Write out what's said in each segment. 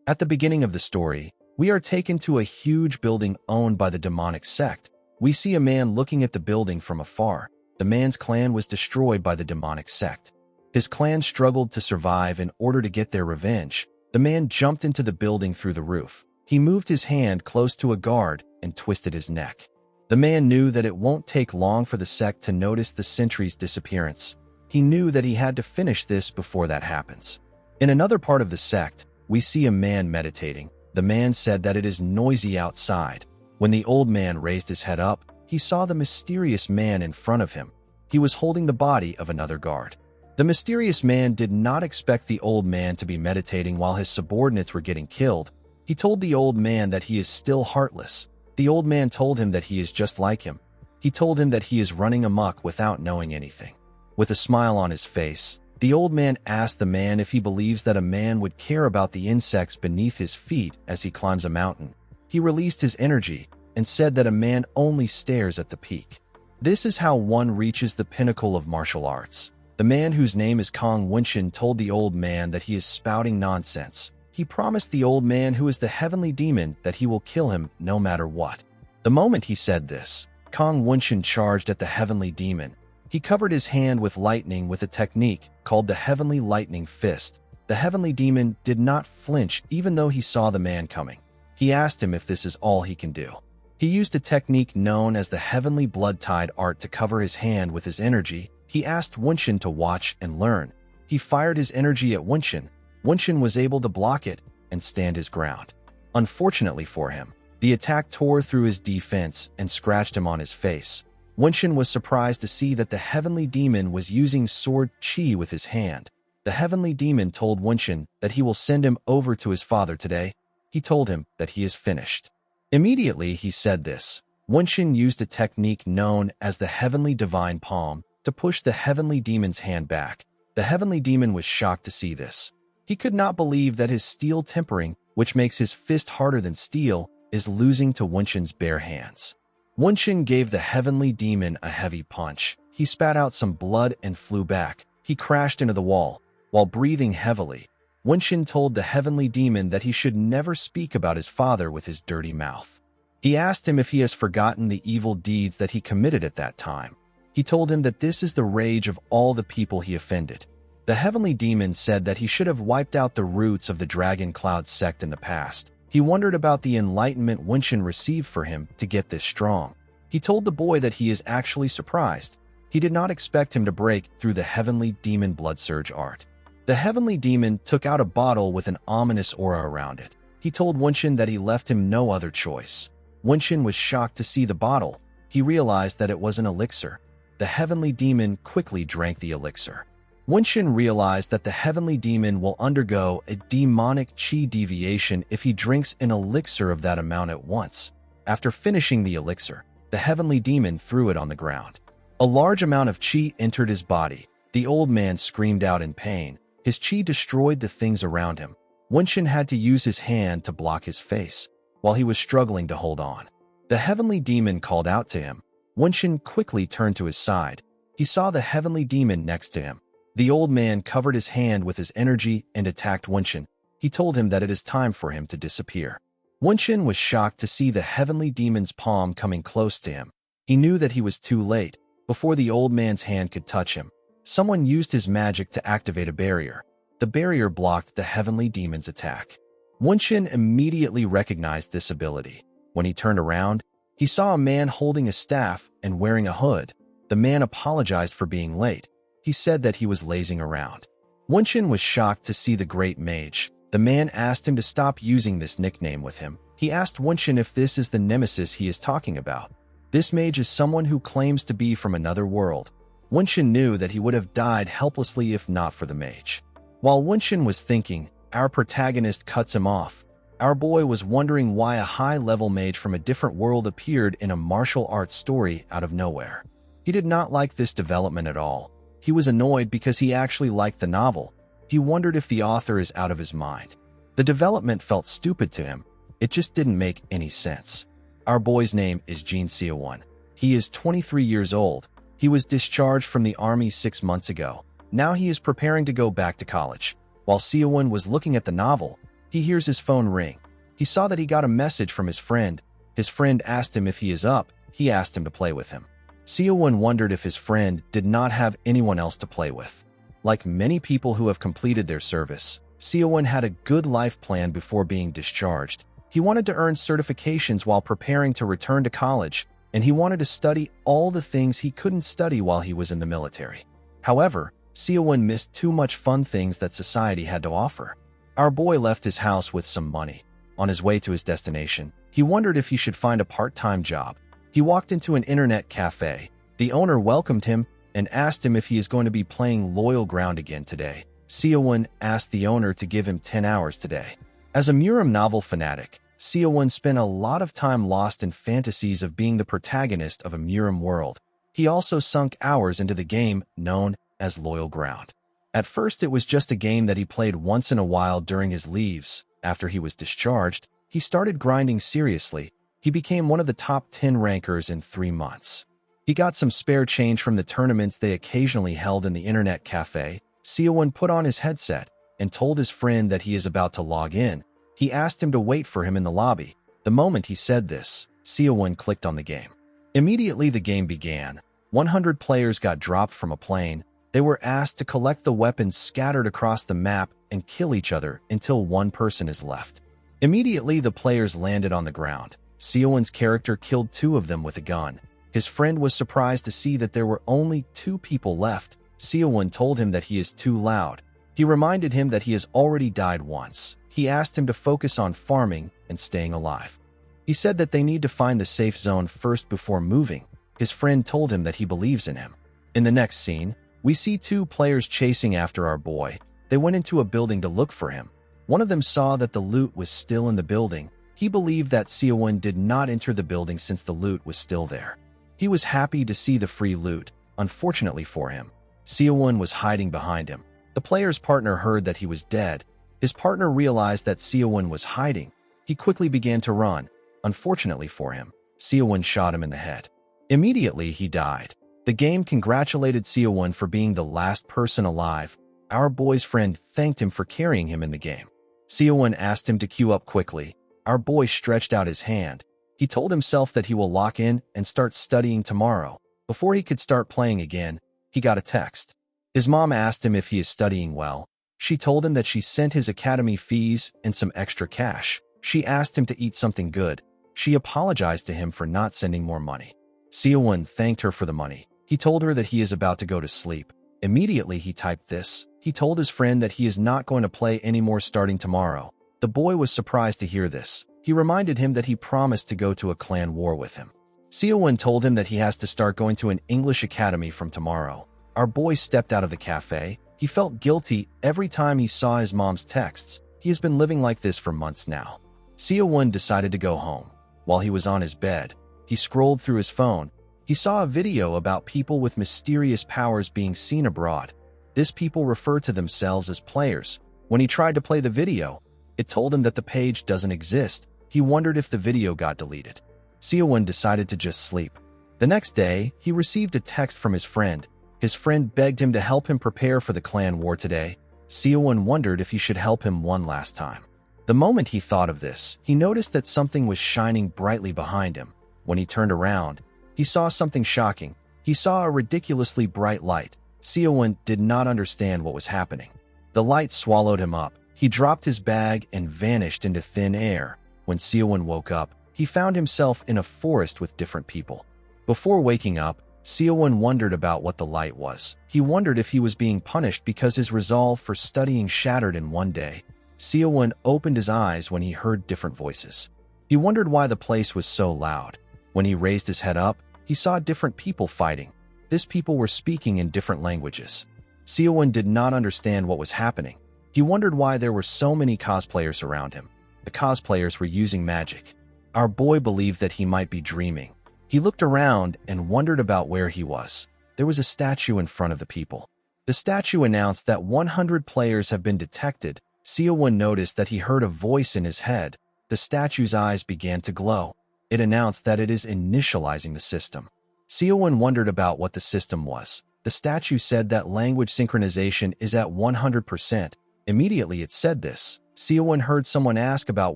At the beginning of the story, we are taken to a huge building owned by the demonic sect. We see a man looking at the building from afar. The man's clan was destroyed by the demonic sect. His clan struggled to survive in order to get their revenge. The man jumped into the building through the roof. He moved his hand close to a guard and twisted his neck. The man knew that it won't take long for the sect to notice the sentry's disappearance. He knew that he had to finish this before that happens. In another part of the sect, we see a man meditating. The man said that it is noisy outside. When the old man raised his head up, he saw the mysterious man in front of him. He was holding the body of another guard. The mysterious man did not expect the old man to be meditating while his subordinates were getting killed. He told the old man that he is still heartless. The old man told him that he is just like him. He told him that he is running amok without knowing anything. With a smile on his face, the old man asked the man if he believes that a man would care about the insects beneath his feet as he climbs a mountain. He released his energy and said that a man only stares at the peak. This is how one reaches the pinnacle of martial arts. The man whose name is Kong Wenshin told the old man that he is spouting nonsense. He promised the old man who is the heavenly demon that he will kill him no matter what. The moment he said this, Kong Wenshin charged at the heavenly demon. He covered his hand with lightning with a technique called the Heavenly Lightning Fist. The heavenly demon did not flinch even though he saw the man coming. He asked him if this is all he can do. He used a technique known as the Heavenly Blood-Tide Art to cover his hand with his energy. He asked Wenshin to watch and learn. He fired his energy at Wenshin. Wenshin was able to block it and stand his ground. Unfortunately for him, the attack tore through his defense and scratched him on his face. Wenshin was surprised to see that the heavenly demon was using sword chi with his hand. The heavenly demon told Wenshin that he will send him over to his father today. He told him that he is finished. Immediately he said this, Wenshin used a technique known as the Heavenly Divine Palm to push the heavenly demon's hand back. The heavenly demon was shocked to see this. He could not believe that his steel tempering, which makes his fist harder than steel, is losing to Wenshin's bare hands. Wenshin gave the heavenly demon a heavy punch. He spat out some blood and flew back. He crashed into the wall. While breathing heavily, Wenshin told the heavenly demon that he should never speak about his father with his dirty mouth. He asked him if he has forgotten the evil deeds that he committed at that time. He told him that this is the rage of all the people he offended. The heavenly demon said that he should have wiped out the roots of the Dragon Cloud sect in the past. He wondered about the enlightenment Wenshin received for him to get this strong. He told the boy that he is actually surprised. He did not expect him to break through the heavenly demon blood surge art. The heavenly demon took out a bottle with an ominous aura around it. He told Wenshin that he left him no other choice. Wenshin was shocked to see the bottle. He realized that it was an elixir. The heavenly demon quickly drank the elixir. Wenshin realized that the heavenly demon will undergo a demonic chi deviation if he drinks an elixir of that amount at once. After finishing the elixir, the heavenly demon threw it on the ground. A large amount of chi entered his body. The old man screamed out in pain. His chi destroyed the things around him. Wenshin had to use his hand to block his face, while he was struggling to hold on. The heavenly demon called out to him. Wenshin quickly turned to his side. He saw the heavenly demon next to him. The old man covered his hand with his energy and attacked Wenshin. He told him that it is time for him to disappear. Wenshin was shocked to see the heavenly demon's palm coming close to him. He knew that he was too late. Before the old man's hand could touch him, someone used his magic to activate a barrier. The barrier blocked the heavenly demon's attack. Wenshin immediately recognized this ability. When he turned around, he saw a man holding a staff and wearing a hood. The man apologized for being late. He said that he was lazing around. Wenshin was shocked to see the great mage. The man asked him to stop using this nickname with him. He asked Wenshin if this is the nemesis he is talking about. This mage is someone who claims to be from another world. Wenshin knew that he would have died helplessly if not for the mage. While Wenshin was thinking, our protagonist cuts him off. Our boy was wondering why a high-level mage from a different world appeared in a martial arts story out of nowhere. He did not like this development at all. He was annoyed because he actually liked the novel. He wondered if the author is out of his mind. The development felt stupid to him. It just didn't make any sense. Our boy's name is Jin Seowon. He is 23 years old. He was discharged from the army 6 months ago. Now he is preparing to go back to college. While Seowon was looking at the novel, He hears his phone ring. He saw that he got a message from his friend. His friend asked him if he is up. He asked him to play with him. Seo-won wondered if his friend did not have anyone else to play with. Like many people who have completed their service, Seo-won had a good life plan before being discharged. He wanted to earn certifications while preparing to return to college, and he wanted to study all the things he couldn't study while he was in the military. However, Seo-won missed too much fun things that society had to offer. Our boy left his house with some money. On his way to his destination, he wondered if he should find a part-time job. He walked into an internet cafe. The owner welcomed him and asked him if he is going to be playing Loyal Ground again today. Seo-won asked the owner to give him 10 hours today. As a Muram novel fanatic, Seo-won spent a lot of time lost in fantasies of being the protagonist of a Muram world. He also sunk hours into the game known as Loyal Ground. At first, it was just a game that he played once in a while during his leaves. After he was discharged, he started grinding seriously. He became one of the top 10 rankers in 3 months. He got some spare change from the tournaments they occasionally held in the internet cafe. Seo-won put on his headset and told his friend that he is about to log in. He asked him to wait for him in the lobby. The moment he said this, Seo-won clicked on the game. Immediately the game began. 100 players got dropped from a plane. They were asked to collect the weapons scattered across the map and kill each other until one person is left. Immediately the players landed on the ground. Seo-won's character killed 2 of them with a gun. His friend was surprised to see that there were only 2 people left. Seo-won told him that he is too loud. He reminded him that he has already died once. He asked him to focus on farming and staying alive. He said that they need to find the safe zone first before moving. His friend told him that he believes in him. In the next scene, we see 2 players chasing after our boy. They went into a building to look for him. One of them saw that the loot was still in the building. He believed that Seo-won did not enter the building since the loot was still there. He was happy to see the free loot. Unfortunately for him, Seo-won was hiding behind him. The player's partner heard that he was dead. His partner realized that Seo-won was hiding. He quickly began to run. Unfortunately for him, Seo-won shot him in the head. Immediately, he died. The game congratulated Seo-won for being the last person alive. Our boy's friend thanked him for carrying him in the game. Seo-won asked him to queue up quickly. Our boy stretched out his hand. He told himself that he will lock in and start studying tomorrow. Before he could start playing again, he got a text. His mom asked him if he is studying well. She told him that she sent his academy fees and some extra cash. She asked him to eat something good. She apologized to him for not sending more money. Seo-won thanked her for the money. He told her that he is about to go to sleep. Immediately he typed this. He told his friend that he is not going to play anymore starting tomorrow. The boy was surprised to hear this. He reminded him that he promised to go to a clan war with him. Seo-won told him that he has to start going to an English academy from tomorrow. Our boy stepped out of the cafe. He felt guilty every time he saw his mom's texts. He has been living like this for months now. Seo-won decided to go home. While he was on his bed, he scrolled through his phone. He saw a video about people with mysterious powers being seen abroad. These people refer to themselves as players. When he tried to play the video, it told him that the page doesn't exist. He wondered if the video got deleted. Seo-won decided to just sleep. The next day, he received a text from his friend. His friend begged him to help him prepare for the clan war today. Seo-won wondered if he should help him one last time. The moment he thought of this, he noticed that something was shining brightly behind him. When he turned around, he saw something shocking. He saw a ridiculously bright light. Seo-won did not understand what was happening. The light swallowed him up. He dropped his bag and vanished into thin air. When Seo-won woke up, he found himself in a forest with different people. Before waking up, Seo-won wondered about what the light was. He wondered if he was being punished because his resolve for studying shattered in one day. Seo-won opened his eyes when he heard different voices. He wondered why the place was so loud. When he raised his head up, he saw different people fighting. These people were speaking in different languages. Seo-won did not understand what was happening. He wondered why there were so many cosplayers around him. The cosplayers were using magic. Our boy believed that he might be dreaming. He looked around and wondered about where he was. There was a statue in front of the people. The statue announced that 100 players have been detected. Seo-won noticed that he heard a voice in his head. The statue's eyes began to glow. It announced that it is initializing the system. Seo-won wondered about what the system was. The statue said that language synchronization is at 100%. Immediately it said this. Seowon heard someone ask about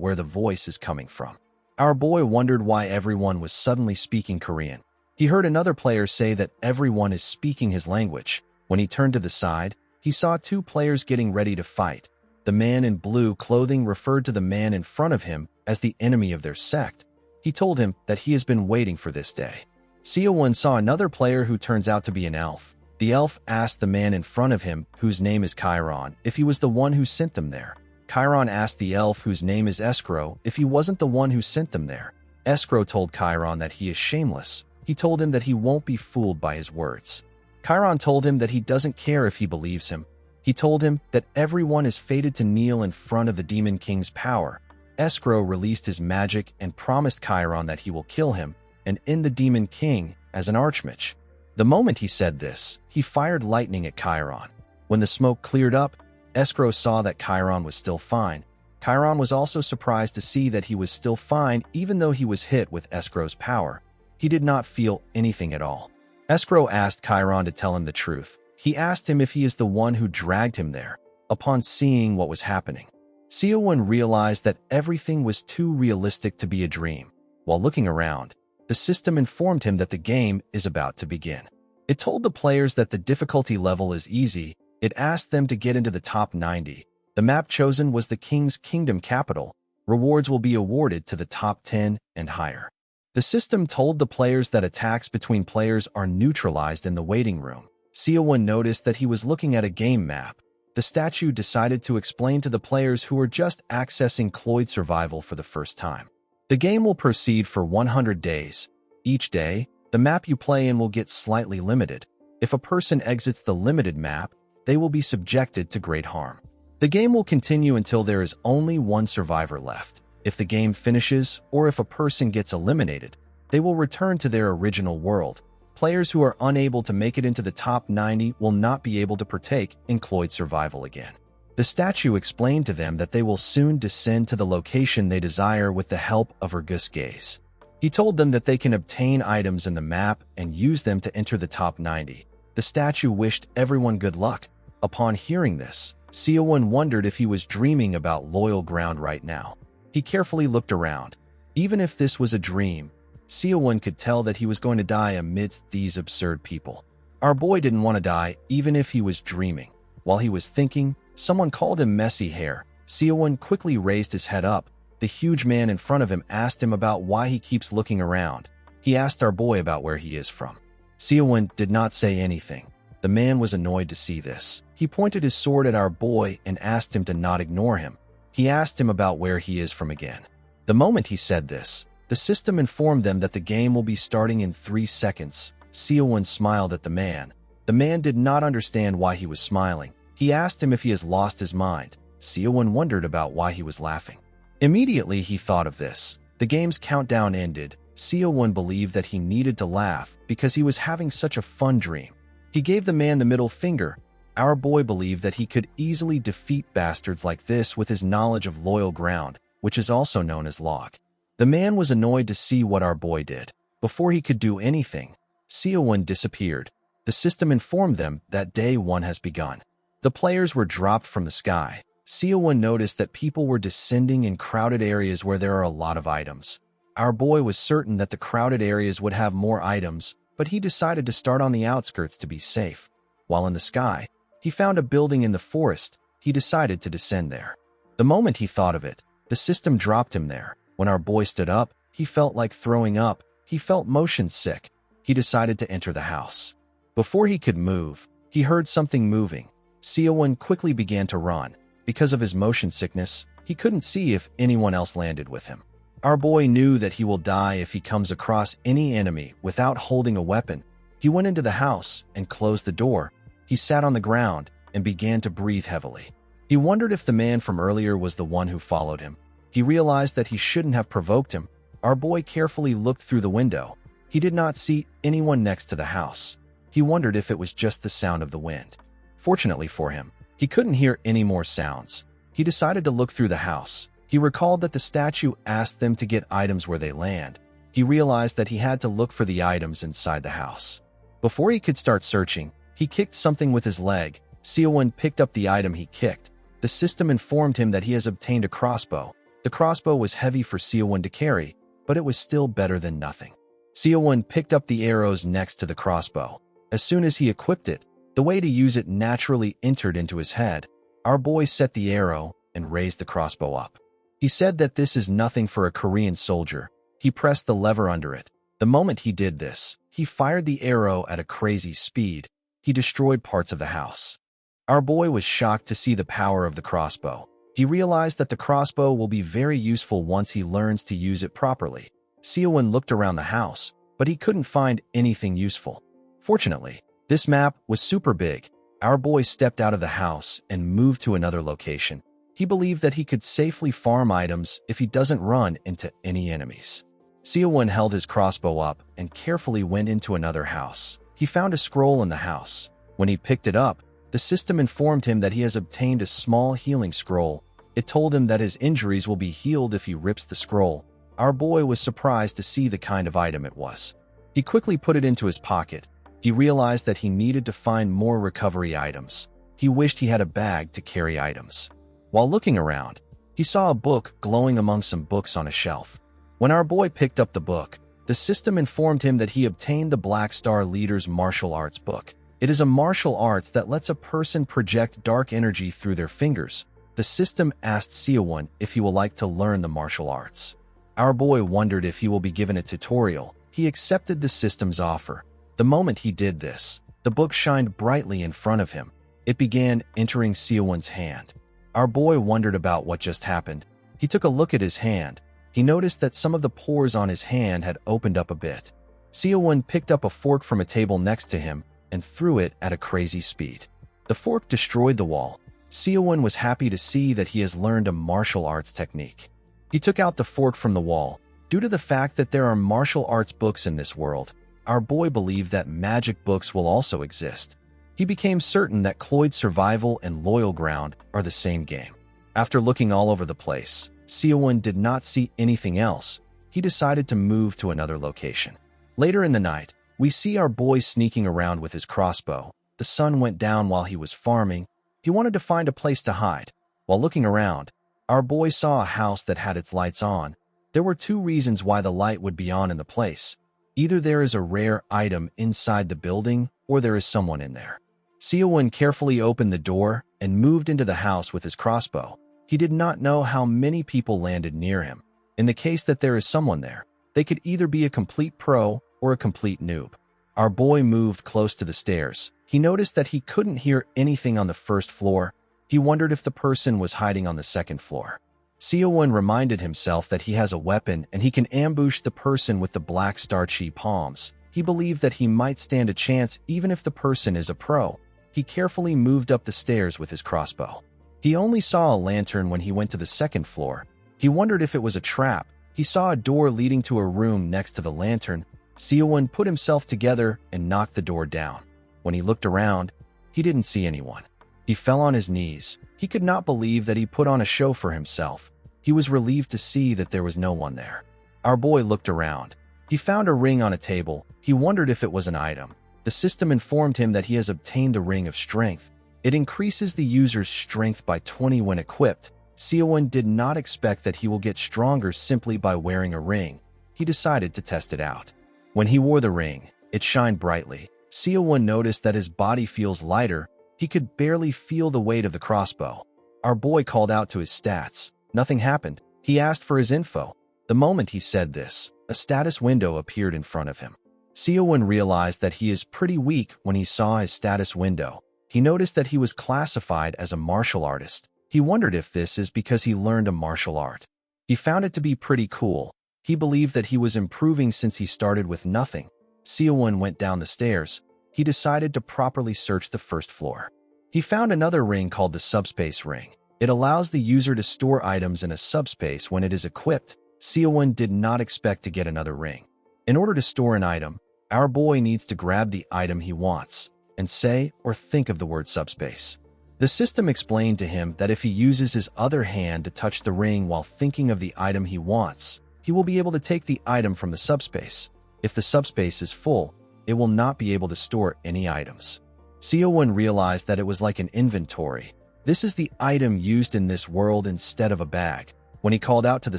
where the voice is coming from. Our boy wondered why everyone was suddenly speaking Korean. He heard another player say that everyone is speaking his language. When he turned to the side, he saw two players getting ready to fight. The man in blue clothing referred to the man in front of him as the enemy of their sect. He told him that he has been waiting for this day. Seowon saw another player who turns out to be an elf. The elf asked the man in front of him, whose name is Chiron, if he was the one who sent them there. Chiron asked the elf, whose name is Escrow, if he wasn't the one who sent them there. Escrow told Chiron that he is shameless. He told him that he won't be fooled by his words. Chiron told him that he doesn't care if he believes him. He told him that everyone is fated to kneel in front of the Demon King's power. Escrow released his magic and promised Chiron that he will kill him and end the Demon King as an archmage. The moment he said this, he fired lightning at Chiron. When the smoke cleared up, Escrow saw that Chiron was still fine. Chiron was also surprised to see that he was still fine even though he was hit with Escrow's power. He did not feel anything at all. Escrow asked Chiron to tell him the truth. He asked him if he is the one who dragged him there. Upon seeing what was happening, Seowon realized that everything was too realistic to be a dream. While looking around, the system informed him that the game is about to begin. It told the players that the difficulty level is easy. It asked them to get into the top 90. The map chosen was the King's Kingdom capital. Rewards will be awarded to the top 10 and higher. The system told the players that attacks between players are neutralized in the waiting room. Seowon noticed that he was looking at a game map. The statue decided to explain to the players who were just accessing Cloyd Survival for the first time. The game will proceed for 100 days. Each day, the map you play in will get slightly limited. If a person exits the limited map, they will be subjected to great harm. The game will continue until there is only one survivor left. If the game finishes, or if a person gets eliminated, they will return to their original world. Players who are unable to make it into the top 90 will not be able to partake in Cloyd Survival again. The statue explained to them that they will soon descend to the location they desire with the help of Ergus Gaze. He told them that they can obtain items in the map and use them to enter the top 90. The statue wished everyone good luck. Upon hearing this, Seowon wondered if he was dreaming about loyal ground right now. He carefully looked around. Even if this was a dream, Seowon could tell that he was going to die amidst these absurd people. Our boy didn't want to die even if he was dreaming. While he was thinking, someone called him messy hair. Seowon quickly raised his head up. The huge man in front of him asked him about why he keeps looking around. He asked our boy about where he is from. Seowon did not say anything. The man was annoyed to see this. He pointed his sword at our boy and asked him to not ignore him. He asked him about where he is from again. The moment he said this, the system informed them that the game will be starting in 3 seconds. Seowon smiled at the man. The man did not understand why he was smiling. He asked him if he has lost his mind. Seowon wondered about why he was laughing. Immediately he thought of this. The game's countdown ended. Seowon believed that he needed to laugh because he was having such a fun dream. He gave the man the middle finger. Our boy believed that he could easily defeat bastards like this with his knowledge of loyal ground, which is also known as log. The man was annoyed to see what our boy did. Before he could do anything, Seowon disappeared. The system informed them that day 1 has begun. The players were dropped from the sky. Seowon noticed that people were descending in crowded areas where there are a lot of items. Our boy was certain that the crowded areas would have more items, but he decided to start on the outskirts to be safe. While in the sky, he found a building in the forest. He decided to descend there. The moment he thought of it, the system dropped him there. When our boy stood up, he felt like throwing up. He felt motion sick. He decided to enter the house. Before he could move, he heard something moving. Seowon quickly began to run. Because of his motion sickness, he couldn't see if anyone else landed with him. Our boy knew that he will die if he comes across any enemy without holding a weapon. He went into the house and closed the door. He sat on the ground and began to breathe heavily. He wondered if the man from earlier was the one who followed him. He realized that he shouldn't have provoked him. Our boy carefully looked through the window. He did not see anyone next to the house. He wondered if it was just the sound of the wind. Fortunately for him, he couldn't hear any more sounds. He decided to look through the house. He recalled that the statue asked them to get items where they land. He realized that he had to look for the items inside the house. Before he could start searching, he kicked something with his leg. Seowon picked up the item he kicked. The system informed him that he has obtained a crossbow. The crossbow was heavy for Seo-won to carry, but it was still better than nothing. Seo-won picked up the arrows next to the crossbow. As soon as he equipped it, the way to use it naturally entered into his head. Our boy set the arrow and raised the crossbow up. He said that this is nothing for a Korean soldier. He pressed the lever under it. The moment he did this, he fired the arrow at a crazy speed. He destroyed parts of the house. Our boy was shocked to see the power of the crossbow. He realized that the crossbow will be very useful once he learns to use it properly. Seo-won looked around the house, but he couldn't find anything useful. Fortunately, this map was super big. Our boy stepped out of the house and moved to another location. He believed that he could safely farm items if he doesn't run into any enemies. Seo-won held his crossbow up and carefully went into another house. He found a scroll in the house. When he picked it up, the system informed him that he has obtained a small healing scroll. It told him that his injuries will be healed if he rips the scroll. Our boy was surprised to see the kind of item it was. He quickly put it into his pocket. He realized that he needed to find more recovery items. He wished he had a bag to carry items. While looking around, he saw a book glowing among some books on a shelf. When our boy picked up the book, the system informed him that he obtained the Black Star Leader's martial arts book. It is a martial arts that lets a person project dark energy through their fingers. The system asked Seo-won if he would like to learn the martial arts. Our boy wondered if he will be given a tutorial. He accepted the system's offer. The moment he did this, the book shined brightly in front of him. It began entering Seo-won's hand. Our boy wondered about what just happened. He took a look at his hand. He noticed that some of the pores on his hand had opened up a bit. Seo-won picked up a fork from a table next to him and threw it at a crazy speed. The fork destroyed the wall. Seo-won was happy to see that he has learned a martial arts technique. He took out the fork from the wall. Due to the fact that there are martial arts books in this world, our boy believed that magic books will also exist. He became certain that Cloyd's Survival and Loyal Ground are the same game. After looking all over the place, Seo-won did not see anything else. He decided to move to another location. Later in the night, we see our boy sneaking around with his crossbow. The sun went down while he was farming. He wanted to find a place to hide. While looking around, our boy saw a house that had its lights on. There were two reasons why the light would be on in the place. Either there is a rare item inside the building, or there is someone in there. Seo-won carefully opened the door and moved into the house with his crossbow. He did not know how many people landed near him. In the case that there is someone there, they could either be a complete pro or a complete noob. Our boy moved close to the stairs. He noticed that he couldn't hear anything on the first floor. He wondered if the person was hiding on the second floor. Seo-won reminded himself that he has a weapon and he can ambush the person with the black starchy palms. He believed that he might stand a chance even if the person is a pro. He carefully moved up the stairs with his crossbow. He only saw a lantern when he went to the second floor. He wondered if it was a trap. He saw a door leading to a room next to the lantern. Seo-won put himself together and knocked the door down. When he looked around, he didn't see anyone. He fell on his knees. He could not believe that he put on a show for himself. He was relieved to see that there was no one there. Our boy looked around. He found a ring on a table. He wondered if it was an item. The system informed him that he has obtained the Ring of Strength. It increases the user's strength by 20 when equipped. Seo-won did not expect that he will get stronger simply by wearing a ring. He decided to test it out. When he wore the ring, it shined brightly. Seo-won noticed that his body feels lighter. He could barely feel the weight of the crossbow. Our boy called out to his stats. Nothing happened. He asked for his info. The moment he said this, a status window appeared in front of him. Seo-won realized that he is pretty weak when he saw his status window. He noticed that he was classified as a martial artist. He wondered if this is because he learned a martial art. He found it to be pretty cool. He believed that he was improving since he started with nothing. Seo-won went down the stairs. He decided to properly search the first floor. He found another ring called the Subspace Ring. It allows the user to store items in a subspace when it is equipped. Seo-won did not expect to get another ring. In order to store an item, our boy needs to grab the item he wants and say or think of the word subspace. The system explained to him that if he uses his other hand to touch the ring while thinking of the item he wants, he will be able to take the item from the subspace. If the subspace is full, it will not be able to store any items. Seo-won realized that it was like an inventory. This is the item used in this world instead of a bag. When he called out to the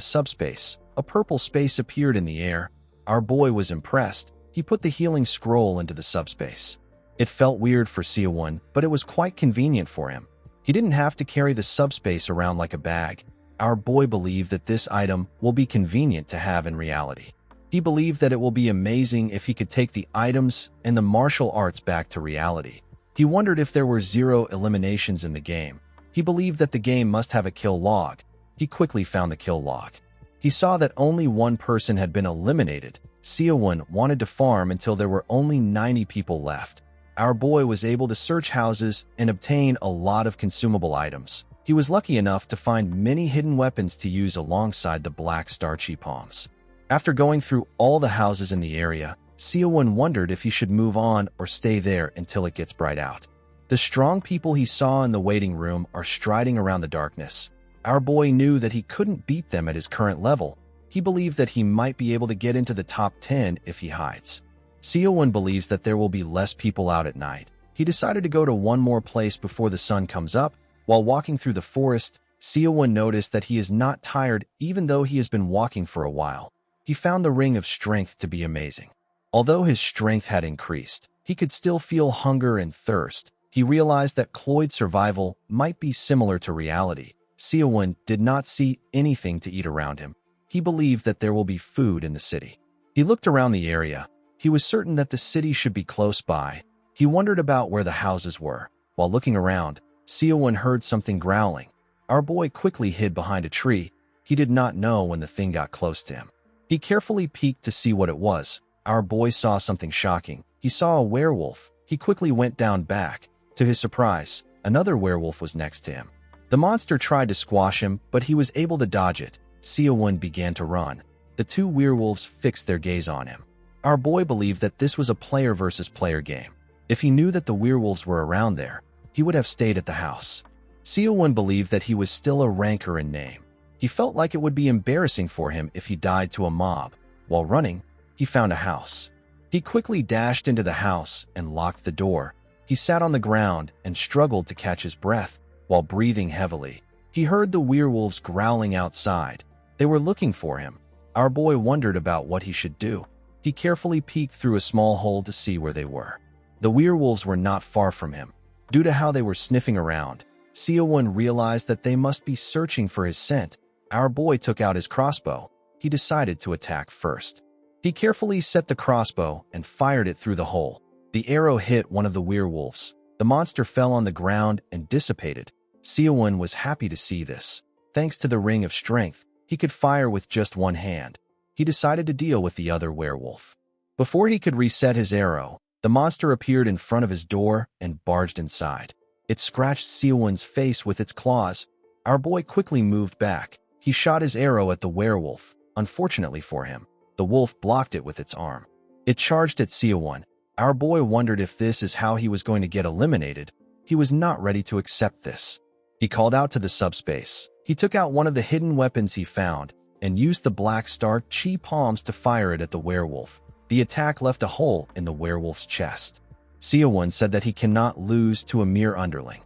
subspace, a purple space appeared in the air. Our boy was impressed. He put the healing scroll into the subspace. It felt weird for Siowon, but it was quite convenient for him. He didn't have to carry the subspace around like a bag. Our boy believed that this item will be convenient to have in reality. He believed that it will be amazing if he could take the items and the martial arts back to reality. He wondered if there were 0 eliminations in the game. He believed that the game must have a kill log. He quickly found the kill log. He saw that only one person had been eliminated. Siowon wanted to farm until there were only 90 people left. Our boy was able to search houses and obtain a lot of consumable items. He was lucky enough to find many hidden weapons to use alongside the black star chi palms. After going through all the houses in the area, Siowon wondered if he should move on or stay there until it gets bright out. The strong people he saw in the waiting room are striding around the darkness. Our boy knew that he couldn't beat them at his current level. He believed that he might be able to get into the top 10 if he hides. Siowon believes that there will be less people out at night. He decided to go to one more place before the sun comes up. While walking through the forest, Siowon noticed that he is not tired even though he has been walking for a while. He found the ring of strength to be amazing. Although his strength had increased, he could still feel hunger and thirst. He realized that Cloyd's survival might be similar to reality. Siowon did not see anything to eat around him. He believed that there will be food in the city. He looked around the area. He was certain that the city should be close by. He wondered about where the houses were. While looking around, Siowon heard something growling. Our boy quickly hid behind a tree. He did not know when the thing got close to him. He carefully peeked to see what it was. Our boy saw something shocking. He saw a werewolf. He quickly went down back. To his surprise, another werewolf was next to him. The monster tried to squash him, but he was able to dodge it. Siowon began to run. The two werewolves fixed their gaze on him. Our boy believed that this was a player versus player game. If he knew that the werewolves were around there, he would have stayed at the house. Siowon believed that he was still a ranker in name. He felt like it would be embarrassing for him if he died to a mob. While running, he found a house. He quickly dashed into the house and locked the door. He sat on the ground and struggled to catch his breath while breathing heavily. He heard the werewolves growling outside. They were looking for him. Our boy wondered about what he should do. He carefully peeked through a small hole to see where they were. The werewolves were not far from him. Due to how they were sniffing around, Siowon realized that they must be searching for his scent. Our boy took out his crossbow. He decided to attack first. He carefully set the crossbow and fired it through the hole. The arrow hit one of the werewolves. The monster fell on the ground and dissipated. Siowon was happy to see this. Thanks to the ring of strength, he could fire with just one hand. He decided to deal with the other werewolf. Before he could reset his arrow, the monster appeared in front of his door and barged inside. It scratched Siowon's face with its claws. Our boy quickly moved back. He shot his arrow at the werewolf. Unfortunately for him, the wolf blocked it with its arm. It charged at Siowon. Our boy wondered if this is how he was going to get eliminated. He was not ready to accept this. He called out to the subspace. He took out one of the hidden weapons he found and used the black star chi palms to fire it at the werewolf. The attack left a hole in the werewolf's chest. Siowon said that he cannot lose to a mere underling.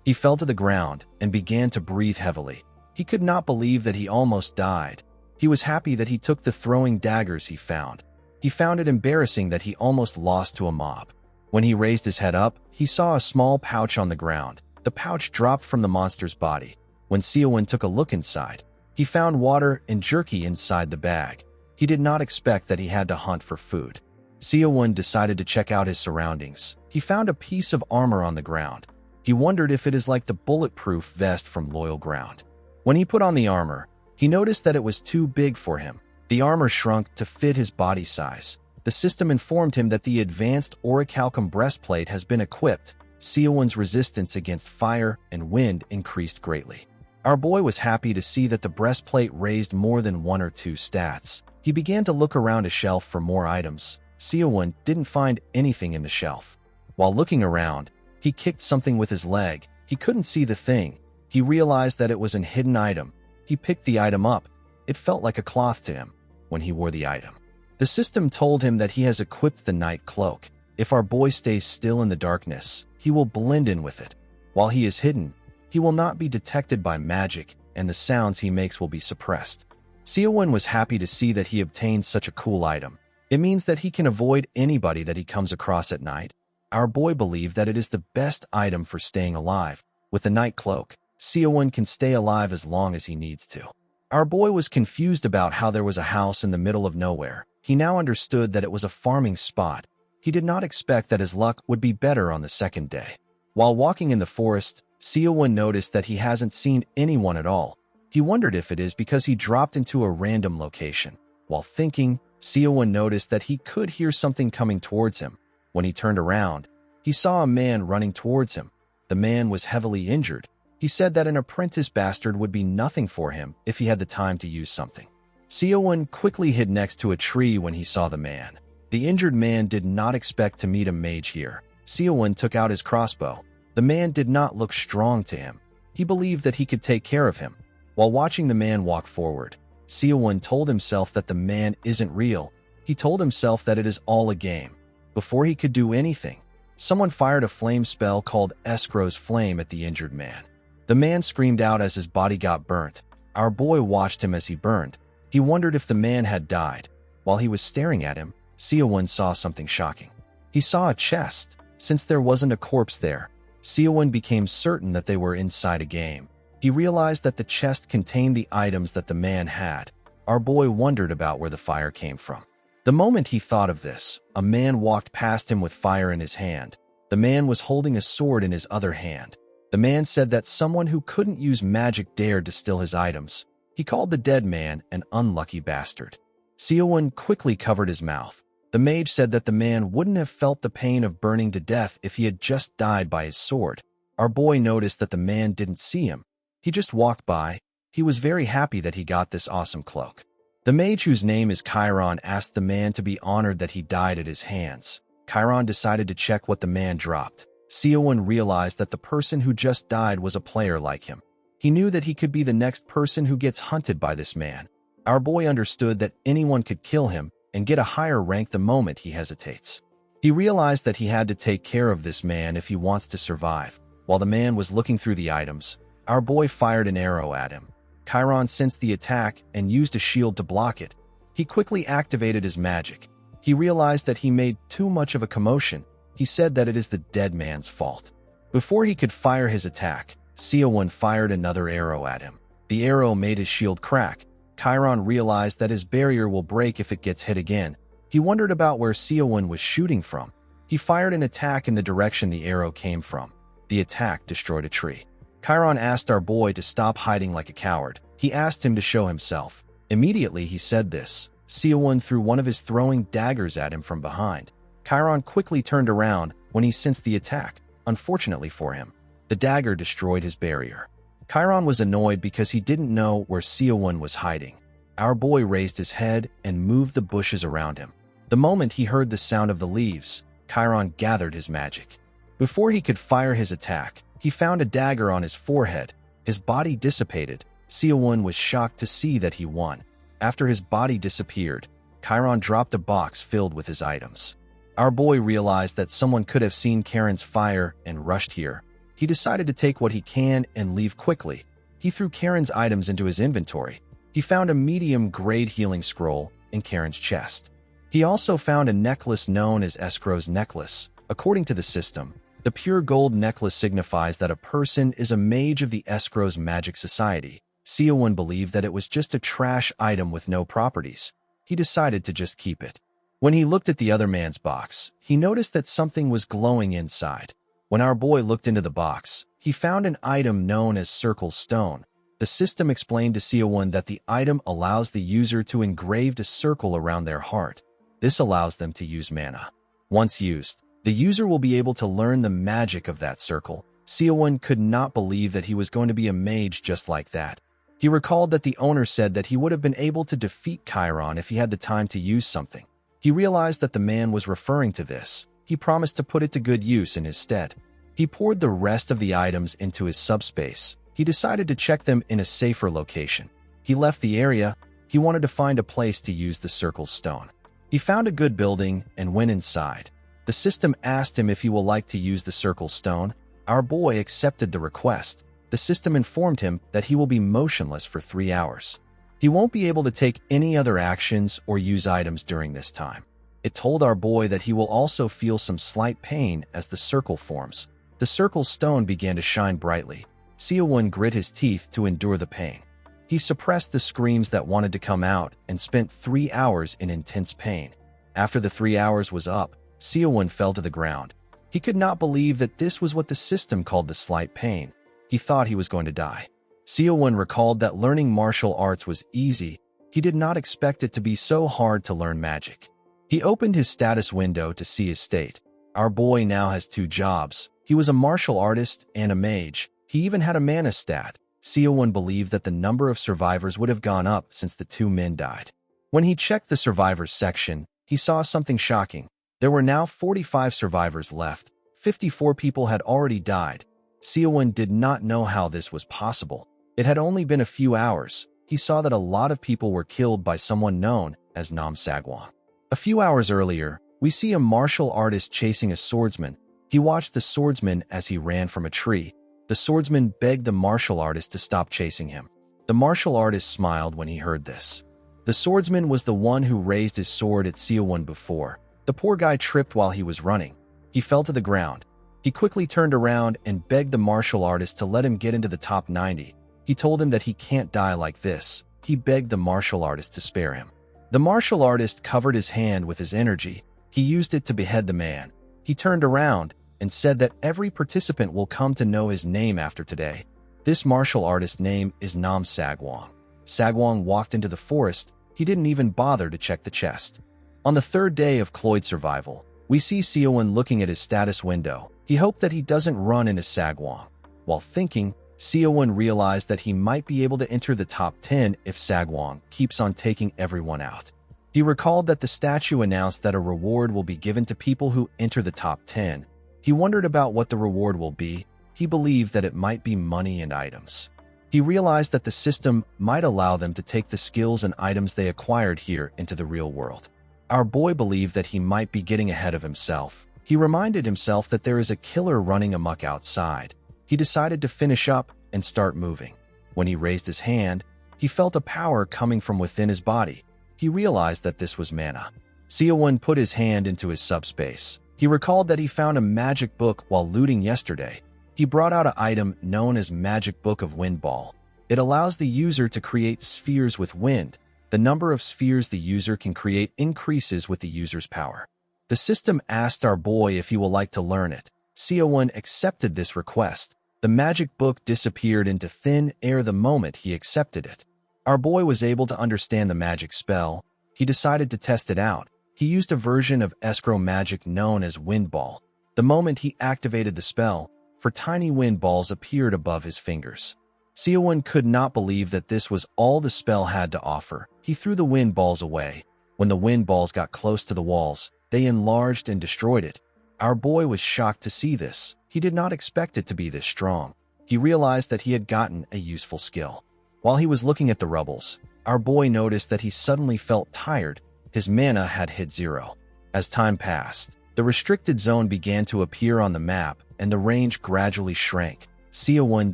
He fell to the ground and began to breathe heavily. He could not believe that he almost died. He was happy that he took the throwing daggers he found. He found it embarrassing that he almost lost to a mob. When he raised his head up, he saw a small pouch on the ground. The pouch dropped from the monster's body. When Siowon took a look inside, he found water and jerky inside the bag. He did not expect that he had to hunt for food. Siowon decided to check out his surroundings. He found a piece of armor on the ground. He wondered if it is like the bulletproof vest from Loyal Ground. When he put on the armor, he noticed that it was too big for him. The armor shrunk to fit his body size. The system informed him that the advanced orichalcum breastplate has been equipped. Siowon's resistance against fire and wind increased greatly. Our boy was happy to see that the breastplate raised more than 1 or 2 stats. He began to look around a shelf for more items. Siowon didn't find anything in the shelf. While looking around, he kicked something with his leg. He couldn't see the thing. He realized that it was a hidden item. He picked the item up. It felt like a cloth to him when he wore the item. The system told him that he has equipped the night cloak. If our boy stays still in the darkness, he will blend in with it. While he is hidden, He will not be detected by magic, and the sounds he makes will be suppressed. Seowon was happy to see that he obtained such a cool item. It means that he can avoid anybody that he comes across at night. Our boy believed that it is the best item for staying alive. With the night cloak, Seowon can stay alive as long as he needs to. Our boy was confused about how there was a house in the middle of nowhere. He now understood that it was a farming spot. He did not expect that his luck would be better on the second day. While walking in the forest, Seowon noticed that he hasn't seen anyone at all. He wondered if it is because he dropped into a random location. While thinking, Seowon noticed that he could hear something coming towards him. When he turned around, he saw a man running towards him. The man was heavily injured. He said that an apprentice bastard would be nothing for him if he had the time to use something. Seowon quickly hid next to a tree when he saw the man. The injured man did not expect to meet a mage here. Seowon took out his crossbow. The man did not look strong to him. He believed that he could take care of him. While watching the man walk forward, Seowon told himself that the man isn't real. He told himself that it is all a game. Before he could do anything, someone fired a flame spell called Escrow's Flame at the injured man. The man screamed out as his body got burnt. Our boy watched him as he burned. He wondered if the man had died. While he was staring at him, Seowon saw something shocking. He saw a chest. Since there wasn't a corpse there, Seowon became certain that they were inside a game. He realized that the chest contained the items that the man had. Our boy wondered about where the fire came from. The moment he thought of this, a man walked past him with fire in his hand. The man was holding a sword in his other hand. The man said that someone who couldn't use magic dared to steal his items. He called the dead man an unlucky bastard. Seowon quickly covered his mouth. The mage said that the man wouldn't have felt the pain of burning to death if he had just died by his sword. Our boy noticed that the man didn't see him. He just walked by. He was very happy that he got this awesome cloak. The mage, whose name is Chiron, asked the man to be honored that he died at his hands. Chiron decided to check what the man dropped. Seowon realized that the person who just died was a player like him. He knew that he could be the next person who gets hunted by this man. Our boy understood that anyone could kill him and get a higher rank the moment he hesitates. He realized that he had to take care of this man if he wants to survive. While the man was looking through the items, our boy fired an arrow at him. Chiron sensed the attack and used a shield to block it. He quickly activated his magic. He realized that he made too much of a commotion. He said that it is the dead man's fault. Before he could fire his attack, Seowon fired another arrow at him. The arrow made his shield crack. Chiron realized that his barrier will break if it gets hit again. He wondered about where Seowon was shooting from. He fired an attack in the direction the arrow came from. The attack destroyed a tree. Chiron asked our boy to stop hiding like a coward. He asked him to show himself. Immediately he said this, Seowon threw one of his throwing daggers at him from behind. Chiron quickly turned around when he sensed the attack. Unfortunately for him, the dagger destroyed his barrier. Chiron was annoyed because he didn't know where Seowon was hiding. Our boy raised his head and moved the bushes around him. The moment he heard the sound of the leaves, Chiron gathered his magic. Before he could fire his attack, he found a dagger on his forehead. His body dissipated. Seowon was shocked to see that he won. After his body disappeared, Chiron dropped a box filled with his items. Our boy realized that someone could have seen Karen's fire and rushed here. He decided to take what he can and leave quickly. He threw Karen's items into his inventory. He found a medium-grade healing scroll in Karen's chest. He also found a necklace known as Escrow's necklace. According to the system, the pure gold necklace signifies that a person is a mage of the Escrow's magic society. Seowon believed that it was just a trash item with no properties. He decided to just keep it. When he looked at the other man's box, he noticed that something was glowing inside. When our boy looked into the box, he found an item known as Circle Stone. The system explained to Seowon that the item allows the user to engrave a circle around their heart. This allows them to use mana. Once used, the user will be able to learn the magic of that circle. Seowon could not believe that he was going to be a mage just like that. He recalled that the owner said that he would have been able to defeat Chiron if he had the time to use something. He realized that the man was referring to this. He promised to put it to good use in his stead. He poured the rest of the items into his subspace. He decided to check them in a safer location. He left the area. He wanted to find a place to use the circle stone. He found a good building and went inside. The system asked him if he would like to use the circle stone. Our boy accepted the request. The system informed him that he will be motionless for 3 hours. He won't be able to take any other actions or use items during this time. It told our boy that he will also feel some slight pain as the circle forms. The circle's stone began to shine brightly. Seo-won grit his teeth to endure the pain. He suppressed the screams that wanted to come out and spent 3 hours in intense pain. After the 3 hours was up, Seo-won fell to the ground. He could not believe that this was what the system called the slight pain. He thought he was going to die. Seo-won recalled that learning martial arts was easy. He did not expect it to be so hard to learn magic. He opened his status window to see his state. Our boy now has 2 jobs. He was a martial artist and a mage. He even had a mana stat. Seo-won believed that the number of survivors would have gone up since the 2 men died. When he checked the survivors section, he saw something shocking. There were now 45 survivors left. 54 people had already died. Seo-won did not know how this was possible. It had only been a few hours. He saw that a lot of people were killed by someone known as Nam Sagwon. A few hours earlier, we see a martial artist chasing a swordsman. He watched the swordsman as he ran from a tree. The swordsman begged the martial artist to stop chasing him. The martial artist smiled when he heard this. The swordsman was the one who raised his sword at Seo-won before. The poor guy tripped while he was running. He fell to the ground. He quickly turned around and begged the martial artist to let him get into the top 90. He told him that he can't die like this. He begged the martial artist to spare him. The martial artist covered his hand with his energy. He used it to behead the man. He turned around and said that every participant will come to know his name after today. This martial artist's name is Nam Sagwon. Sagwon walked into the forest. He didn't even bother to check the chest. On the 3rd day of Cloyd survival, we see Seo-won looking at his status window. He hoped that he doesn't run into Sagwon. While thinking, Seo-won realized that he might be able to enter the top 10 if Sagwon keeps on taking everyone out. He recalled that the statue announced that a reward will be given to people who enter the top 10. He wondered about what the reward will be. He believed that it might be money and items. He realized that the system might allow them to take the skills and items they acquired here into the real world. Our boy believed that he might be getting ahead of himself. He reminded himself that there is a killer running amok outside. He decided to finish up and start moving. When he raised his hand, he felt a power coming from within his body. He realized that this was mana. Seo-won put his hand into his subspace. He recalled that he found a magic book while looting yesterday. He brought out an item known as Magic Book of Wind Ball. It allows the user to create spheres with wind. The number of spheres the user can create increases with the user's power. The system asked our boy if he would like to learn it. Seo-won accepted this request. The magic book disappeared into thin air the moment he accepted it. Our boy was able to understand the magic spell. He decided to test it out. He used a version of escrow magic known as Wind Ball. The moment he activated the spell, 4 tiny wind balls appeared above his fingers. Seo-won could not believe that this was all the spell had to offer. He threw the wind balls away. When the wind balls got close to the walls, they enlarged and destroyed it. Our boy was shocked to see this. He did not expect it to be this strong. He realized that he had gotten a useful skill. While he was looking at the rubbles, our boy noticed that he suddenly felt tired. His mana had hit 0. As time passed, the restricted zone began to appear on the map and the range gradually shrank. Seo-won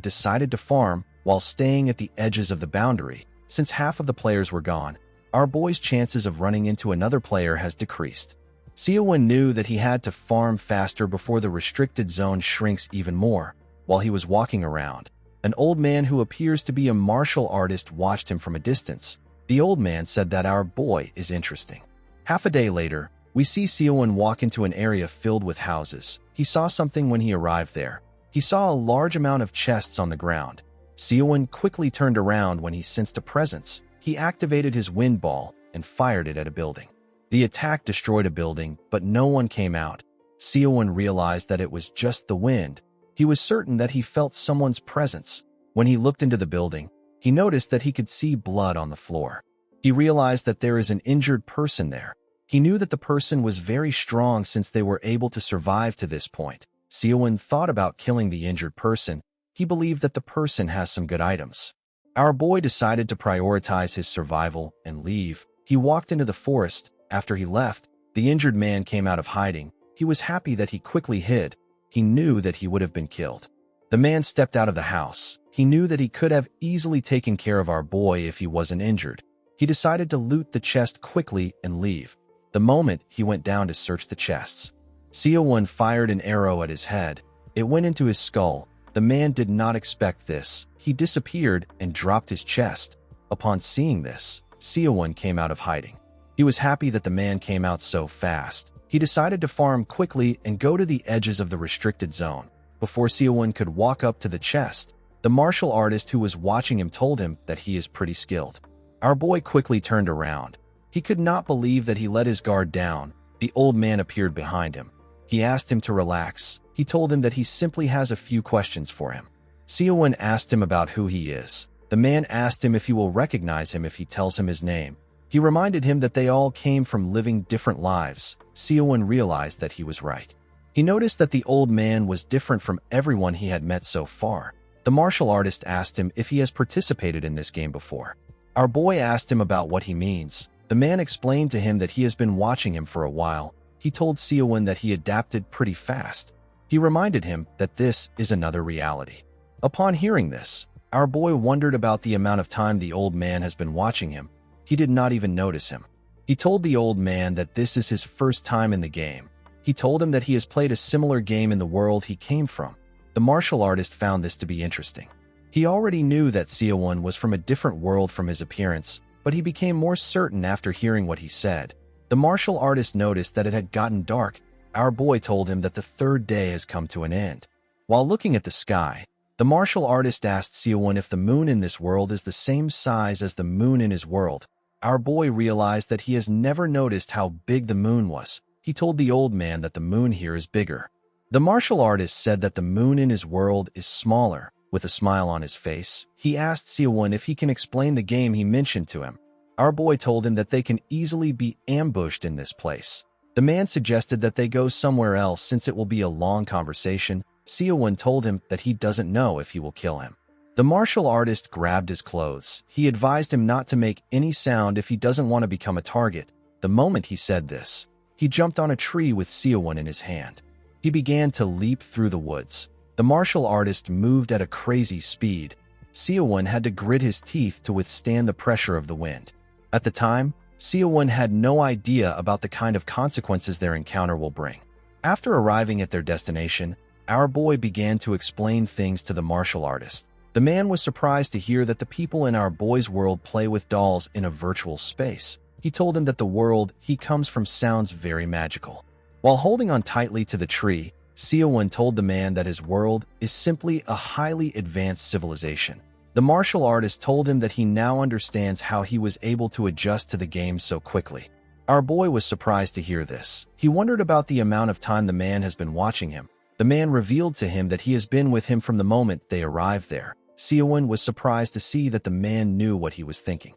decided to farm while staying at the edges of the boundary. Since half of the players were gone, our boy's chances of running into another player has decreased. Seo-won knew that he had to farm faster before the restricted zone shrinks even more. While he was walking around, an old man who appears to be a martial artist watched him from a distance. The old man said that our boy is interesting. Half a day later, we see Seo-won walk into an area filled with houses. He saw something when he arrived there. He saw a large amount of chests on the ground. Seo-won quickly turned around when he sensed a presence. He activated his wind ball and fired it at a building. The attack destroyed a building, but no one came out. Seo-won realized that it was just the wind. He was certain that he felt someone's presence. When he looked into the building, he noticed that he could see blood on the floor. He realized that there is an injured person there. He knew that the person was very strong since they were able to survive to this point. Seo-won thought about killing the injured person. He believed that the person has some good items. Our boy decided to prioritize his survival and leave. He walked into the forest. After he left, the injured man came out of hiding. He was happy that he quickly hid. He knew that he would have been killed. The man stepped out of the house. He knew that he could have easily taken care of our boy if he wasn't injured. He decided to loot the chest quickly and leave. The moment he went down to search the chests, Seo-won fired an arrow at his head. It went into his skull. The man did not expect this. He disappeared and dropped his chest. Upon seeing this, Seo-won came out of hiding. He was happy that the man came out so fast. He decided to farm quickly and go to the edges of the restricted zone. Before Seo-won could walk up to the chest, the martial artist who was watching him told him that he is pretty skilled. Our boy quickly turned around. He could not believe that he let his guard down. The old man appeared behind him. He asked him to relax. He told him that he simply has a few questions for him. Seo-won asked him about who he is. The man asked him if he will recognize him if he tells him his name. He reminded him that they all came from living different lives. Seo-won realized that he was right. He noticed that the old man was different from everyone he had met so far. The martial artist asked him if he has participated in this game before. Our boy asked him about what he means. The man explained to him that he has been watching him for a while. He told Seo-won that he adapted pretty fast. He reminded him that this is another reality. Upon hearing this, our boy wondered about the amount of time the old man has been watching him. He did not even notice him. He told the old man that this is his first time in the game. He told him that he has played a similar game in the world he came from. The martial artist found this to be interesting. He already knew that Seo-won was from a different world from his appearance, but he became more certain after hearing what he said. The martial artist noticed that it had gotten dark. Our boy told him that the third day has come to an end. While looking at the sky, the martial artist asked Seo-won if the moon in this world is the same size as the moon in his world. Our boy realized that he has never noticed how big the moon was. He told the old man that the moon here is bigger. The martial artist said that the moon in his world is smaller. With a smile on his face, he asked Seo-won if he can explain the game he mentioned to him. Our boy told him that they can easily be ambushed in this place. The man suggested that they go somewhere else since it will be a long conversation. Seo-won told him that he doesn't know if he will kill him. The martial artist grabbed his clothes. He advised him not to make any sound if he doesn't want to become a target. The moment he said this, he jumped on a tree with Seo-won in his hand. He began to leap through the woods. The martial artist moved at a crazy speed. Seo-won had to grit his teeth to withstand the pressure of the wind. At the time, Seo-won had no idea about the kind of consequences their encounter will bring. After arriving at their destination, our boy began to explain things to the martial artist. The man was surprised to hear that the people in our boy's world play with dolls in a virtual space. He told him that the world he comes from sounds very magical. While holding on tightly to the tree, Seo-won told the man that his world is simply a highly advanced civilization. The martial artist told him that he now understands how he was able to adjust to the game so quickly. Our boy was surprised to hear this. He wondered about the amount of time the man has been watching him. The man revealed to him that he has been with him from the moment they arrived there. Seo-won was surprised to see that the man knew what he was thinking.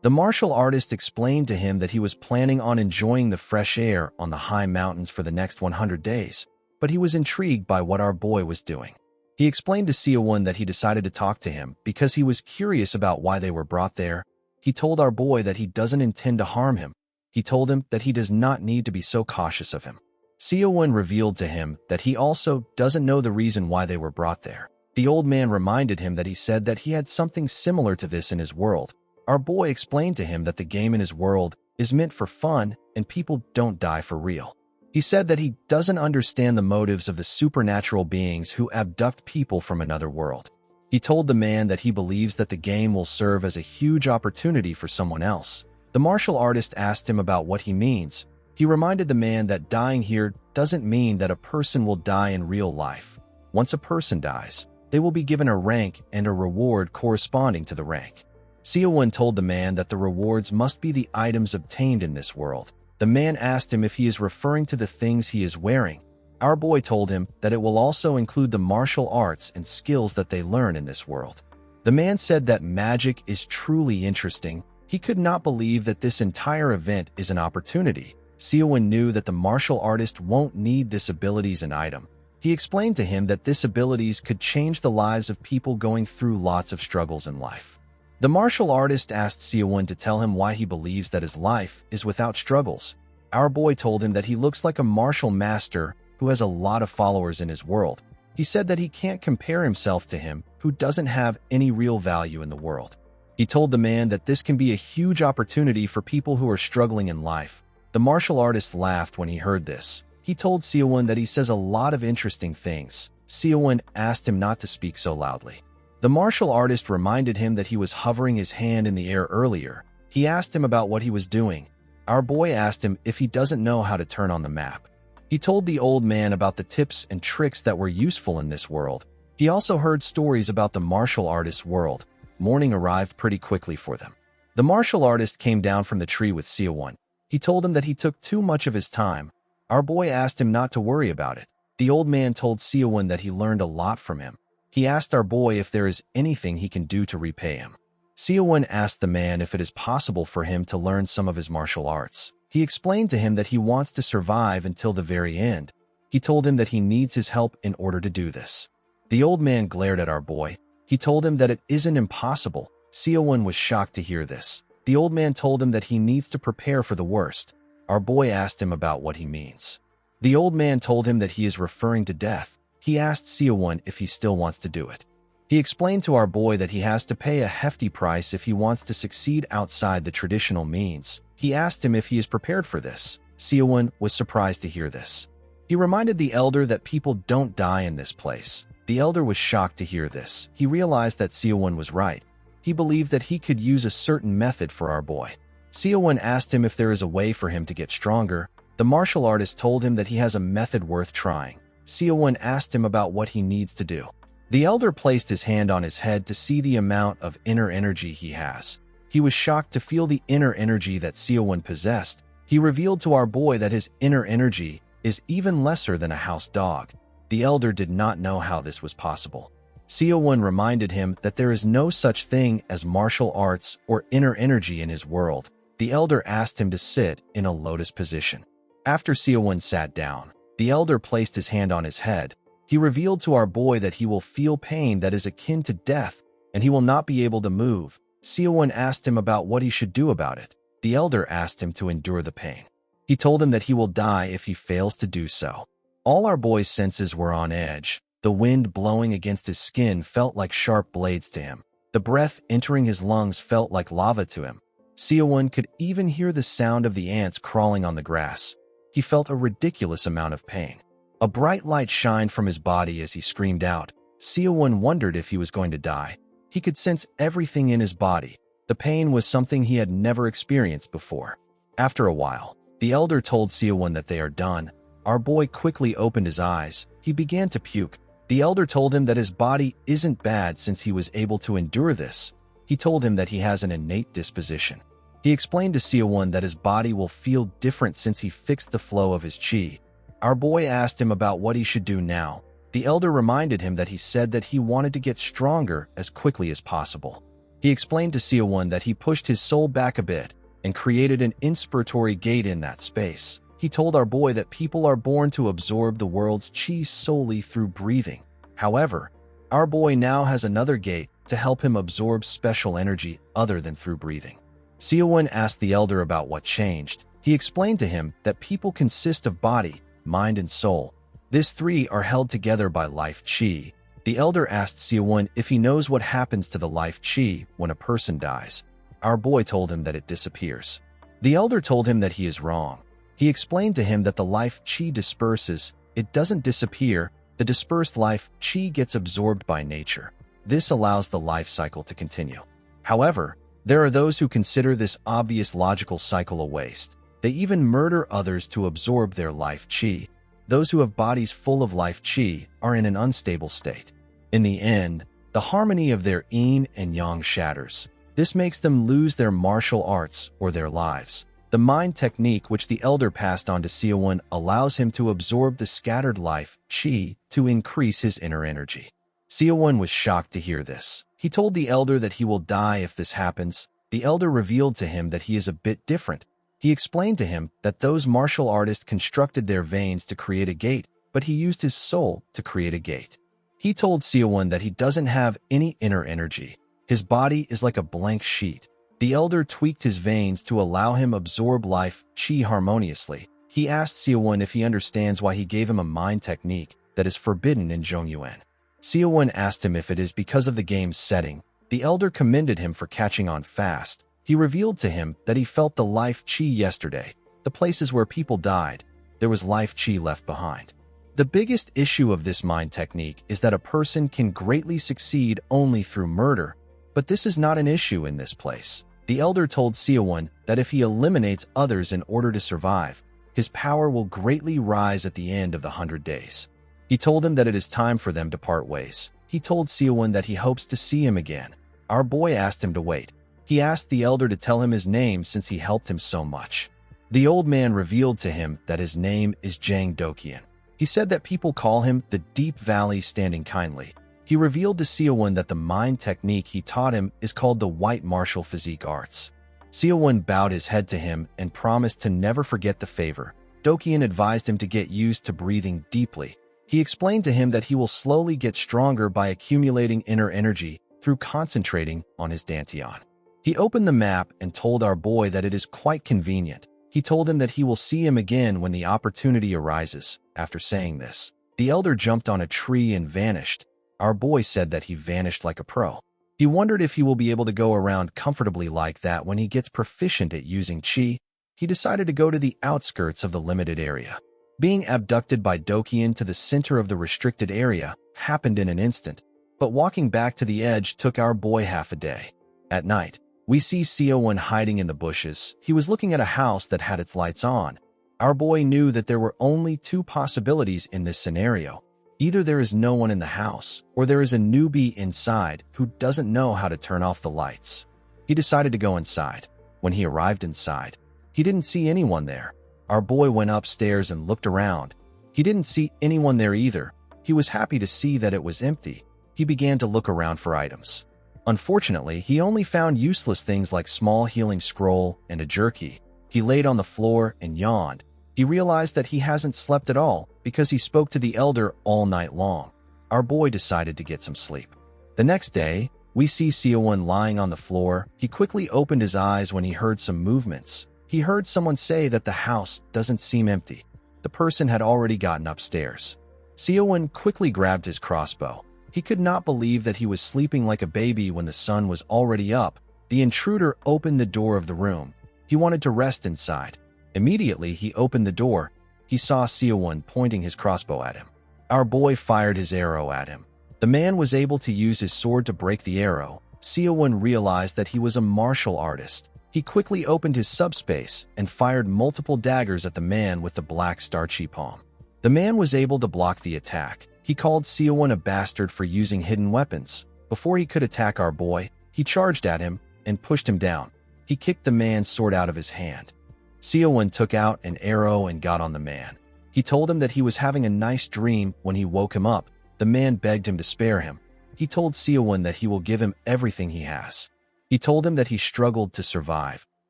The martial artist explained to him that he was planning on enjoying the fresh air on the high mountains for the next 100 days, but he was intrigued by what our boy was doing. He explained to Seo-won that he decided to talk to him because he was curious about why they were brought there. He told our boy that he doesn't intend to harm him. He told him that he does not need to be so cautious of him. Seo-won revealed to him that he also doesn't know the reason why they were brought there. The old man reminded him that he said that he had something similar to this in his world. Our boy explained to him that the game in his world is meant for fun and people don't die for real. He said that he doesn't understand the motives of the supernatural beings who abduct people from another world. He told the man that he believes that the game will serve as a huge opportunity for someone else. The martial artist asked him about what he means. He reminded the man that dying here doesn't mean that a person will die in real life. Once a person dies, they will be given a rank and a reward corresponding to the rank. Seo-won told the man that the rewards must be the items obtained in this world. The man asked him if he is referring to the things he is wearing. Our boy told him that it will also include the martial arts and skills that they learn in this world. The man said that magic is truly interesting. He could not believe that this entire event is an opportunity. Seo-won knew that the martial artist won't need this ability as an item. He explained to him that this abilities could change the lives of people going through lots of struggles in life. The martial artist asked Seo-won to tell him why he believes that his life is without struggles. Our boy told him that he looks like a martial master who has a lot of followers in his world. He said that he can't compare himself to him, who doesn't have any real value in the world. He told the man that this can be a huge opportunity for people who are struggling in life. The martial artist laughed when he heard this. He told Seowon that he says a lot of interesting things. Seowon asked him not to speak so loudly. The martial artist reminded him that he was hovering his hand in the air earlier. He asked him about what he was doing. Our boy asked him if he doesn't know how to turn on the map. He told the old man about the tips and tricks that were useful in this world. He also heard stories about the martial artist's world. Morning arrived pretty quickly for them. The martial artist came down from the tree with Seowon. He told him that he took too much of his time. Our boy asked him not to worry about it. The old man told Seowon that he learned a lot from him. He asked our boy if there is anything he can do to repay him. Seowon asked the man if it is possible for him to learn some of his martial arts. He explained to him that he wants to survive until the very end. He told him that he needs his help in order to do this. The old man glared at our boy. He told him that it isn't impossible. Seowon was shocked to hear this. The old man told him that he needs to prepare for the worst. Our boy asked him about what he means. The old man told him that he is referring to death. He asked Seowon if he still wants to do it. He explained to our boy that he has to pay a hefty price if he wants to succeed outside the traditional means. He asked him if he is prepared for this. Seowon was surprised to hear this. He reminded the elder that people don't die in this place. The elder was shocked to hear this. He realized that Seowon was right. He believed that he could use a certain method for our boy. Seowon asked him if there is a way for him to get stronger. The martial artist told him that he has a method worth trying. Seowon asked him about what he needs to do. The elder placed his hand on his head to see the amount of inner energy he has. He was shocked to feel the inner energy that Seowon possessed. He revealed to our boy that his inner energy is even lesser than a house dog. The elder did not know how this was possible. Seowon reminded him that there is no such thing as martial arts or inner energy in his world. The elder asked him to sit in a lotus position. After Seowon sat down, the elder placed his hand on his head. He revealed to our boy that he will feel pain that is akin to death, and he will not be able to move. Seowon asked him about what he should do about it. The elder asked him to endure the pain. He told him that he will die if he fails to do so. All our boy's senses were on edge. The wind blowing against his skin felt like sharp blades to him. The breath entering his lungs felt like lava to him. Seowon could even hear the sound of the ants crawling on the grass. He felt a ridiculous amount of pain. A bright light shined from his body as he screamed out. Seowon wondered if he was going to die. He could sense everything in his body. The pain was something he had never experienced before. After a while, the elder told Seowon that they are done. Our boy quickly opened his eyes. He began to puke. The elder told him that his body isn't bad since he was able to endure this. He told him that he has an innate disposition. He explained to Seowon that his body will feel different since he fixed the flow of his chi. Our boy asked him about what he should do now. The elder reminded him that he said that he wanted to get stronger as quickly as possible. He explained to Seowon that he pushed his soul back a bit and created an inspiratory gate in that space. He told our boy that people are born to absorb the world's chi solely through breathing. However, our boy now has another gate to help him absorb special energy other than through breathing. Seowon asked the elder about what changed. He explained to him that people consist of body, mind, and soul. These three are held together by life chi. The elder asked Seowon if he knows what happens to the life chi when a person dies. Our boy told him that it disappears. The elder told him that he is wrong. He explained to him that the life chi disperses. It doesn't disappear. The dispersed life chi gets absorbed by nature. This allows the life cycle to continue. However, there are those who consider this obvious logical cycle a waste. They even murder others to absorb their life chi. Those who have bodies full of life chi are in an unstable state. In the end, the harmony of their yin and yang shatters. This makes them lose their martial arts or their lives. The mind technique which the elder passed on to Seowon allows him to absorb the scattered life chi to increase his inner energy. Seowon was shocked to hear this. He told the elder that he will die if this happens. The elder revealed to him that he is a bit different. He explained to him that those martial artists constructed their veins to create a gate, but he used his soul to create a gate. He told Seowon that he doesn't have any inner energy. His body is like a blank sheet. The elder tweaked his veins to allow him absorb life chi harmoniously. He asked Seowon if he understands why he gave him a mind technique. that is forbidden in Zhongyuan. Xiaowen asked him if it is because of the game's setting. The elder commended him for catching on fast. He revealed to him that he felt the life qi yesterday. The places where people died, there was life qi left behind. The biggest issue of this mind technique is that a person can greatly succeed only through murder, but this is not an issue in this place. The elder told Xiaowen that if he eliminates others in order to survive, his power will greatly rise at the end of the 100 days. He told him that it is time for them to part ways. He told Xiaowen that he hopes to see him again. Our boy asked him to wait. He asked the elder to tell him his name since he helped him so much. The old man revealed to him that his name is Zhang Doqian. He said that people call him the Deep Valley Standing Kindly. He revealed to Xiaowen that the mind technique he taught him is called the White Martial Physique Arts. Xiaowen bowed his head to him and promised to never forget the favor. Doqian advised him to get used to breathing deeply. He explained to him that he will slowly get stronger by accumulating inner energy through concentrating on his dantian. He opened the map and told our boy that it is quite convenient. He told him that he will see him again when the opportunity arises. After saying this, the elder jumped on a tree and vanished. Our boy said that he vanished like a pro. He wondered if he will be able to go around comfortably like that when he gets proficient at using qi. He decided to go to the outskirts of the limited area. Being abducted by Doqian to the center of the restricted area happened in an instant, but walking back to the edge took our boy half a day. At night, we see Xiaowen hiding in the bushes. He was looking at a house that had its lights on. Our boy knew that there were only two possibilities in this scenario. Either there is no one in the house, or there is a newbie inside who doesn't know how to turn off the lights. He decided to go inside. When he arrived inside, he didn't see anyone there. Our boy went upstairs and looked around. He didn't see anyone there either. He was happy to see that it was empty. He began to look around for items. Unfortunately, he only found useless things like small healing scroll and a jerky. He laid on the floor and yawned. He realized that he hasn't slept at all because he spoke to the elder all night long. Our boy decided to get some sleep. The next day, we see Xiaowen lying on the floor. He quickly opened his eyes when he heard some movements. He heard someone say that the house doesn't seem empty. The person had already gotten upstairs. Xiaowen quickly grabbed his crossbow. He could not believe that he was sleeping like a baby when the sun was already up. The intruder opened the door of the room. He wanted to rest inside. Immediately, he opened the door. He saw Xiaowen pointing his crossbow at him. Our boy fired his arrow at him. The man was able to use his sword to break the arrow. Xiaowen realized that he was a martial artist. He quickly opened his subspace and fired multiple daggers at the man with the black starchy palm. The man was able to block the attack. He called Xiaowen a bastard for using hidden weapons. Before he could attack our boy, he charged at him and pushed him down. He kicked the man's sword out of his hand. Xiaowen took out an arrow and got on the man. He told him that he was having a nice dream when he woke him up. The man begged him to spare him. He told Xiaowen that he will give him everything he has. He told him that he struggled to survive.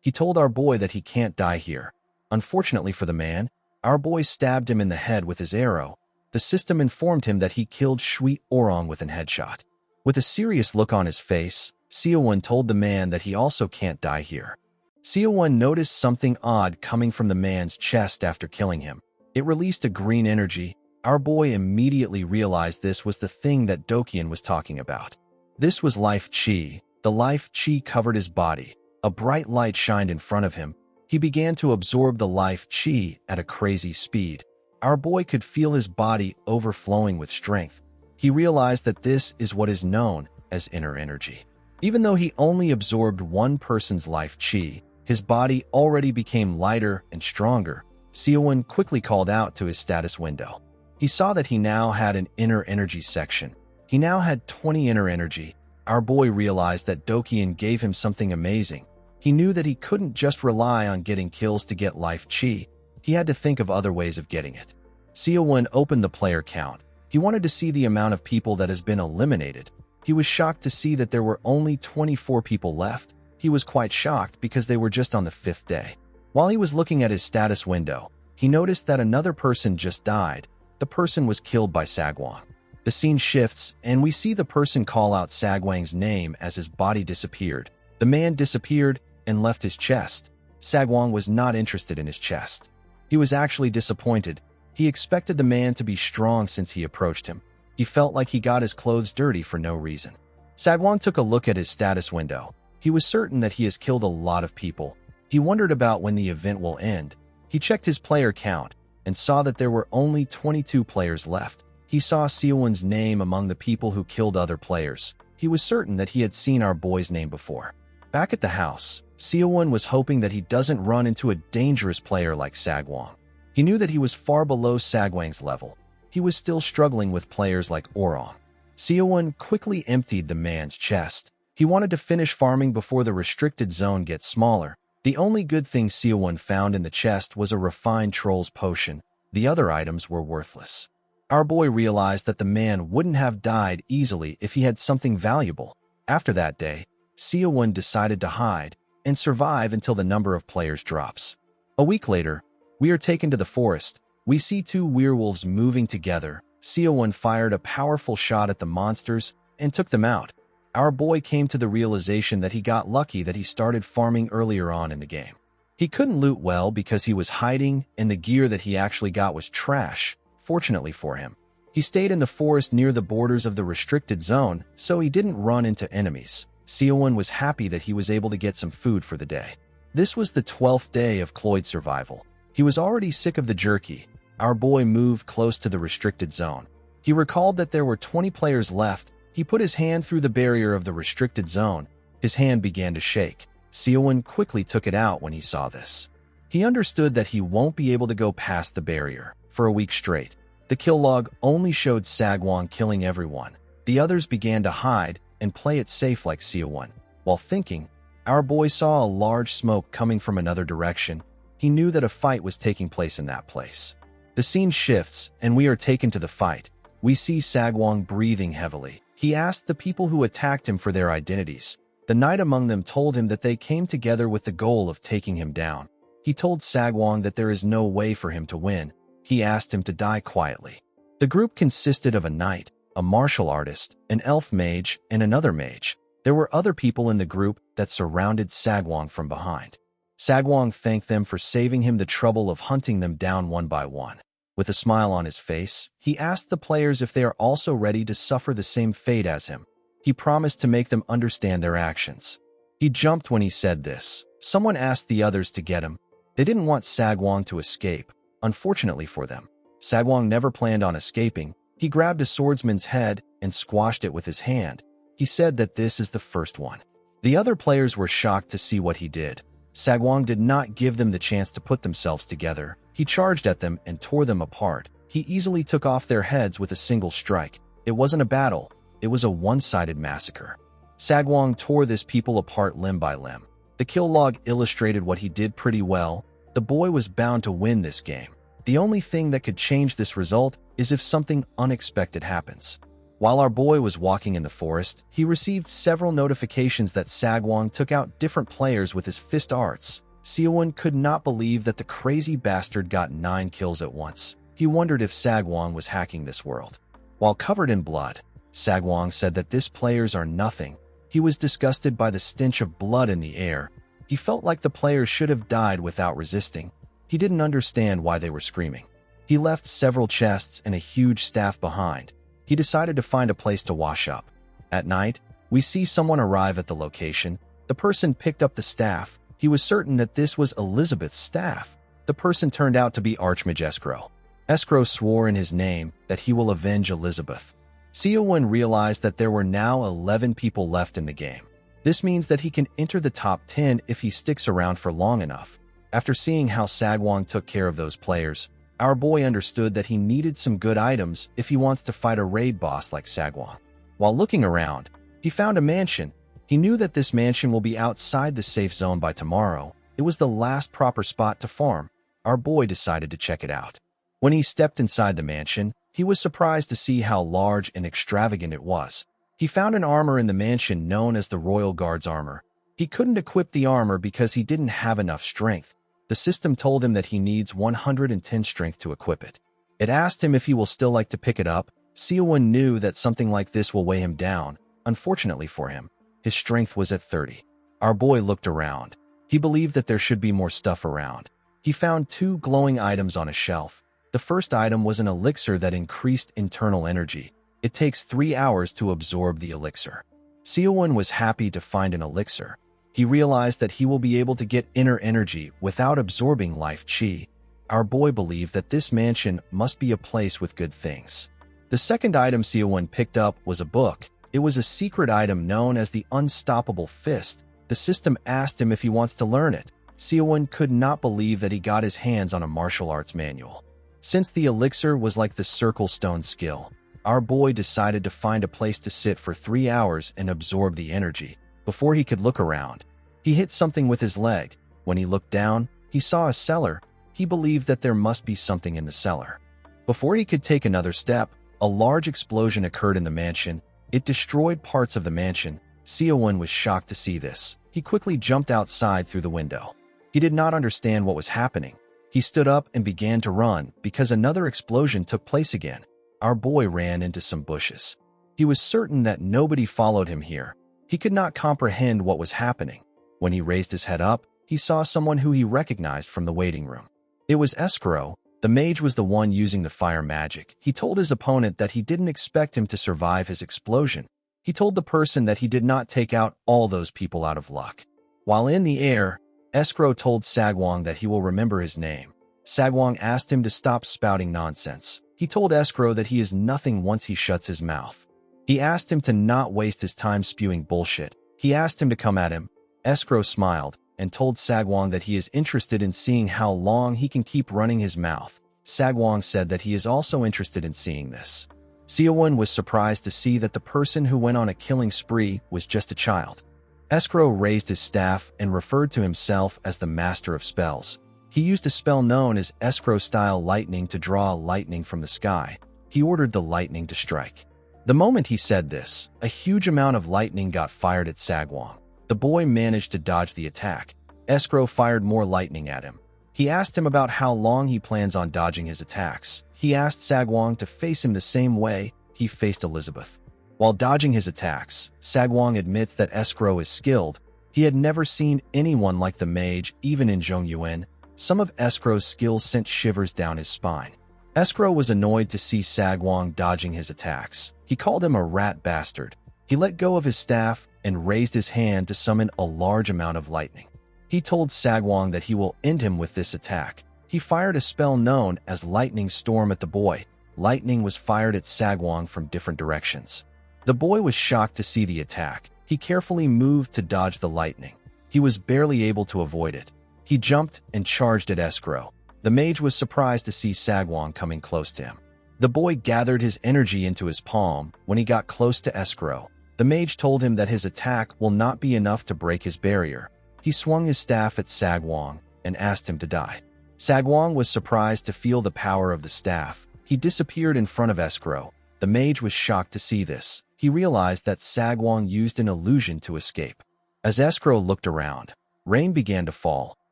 He told our boy that he can't die here. Unfortunately for the man, our boy stabbed him in the head with his arrow. The system informed him that he killed Shui Orong with an headshot. With a serious look on his face, Xiaowen told the man that he also can't die here. Xiaowen noticed something odd coming from the man's chest after killing him. It released a green energy. Our boy immediately realized this was the thing that Doqian was talking about. This was life qi. The life qi covered his body. A bright light shined in front of him. He began to absorb the life qi at a crazy speed. Our boy could feel his body overflowing with strength. He realized that this is what is known as inner energy. Even though he only absorbed one person's life qi, his body already became lighter and stronger. Xiaowen quickly called out to his status window. He saw that he now had an inner energy section. He now had 20 inner energy. Our boy realized that Doqian gave him something amazing. He knew that he couldn't just rely on getting kills to get life qi. He had to think of other ways of getting it. Xiaowen opened the player count. He wanted to see the amount of people that has been eliminated. He was shocked to see that there were only 24 people left. He was quite shocked because they were just on the 5th day. While he was looking at his status window, he noticed that another person just died. The person was killed by Sagwang. The scene shifts, and we see the person call out Sagwang's name as his body disappeared. The man disappeared and left his chest. Sagwang was not interested in his chest. He was actually disappointed. He expected the man to be strong since he approached him. He felt like he got his clothes dirty for no reason. Sagwon took a look at his status window. He was certain that he has killed a lot of people. He wondered about when the event will end. He checked his player count and saw that there were only 22 players left. He saw Seowon's name among the people who killed other players. He was certain that he had seen our boy's name before. Back at the house, Seowon was hoping that he doesn't run into a dangerous player like Sagwon. He knew that he was far below Sagwang's level. He was still struggling with players like Orong. Seowon quickly emptied the man's chest. He wanted to finish farming before the restricted zone gets smaller. The only good thing Seowon found in the chest was a refined troll's potion. The other items were worthless. Our boy realized that the man wouldn't have died easily if he had something valuable. After that day, Seowon decided to hide and survive until the number of players drops. A week later, we are taken to the forest. We see two werewolves moving together. Seowon fired a powerful shot at the monsters and took them out. Our boy came to the realization that he got lucky that he started farming earlier on in the game. He couldn't loot well because he was hiding, and the gear that he actually got was trash. Fortunately for him, he stayed in the forest near the borders of the restricted zone, so he didn't run into enemies. Seowon was happy that he was able to get some food for the day. This was the 12th day of Cloyd's survival. He was already sick of the jerky. Our boy moved close to the restricted zone. He recalled that there were 20 players left. He put his hand through the barrier of the restricted zone. His hand began to shake. Seowon quickly took it out when he saw this. He understood that he won't be able to go past the barrier for a week straight. The kill log only showed Sagwon killing everyone. The others began to hide and play it safe like Seowon. While thinking, our boy saw a large smoke coming from another direction. He knew that a fight was taking place in that place. The scene shifts, and we are taken to the fight. We see Sagwon breathing heavily. He asked the people who attacked him for their identities. The knight among them told him that they came together with the goal of taking him down. He told Sagwon that there is no way for him to win. He asked him to die quietly. The group consisted of a knight, a martial artist, an elf mage, and another mage. There were other people in the group that surrounded Sagwon from behind. Sagwon thanked them for saving him the trouble of hunting them down one by one. With a smile on his face, he asked the players if they are also ready to suffer the same fate as him. He promised to make them understand their actions. He jumped when he said this. Someone asked the others to get him. They didn't want Sagwon to escape. Unfortunately for them, Sagwon never planned on escaping. He grabbed a swordsman's head and squashed it with his hand. He said that this is the first one. The other players were shocked to see what he did. Sagwon did not give them the chance to put themselves together. He charged at them and tore them apart. He easily took off their heads with a single strike. It wasn't a battle. It was a one-sided massacre. Sagwon tore this people apart limb by limb. The kill log illustrated what he did pretty well. The boy was bound to win this game. The only thing that could change this result is if something unexpected happens. While our boy was walking in the forest, he received several notifications that Sagwon took out different players with his fist arts. Seowon could not believe that the crazy bastard got 9 kills at once. He wondered if Sagwon was hacking this world. While covered in blood, Sagwon said that these players are nothing. He was disgusted by the stench of blood in the air. He felt like the players should have died without resisting. He didn't understand why they were screaming. He left several chests and a huge staff behind. He decided to find a place to wash up. At night, we see someone arrive at the location. The person picked up the staff. He was certain that this was Elizabeth's staff. The person turned out to be Archmage Escrow. Escrow swore in his name that he will avenge Elizabeth. Seowon realized that there were now 11 people left in the game. This means that he can enter the top 10 if he sticks around for long enough. After seeing how Sagwon took care of those players, our boy understood that he needed some good items if he wants to fight a raid boss like Sagwon. While looking around, he found a mansion. He knew that this mansion will be outside the safe zone by tomorrow. It was the last proper spot to farm. Our boy decided to check it out. When he stepped inside the mansion, he was surprised to see how large and extravagant it was. He found an armor in the mansion known as the Royal Guard's armor. He couldn't equip the armor because he didn't have enough strength. The system told him that he needs 110 strength to equip it. It asked him if he will still like to pick it up. Seowon knew that something like this will weigh him down. Unfortunately for him, his strength was at 30. Our boy looked around. He believed that there should be more stuff around. He found 2 glowing items on a shelf. The first item was an elixir that increased internal energy. It takes 3 hours to absorb the elixir. Seowon was happy to find an elixir. He realized that he will be able to get inner energy without absorbing life chi. Our boy believed that this mansion must be a place with good things. The second item Seowon picked up was a book. It was a secret item known as the Unstoppable Fist. The system asked him if he wants to learn it. Seowon could not believe that he got his hands on a martial arts manual. Since the elixir was like the circle stone skill, our boy decided to find a place to sit for 3 hours and absorb the energy. Before he could look around, he hit something with his leg. When he looked down, he saw a cellar. He believed that there must be something in the cellar. Before he could take another step, a large explosion occurred in the mansion. It destroyed parts of the mansion. Seowon was shocked to see this. He quickly jumped outside through the window. He did not understand what was happening. He stood up and began to run because another explosion took place again. Our boy ran into some bushes. He was certain that nobody followed him here. He could not comprehend what was happening. When he raised his head up, he saw someone who he recognized from the waiting room. It was Escrow. The mage was the one using the fire magic. He told his opponent that he didn't expect him to survive his explosion. He told the person that he did not take out all those people out of luck. While in the air, Escrow told Sagwong that he will remember his name. Sagwong asked him to stop spouting nonsense. He told Escrow that he is nothing once he shuts his mouth. He asked him to not waste his time spewing bullshit. He asked him to come at him. Escrow smiled and told Sagwong that he is interested in seeing how long he can keep running his mouth. Sagwong said that he is also interested in seeing this. Seowon was surprised to see that the person who went on a killing spree was just a child. Escrow raised his staff and referred to himself as the Master of Spells. He used a spell known as Escrow-style lightning to draw lightning from the sky. He ordered the lightning to strike. The moment he said this, a huge amount of lightning got fired at Sagwong. The boy managed to dodge the attack. Escrow fired more lightning at him. He asked him about how long he plans on dodging his attacks. He asked Sagwong to face him the same way he faced Elizabeth. While dodging his attacks, Sagwong admits that Escrow is skilled. He had never seen anyone like the mage, even in Zhongyuan. Some of Escrow's skills sent shivers down his spine. Escrow was annoyed to see Sagwong dodging his attacks. He called him a rat bastard. He let go of his staff and raised his hand to summon a large amount of lightning. He told Sagwong that he will end him with this attack. He fired a spell known as Lightning Storm at the boy. Lightning was fired at Sagwong from different directions. The boy was shocked to see the attack. He carefully moved to dodge the lightning. He was barely able to avoid it. He jumped and charged at Escrow. The mage was surprised to see Sagwong coming close to him. The boy gathered his energy into his palm. When he got close to Escrow, the mage told him that his attack will not be enough to break his barrier. He swung his staff at Sagwong and asked him to die. Sagwong was surprised to feel the power of the staff. He disappeared in front of Escrow. The mage was shocked to see this. He realized that Sagwong used an illusion to escape. As Escrow looked around, rain began to fall.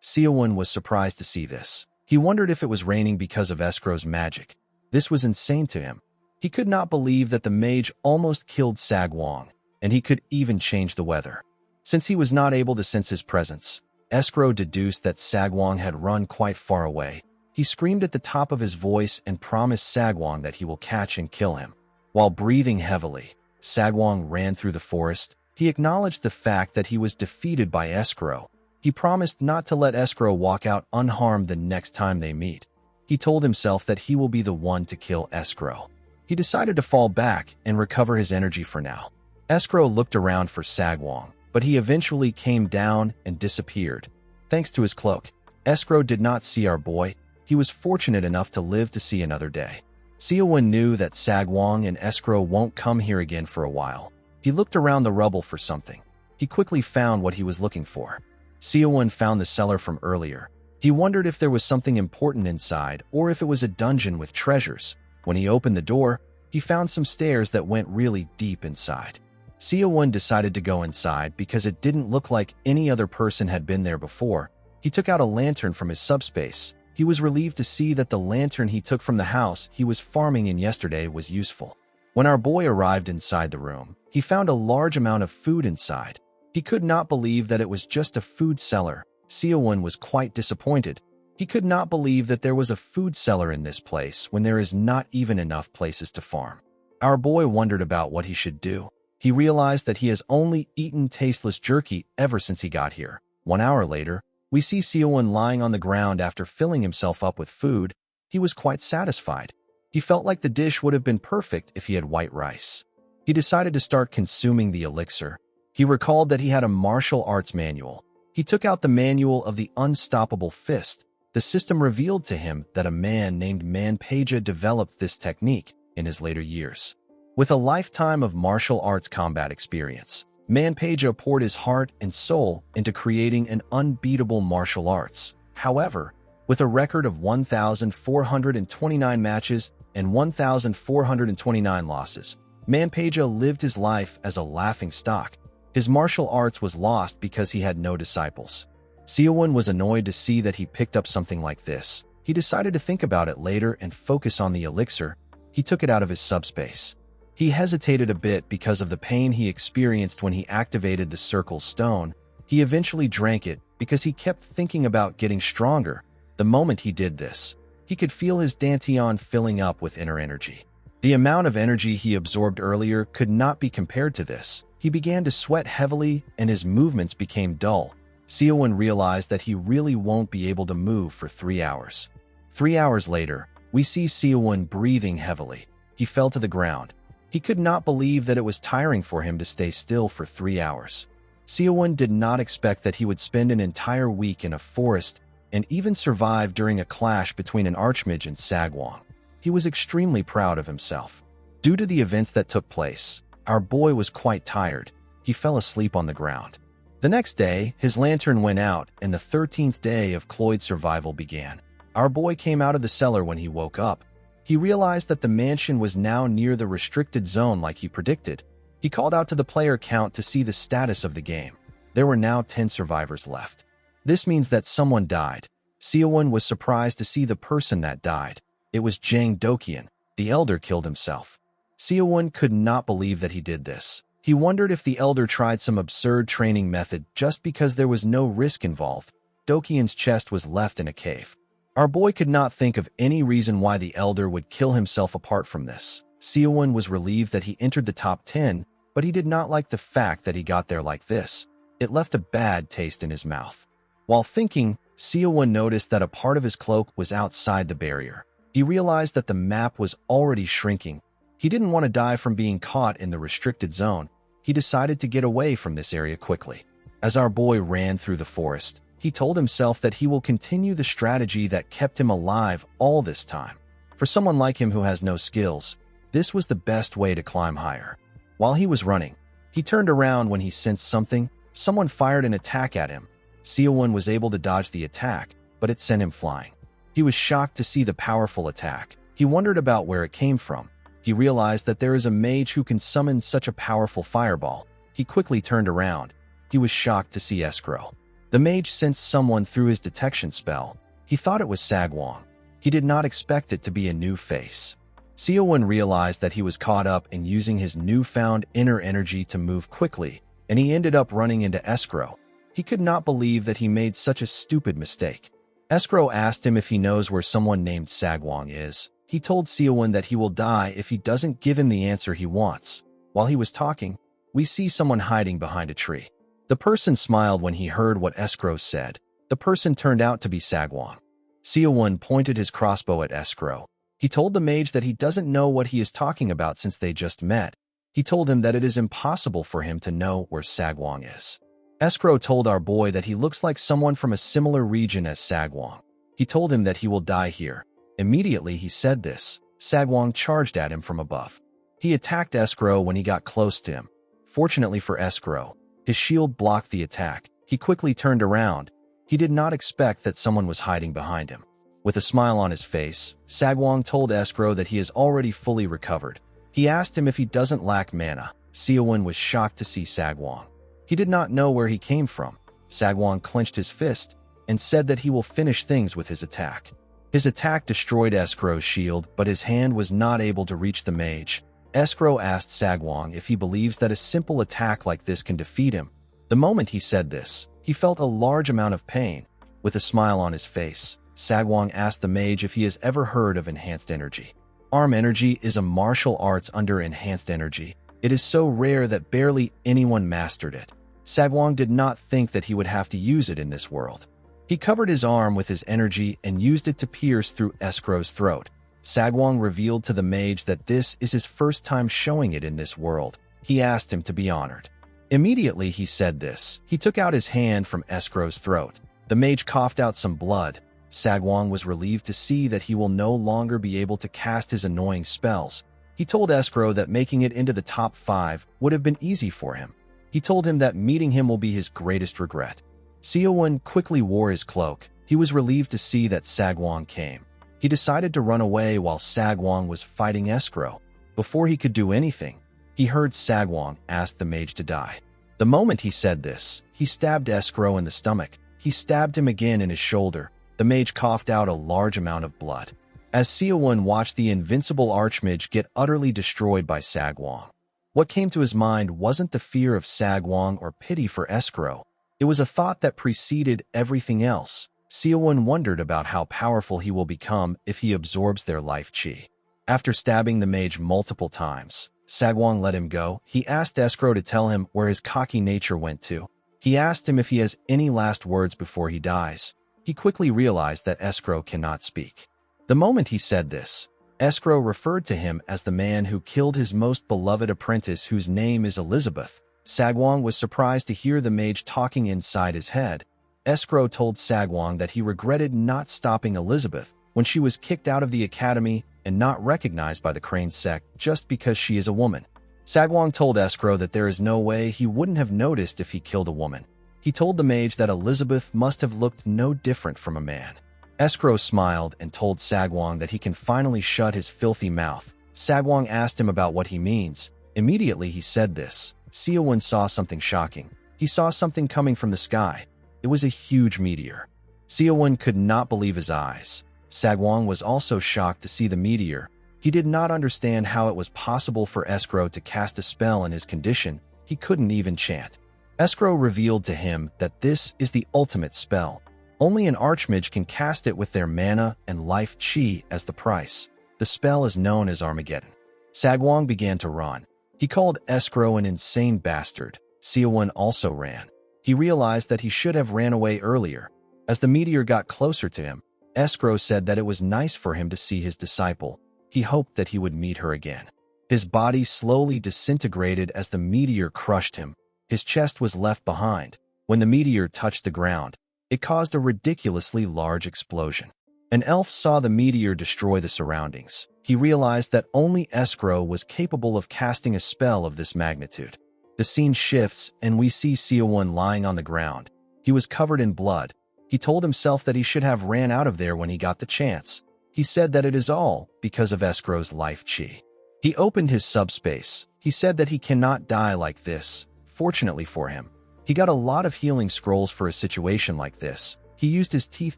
Seowon was surprised to see this. He wondered if it was raining because of Escrow's magic. This was insane to him. He could not believe that the mage almost killed Sagwong, and he could even change the weather. Since he was not able to sense his presence, Escrow deduced that Sagwong had run quite far away. He screamed at the top of his voice and promised Sagwong that he will catch and kill him. While breathing heavily, Sagwong ran through the forest. He acknowledged the fact that he was defeated by Escrow. He promised not to let Escrow walk out unharmed the next time they meet. He told himself that he will be the one to kill Escrow. He decided to fall back and recover his energy for now. Escrow looked around for Sagwong, but he eventually came down and disappeared. Thanks to his cloak, Escrow did not see our boy. He was fortunate enough to live to see another day. Seowon knew that Sagwong and Escrow won't come here again for a while. He looked around the rubble for something. He quickly found what he was looking for. Seowon found the cellar from earlier. He wondered if there was something important inside or if it was a dungeon with treasures. When he opened the door, he found some stairs that went really deep inside. Seowon decided to go inside because it didn't look like any other person had been there before. He took out a lantern from his subspace. He was relieved to see that the lantern he took from the house he was farming in yesterday was useful. When our boy arrived inside the room, he found a large amount of food inside. He could not believe that it was just a food cellar. Seowon was quite disappointed. He could not believe that there was a food cellar in this place when there is not even enough places to farm. Our boy wondered about what he should do. He realized that he has only eaten tasteless jerky ever since he got here. 1 hour later, we see Seo-won lying on the ground after filling himself up with food. He was quite satisfied. He felt like the dish would have been perfect if he had white rice. He decided to start consuming the elixir. He recalled that he had a martial arts manual. He took out the manual of the unstoppable fist. The system revealed to him that a man named MANGA developed this technique in his later years. With a lifetime of martial arts combat experience, MANGA poured his heart and soul into creating an unbeatable martial arts. However, with a record of 1,429 matches and 1,429 losses, MANGA lived his life as a laughingstock. His martial arts was lost because he had no disciples. Seo-won was annoyed to see that he picked up something like this. He decided to think about it later and focus on the elixir. He took it out of his subspace. He hesitated a bit because of the pain he experienced when he activated the circle stone. He eventually drank it because he kept thinking about getting stronger. The moment he did this, he could feel his dantian filling up with inner energy. The amount of energy he absorbed earlier could not be compared to this. He began to sweat heavily and his movements became dull. Seo-won realized that he really won't be able to move for 3 hours. 3 hours later, we see Seo-won breathing heavily. He fell to the ground. He could not believe that it was tiring for him to stay still for 3 hours. Seo-won did not expect that he would spend an entire week in a forest and even survive during a clash between an archmage and Sagwon. He was extremely proud of himself. Due to the events that took place, our boy was quite tired. He fell asleep on the ground. The next day, his lantern went out and the 13th day of Cloyd's survival began. Our boy came out of the cellar when he woke up. He realized that the mansion was now near the restricted zone like he predicted. He called out to the player count to see the status of the game. There were now 10 survivors left. This means that someone died. Seo-won was surprised to see the person that died. It was Jang Dokyeon. The elder killed himself. Seo-won could not believe that he did this. He wondered if the elder tried some absurd training method just because there was no risk involved. Dokyeon's chest was left in a cave. Our boy could not think of any reason why the elder would kill himself apart from this. Seo-won was relieved that he entered the top 10, but he did not like the fact that he got there like this. It left a bad taste in his mouth. While thinking, Seo-won noticed that a part of his cloak was outside the barrier. He realized that the map was already shrinking. He didn't want to die from being caught in the restricted zone. He decided to get away from this area quickly. As our boy ran through the forest, he told himself that he will continue the strategy that kept him alive all this time. For someone like him who has no skills, this was the best way to climb higher. While he was running, he turned around when he sensed something. Someone fired an attack at him. Seo-won was able to dodge the attack, but it sent him flying. He was shocked to see the powerful attack. He wondered about where it came from. He realized that there is a mage who can summon such a powerful fireball. He quickly turned around. He was shocked to see Escrow. The mage sensed someone through his detection spell. He thought it was Sagwon. He did not expect it to be a new face. Seo-won realized that he was caught up in using his newfound inner energy to move quickly, and he ended up running into Escrow. He could not believe that he made such a stupid mistake. Escrow asked him if he knows where someone named Sagwon is. He told Seo-won that he will die if he doesn't give him the answer he wants. While he was talking, we see someone hiding behind a tree. The person smiled when he heard what Escrow said. The person turned out to be Sagwon. Seo-won pointed his crossbow at Escrow. He told the mage that he doesn't know what he is talking about since they just met. He told him that it is impossible for him to know where Sagwon is. Escrow told our boy that he looks like someone from a similar region as Sagwon. He told him that he will die here. Immediately he said this, Sagwon charged at him from above. He attacked Escrow when he got close to him. Fortunately for Escrow, his shield blocked the attack. He quickly turned around. He did not expect that someone was hiding behind him. With a smile on his face, Sagwon told Escrow that he is already fully recovered. He asked him if he doesn't lack mana. Seo-won was shocked to see Sagwon. He did not know where he came from. Sagwon clenched his fist and said that he will finish things with his attack. His attack destroyed Escrow's shield, but his hand was not able to reach the mage. Escrow asked Sagwon if he believes that a simple attack like this can defeat him. The moment he said this, he felt a large amount of pain. With a smile on his face, Sagwang asked the mage if he has ever heard of enhanced energy. Arm energy is a martial arts under enhanced energy. It is so rare that barely anyone mastered it. Sagwang did not think that he would have to use it in this world. He covered his arm with his energy and used it to pierce through Escrow's throat. Sagwang revealed to the mage that this is his first time showing it in this world. He asked him to be honored. Immediately he said this. He took out his hand from Escrow's throat. The mage coughed out some blood. Sagwang was relieved to see that he will no longer be able to cast his annoying spells. He told Escrow that making it into the top 5 would have been easy for him. He told him that meeting him will be his greatest regret. Seowon quickly wore his cloak. He was relieved to see that Sagwang came. He decided to run away while Sagwang was fighting Escrow. Before he could do anything, he heard Sagwang ask the mage to die. The moment he said this, he stabbed Escrow in the stomach. He stabbed him again in his shoulder. The mage coughed out a large amount of blood. As Seowon watched the invincible archmage get utterly destroyed by Sagwang, what came to his mind wasn't the fear of Sagwang or pity for Escrow. It was a thought that preceded everything else. Seowon wondered about how powerful he will become if he absorbs their life chi. After stabbing the mage multiple times, Sagwang let him go. He asked Escrow to tell him where his cocky nature went to. He asked him if he has any last words before he dies. He quickly realized that Escrow cannot speak. The moment he said this, Escrow referred to him as the man who killed his most beloved apprentice, whose name is Elizabeth. Sagwang was surprised to hear the mage talking inside his head. Escrow told Sagwang that he regretted not stopping Elizabeth when she was kicked out of the academy and not recognized by the Crane sect just because she is a woman. Sagwang told Escrow that there is no way he wouldn't have noticed if he killed a woman. He told the mage that Elizabeth must have looked no different from a man. Escrow smiled and told Sagwang that he can finally shut his filthy mouth. Sagwang asked him about what he means. Immediately he said this. Seowon saw something shocking. He saw something coming from the sky. It was a huge meteor. Seowon could not believe his eyes. Sagwang was also shocked to see the meteor. He did not understand how it was possible for Escrow to cast a spell in his condition. He couldn't even chant. Escrow revealed to him that this is the ultimate spell. Only an archmage can cast it with their mana and life chi as the price. The spell is known as Armageddon. Sagwang began to run. He called Escrow an insane bastard. Seowon also ran. He realized that he should have ran away earlier. As the meteor got closer to him, Escrow said that it was nice for him to see his disciple. He hoped that he would meet her again. His body slowly disintegrated as the meteor crushed him. His chest was left behind. When the meteor touched the ground, it caused a ridiculously large explosion. An elf saw the meteor destroy the surroundings. He realized that only Escrow was capable of casting a spell of this magnitude. The scene shifts, and we see Seowon lying on the ground. He was covered in blood. He told himself that he should have ran out of there when he got the chance. He said that it is all because of Escrow's life chi. He opened his subspace. He said that he cannot die like this. Fortunately for him, he got a lot of healing scrolls for a situation like this. He used his teeth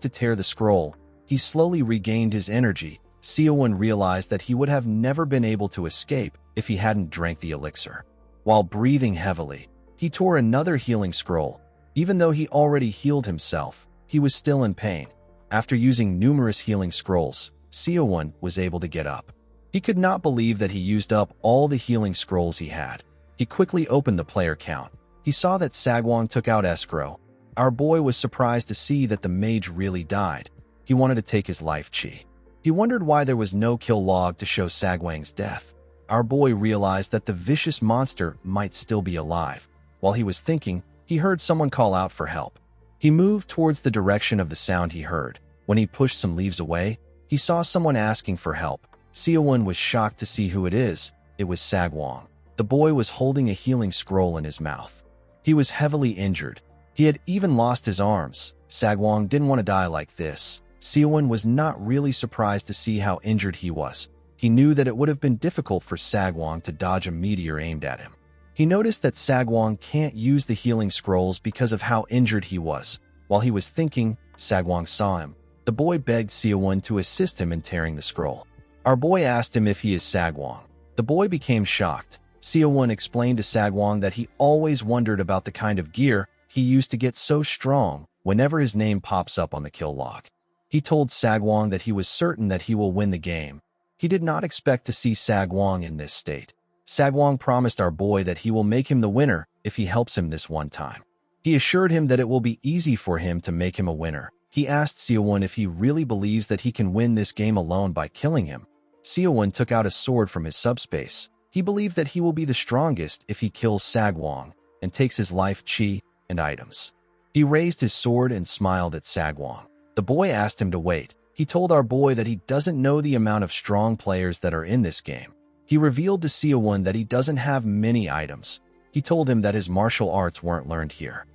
to tear the scroll. He slowly regained his energy. Seowon realized that he would have never been able to escape if he hadn't drank the elixir. While breathing heavily, he tore another healing scroll. Even though he already healed himself, he was still in pain. After using numerous healing scrolls, Seowon was able to get up. He could not believe that he used up all the healing scrolls he had. He quickly opened the player count. He saw that Sagwang took out Escrow. Our boy was surprised to see that the mage really died. He wanted to take his life chi. He wondered why there was no kill log to show Sagwang's death. Our boy realized that the vicious monster might still be alive. While he was thinking, he heard someone call out for help. He moved towards the direction of the sound he heard. When he pushed some leaves away, he saw someone asking for help. Seowon was shocked to see who it is. It was Sagwang. The boy was holding a healing scroll in his mouth. He was heavily injured. He had even lost his arms. Sagwang didn't want to die like this. Seowon was not really surprised to see how injured he was. He knew that it would have been difficult for Sagwang to dodge a meteor aimed at him. He noticed that Sagwang can't use the healing scrolls because of how injured he was. While he was thinking, Sagwang saw him. The boy begged Seowon to assist him in tearing the scroll. Our boy asked him if he is Sagwang. The boy became shocked. Seowon explained to Sagwang that he always wondered about the kind of gear he used to get so strong whenever his name pops up on the kill log. He told Sagwang that he was certain that he will win the game. He did not expect to see Sagwang in this state. Sagwang promised our boy that he will make him the winner if he helps him this one time. He assured him that it will be easy for him to make him a winner. He asked Seowon if he really believes that he can win this game alone by killing him. Seowon took out a sword from his subspace. He believed that he will be the strongest if he kills Sagwang and takes his life chi and items. He raised his sword and smiled at Sagwang. The boy asked him to wait. He told our boy that he doesn't know the amount of strong players that are in this game. He revealed to Seowon that he doesn't have many items. He told him that his martial arts weren't learned here.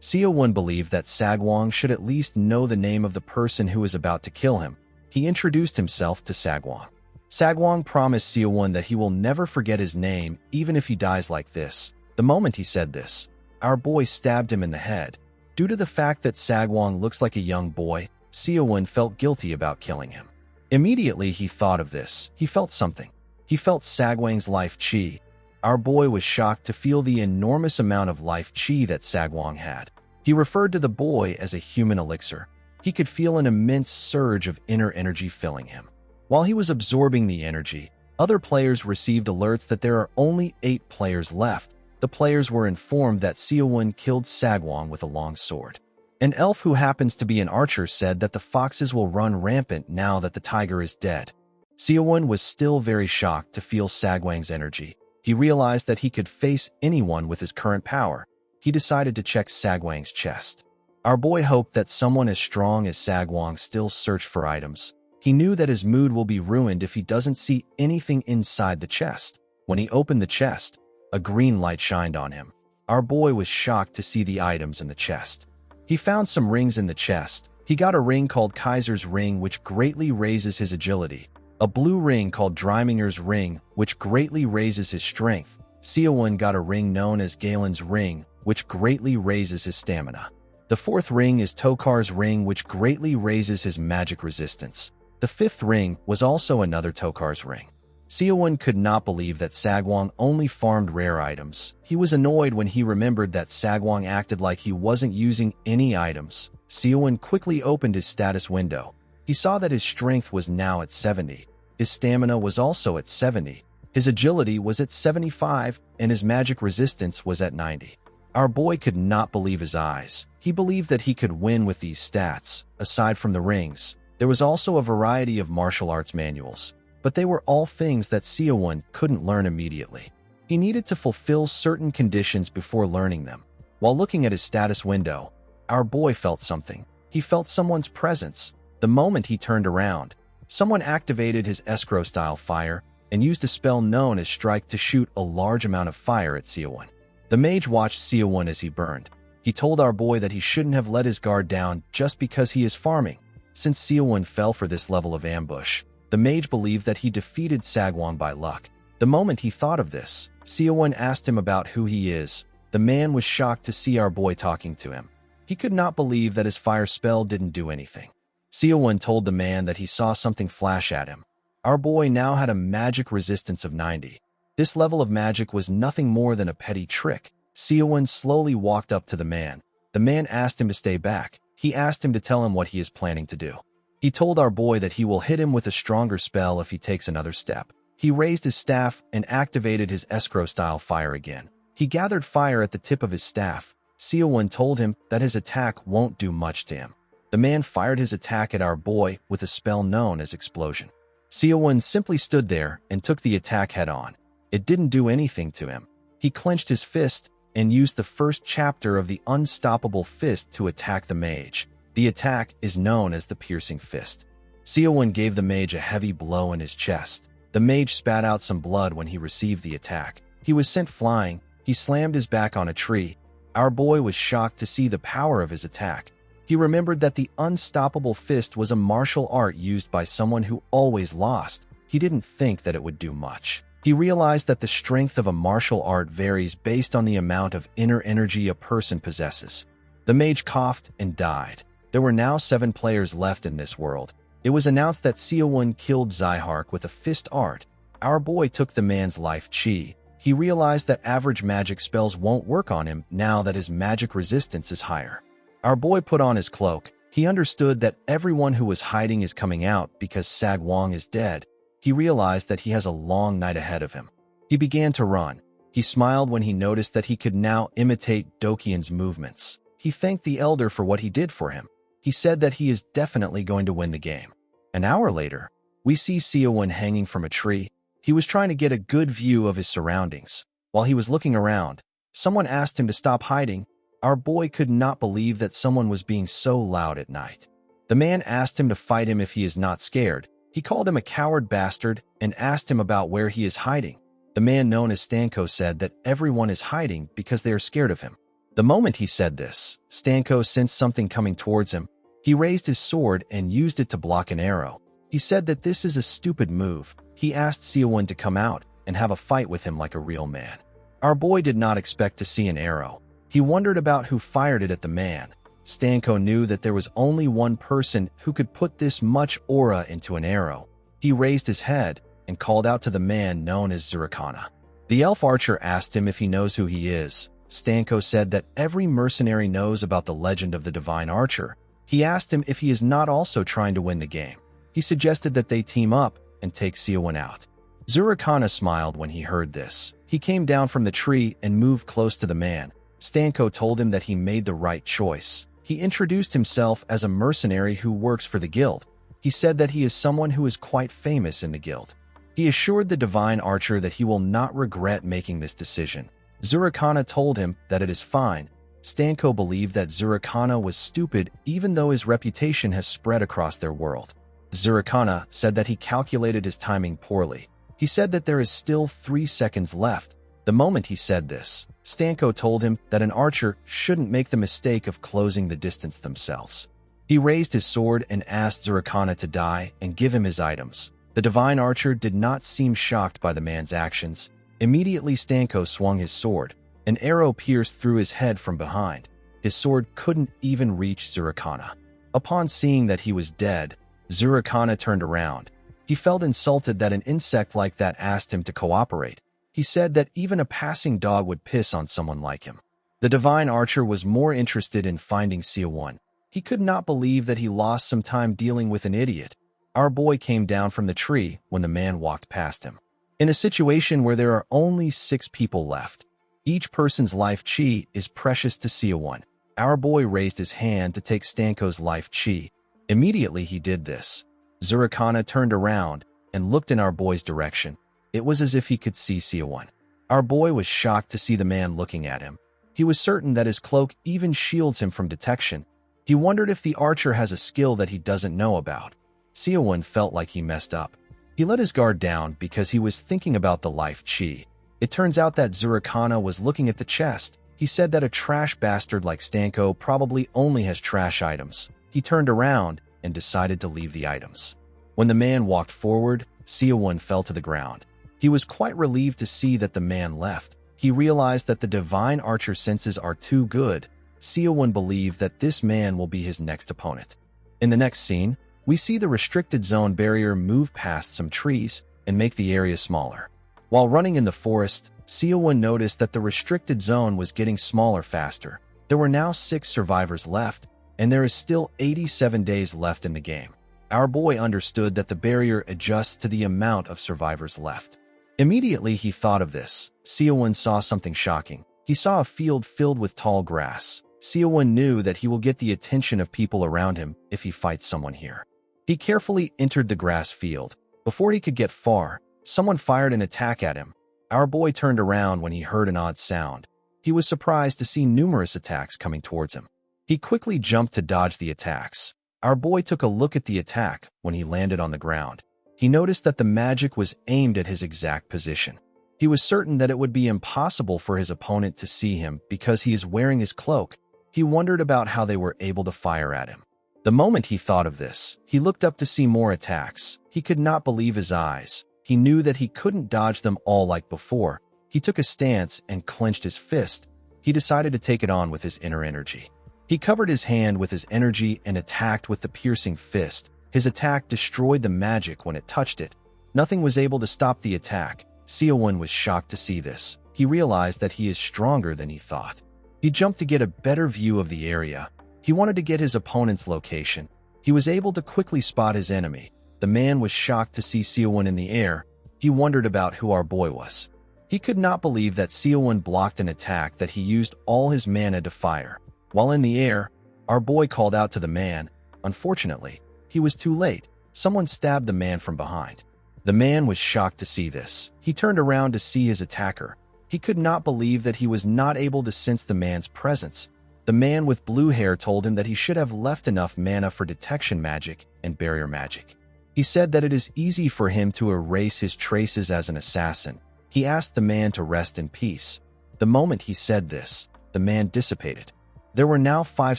Seowon believed that Sagwang should at least know the name of the person who is about to kill him. He introduced himself to Sagwang. Sagwang promised Seowon that he will never forget his name even if he dies like this. The moment he said this, our boy stabbed him in the head. Due to the fact that Sagwang looks like a young boy, Seowon felt guilty about killing him. Immediately he thought of this. He felt something. He felt Sagwang's life chi. Our boy was shocked to feel the enormous amount of life chi that Sagwang had. He referred to the boy as a human elixir. He could feel an immense surge of inner energy filling him. While he was absorbing the energy, other players received alerts that there are only 8 players left. The players were informed that Seowon killed Sagwang with a long sword. An elf who happens to be an archer said that the foxes will run rampant now that the tiger is dead. Seowon was still very shocked to feel Sagwang's energy. He realized that he could face anyone with his current power. He decided to check Sagwang's chest. Our boy hoped that someone as strong as Sagwang still searched for items. He knew that his mood will be ruined if he doesn't see anything inside the chest. When he opened the chest, a green light shined on him. Our boy was shocked to see the items in the chest. He found some rings in the chest. He got a ring called Kaiser's Ring, which greatly raises his agility. A blue ring called Dreiminger's Ring, which greatly raises his strength. Seowon got a ring known as Galen's Ring, which greatly raises his stamina. The 4th ring is Tokar's Ring, which greatly raises his magic resistance. The 5th ring was also another Tokar's Ring. Seowon could not believe that Sagwang only farmed rare items. He was annoyed when he remembered that Sagwang acted like he wasn't using any items. Seowon quickly opened his status window. He saw that his strength was now at 70. His stamina was also at 70. His agility was at 75, and his magic resistance was at 90. Our boy could not believe his eyes. He believed that he could win with these stats. Aside from the rings, there was also a variety of martial arts manuals, but they were all things that Seowon couldn't learn immediately. He needed to fulfill certain conditions before learning them. While looking at his status window, our boy felt something. He felt someone's presence. The moment he turned around, someone activated his escrow-style fire and used a spell known as Strike to shoot a large amount of fire at Seowon. The mage watched Seowon as he burned. He told our boy that he shouldn't have let his guard down just because he is farming. Since Seowon fell for this level of ambush, the mage believed that he defeated Sagwang by luck. The moment he thought of this, Seowon asked him about who he is. The man was shocked to see our boy talking to him. He could not believe that his fire spell didn't do anything. Seowon told the man that he saw something flash at him. Our boy now had a magic resistance of 90. This level of magic was nothing more than a petty trick. Seowon slowly walked up to the man. The man asked him to stay back. He asked him to tell him what he is planning to do. He told our boy that he will hit him with a stronger spell if he takes another step. He raised his staff and activated his escrow-style fire again. He gathered fire at the tip of his staff. Seowon told him that his attack won't do much to him. The man fired his attack at our boy with a spell known as Explosion. Seowon simply stood there and took the attack head-on. It didn't do anything to him. He clenched his fist and used the first chapter of the Unstoppable Fist to attack the mage. The attack is known as the Piercing Fist. Seowon gave the mage a heavy blow in his chest. The mage spat out some blood when he received the attack. He was sent flying. He slammed his back on a tree. Our boy was shocked to see the power of his attack. He remembered that the Unstoppable Fist was a martial art used by someone who always lost. He didn't think that it would do much. He realized that the strength of a martial art varies based on the amount of inner energy a person possesses. The mage coughed and died. There were now 7 players left in this world. It was announced that Seowon killed Zyhark with a fist art. Our boy took the man's life chi. He realized that average magic spells won't work on him now that his magic resistance is higher. Our boy put on his cloak. He understood that everyone who was hiding is coming out because Sagwang is dead. He realized that he has a long night ahead of him. He began to run. He smiled when he noticed that he could now imitate Dokian's movements. He thanked the elder for what he did for him. He said that he is definitely going to win the game. An hour later, we see Seowon hanging from a tree. He was trying to get a good view of his surroundings. While he was looking around, someone asked him to stop hiding. Our boy could not believe that someone was being so loud at night. The man asked him to fight him if he is not scared. He called him a coward bastard and asked him about where he is hiding. The man known as Stanko said that everyone is hiding because they are scared of him. The moment he said this, Stanko sensed something coming towards him. He raised his sword and used it to block an arrow. He said that this is a stupid move. He asked Seowon to come out and have a fight with him like a real man. Our boy did not expect to see an arrow. He wondered about who fired it at the man. Stanko knew that there was only one person who could put this much aura into an arrow. He raised his head and called out to the man known as Zurikana. The elf archer asked him if he knows who he is. Stanko said that every mercenary knows about the legend of the divine archer. He asked him if he is not also trying to win the game. He suggested that they team up and take Seowon out. Zurikana smiled when he heard this. He came down from the tree and moved close to the man. Stanko told him that he made the right choice. He introduced himself as a mercenary who works for the guild. He said that he is someone who is quite famous in the guild. He assured the divine archer that he will not regret making this decision. Zurikana told him that it is fine. Stanko believed that Zurikana was stupid even though his reputation has spread across their world. Zurikana said that he calculated his timing poorly. He said that there is still 3 seconds left. The moment he said this, Stanko told him that an archer shouldn't make the mistake of closing the distance themselves. He raised his sword and asked Zurikana to die and give him his items. The divine archer did not seem shocked by the man's actions. Immediately Stanko swung his sword. An arrow pierced through his head from behind. His sword couldn't even reach Zurikana. Upon seeing that he was dead, Zurikana turned around. He felt insulted that an insect like that asked him to cooperate. He said that even a passing dog would piss on someone like him. The divine archer was more interested in finding Seowon. He could not believe that he lost some time dealing with an idiot. Our boy came down from the tree when the man walked past him. In a situation where there are only 6 people left, each person's life chi is precious to Seowon. Our boy raised his hand to take Stanko's life chi. Immediately he did this. Zurikana turned around and looked in our boy's direction. It was as if he could see Seowon. Our boy was shocked to see the man looking at him. He was certain that his cloak even shields him from detection. He wondered if the archer has a skill that he doesn't know about. Seowon felt like he messed up. He let his guard down because he was thinking about the life chi. It turns out that Zurikana was looking at the chest. He said that a trash bastard like Stanko probably only has trash items. He turned around and decided to leave the items. When the man walked forward, Seowon fell to the ground. He was quite relieved to see that the man left. He realized that the divine archer senses are too good. Seowon believed that this man will be his next opponent. In the next scene, we see the restricted zone barrier move past some trees and make the area smaller. While running in the forest, Seowon noticed that the restricted zone was getting smaller faster. There were now 6 survivors left, and there is still 87 days left in the game. Our boy understood that the barrier adjusts to the amount of survivors left. Immediately he thought of this. Seowon saw something shocking. He saw a field filled with tall grass. Seowon knew that he will get the attention of people around him if he fights someone here. He carefully entered the grass field. Before he could get far, someone fired an attack at him. Our boy turned around when he heard an odd sound. He was surprised to see numerous attacks coming towards him. He quickly jumped to dodge the attacks. Our boy took a look at the attack when he landed on the ground. He noticed that the magic was aimed at his exact position. He was certain that it would be impossible for his opponent to see him because he is wearing his cloak. He wondered about how they were able to fire at him. The moment he thought of this, he looked up to see more attacks. He could not believe his eyes. He knew that he couldn't dodge them all like before. He took a stance and clenched his fist. He decided to take it on with his inner energy. He covered his hand with his energy and attacked with the piercing fist. His attack destroyed the magic when it touched it. Nothing was able to stop the attack. Seowon was shocked to see this. He realized that he is stronger than he thought. He jumped to get a better view of the area. He wanted to get his opponent's location. He was able to quickly spot his enemy. The man was shocked to see Seowon in the air. He wondered about who our boy was. He could not believe that Seowon blocked an attack that he used all his mana to fire. While in the air, our boy called out to the man. Unfortunately, he was too late. Someone stabbed the man from behind. The man was shocked to see this. He turned around to see his attacker. He could not believe that he was not able to sense the man's presence. The man with blue hair told him that he should have left enough mana for detection magic and barrier magic. He said that it is easy for him to erase his traces as an assassin. He asked the man to rest in peace. The moment he said this, the man dissipated. There were now 5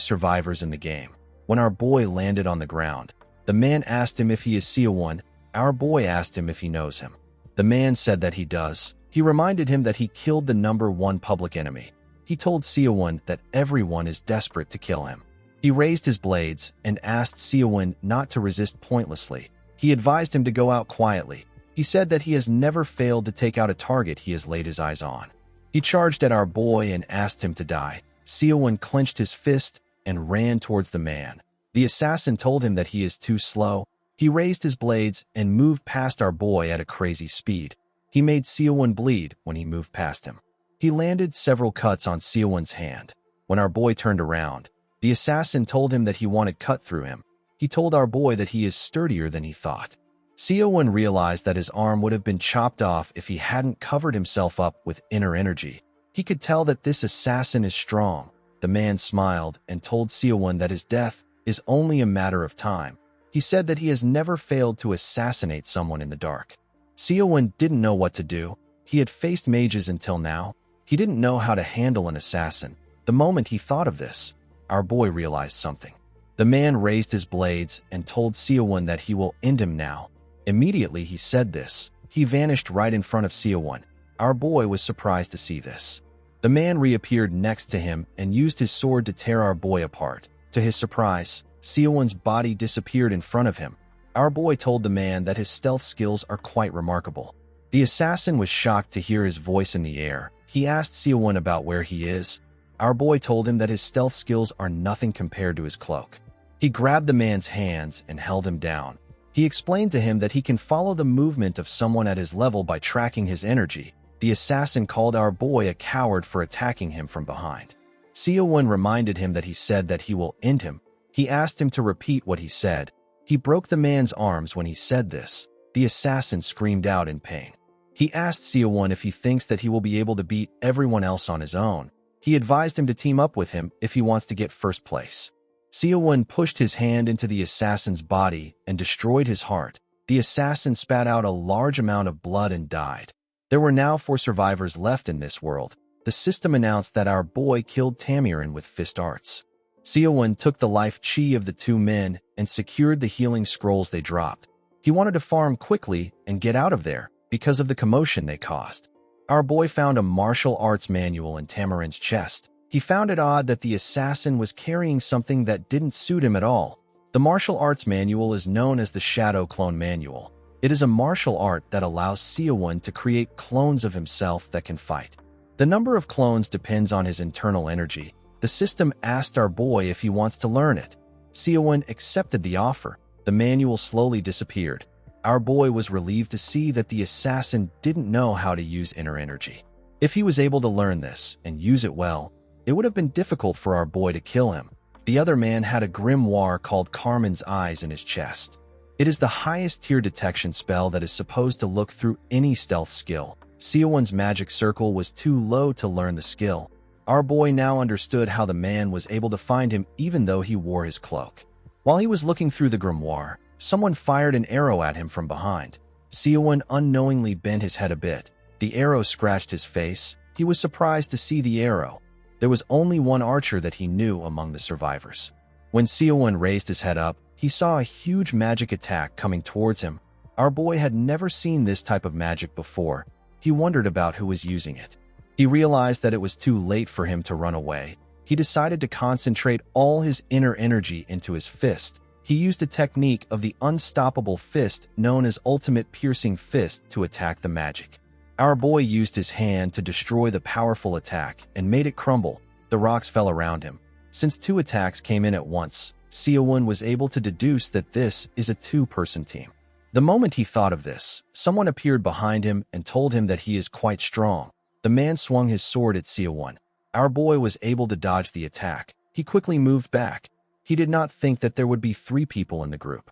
survivors in the game. When our boy landed on the ground, the man asked him if he is Seowon. Our boy asked him if he knows him. The man said that he does. He reminded him that he killed the #1 public enemy. He told Seowon that everyone is desperate to kill him. He raised his blades and asked Seowon not to resist pointlessly. He advised him to go out quietly. He said that he has never failed to take out a target he has laid his eyes on. He charged at our boy and asked him to die. Seowon clenched his fist and ran towards the man. The assassin told him that he is too slow. He raised his blades and moved past our boy at a crazy speed. He made Seowon bleed when he moved past him. He landed several cuts on Seowon's hand. When our boy turned around, the assassin told him that he wanted cut through him. He told our boy that he is sturdier than he thought. Seowon realized that his arm would have been chopped off if he hadn't covered himself up with inner energy. He could tell that this assassin is strong. The man smiled and told Seowon that his death is only a matter of time. He said that he has never failed to assassinate someone in the dark. Seowon didn't know what to do. He had faced mages until now. He didn't know how to handle an assassin. The moment he thought of this, our boy realized something. The man raised his blades and told Seowon that he will end him now. Immediately he said this, he vanished right in front of Seowon. Our boy was surprised to see this. The man reappeared next to him and used his sword to tear our boy apart. To his surprise, Seowon's body disappeared in front of him. Our boy told the man that his stealth skills are quite remarkable. The assassin was shocked to hear his voice in the air. He asked Seowon about where he is. Our boy told him that his stealth skills are nothing compared to his cloak. He grabbed the man's hands and held him down. He explained to him that he can follow the movement of someone at his level by tracking his energy. The assassin called our boy a coward for attacking him from behind. Seowon reminded him that he said that he will end him. He asked him to repeat what he said. He broke the man's arms when he said this. The assassin screamed out in pain. He asked Seowon if he thinks that he will be able to beat everyone else on his own. He advised him to team up with him if he wants to get first place. Seowon pushed his hand into the assassin's body and destroyed his heart. The assassin spat out a large amount of blood and died. There were now 4 survivors left in this world. The system announced that our boy killed Tamirin with fist arts. Seowon took the life chi of the 2 men and secured the healing scrolls they dropped. He wanted to farm quickly and get out of there because of the commotion they caused. Our boy found a martial arts manual in Tamirin's chest. He found it odd that the assassin was carrying something that didn't suit him at all. The martial arts manual is known as the Shadow Clone Manual. It is a martial art that allows Seowon to create clones of himself that can fight. The number of clones depends on his internal energy. The system asked our boy if he wants to learn it. Seowon accepted the offer. The manual slowly disappeared. Our boy was relieved to see that the assassin didn't know how to use inner energy. If he was able to learn this and use it well, it would have been difficult for our boy to kill him. The other man had a grimoire called Carmen's Eyes in his chest. It is the highest tier detection spell that is supposed to look through any stealth skill. Seowon's magic circle was too low to learn the skill. Our boy now understood how the man was able to find him even though he wore his cloak. While he was looking through the grimoire, someone fired an arrow at him from behind. Seowon unknowingly bent his head a bit. The arrow scratched his face. He was surprised to see the arrow. There was only one archer that he knew among the survivors. When Seowon raised his head up, he saw a huge magic attack coming towards him. Our boy had never seen this type of magic before. He wondered about who was using it. He realized that it was too late for him to run away. He decided to concentrate all his inner energy into his fist. He used a technique of the unstoppable fist known as Ultimate Piercing Fist to attack the magic. Our boy used his hand to destroy the powerful attack and made it crumble. The rocks fell around him. Since 2 attacks came in at once, Seowon was able to deduce that this is a 2-person team. The moment he thought of this, someone appeared behind him and told him that he is quite strong. The man swung his sword at Seowon. Our boy was able to dodge the attack. He quickly moved back. He did not think that there would be 3 people in the group.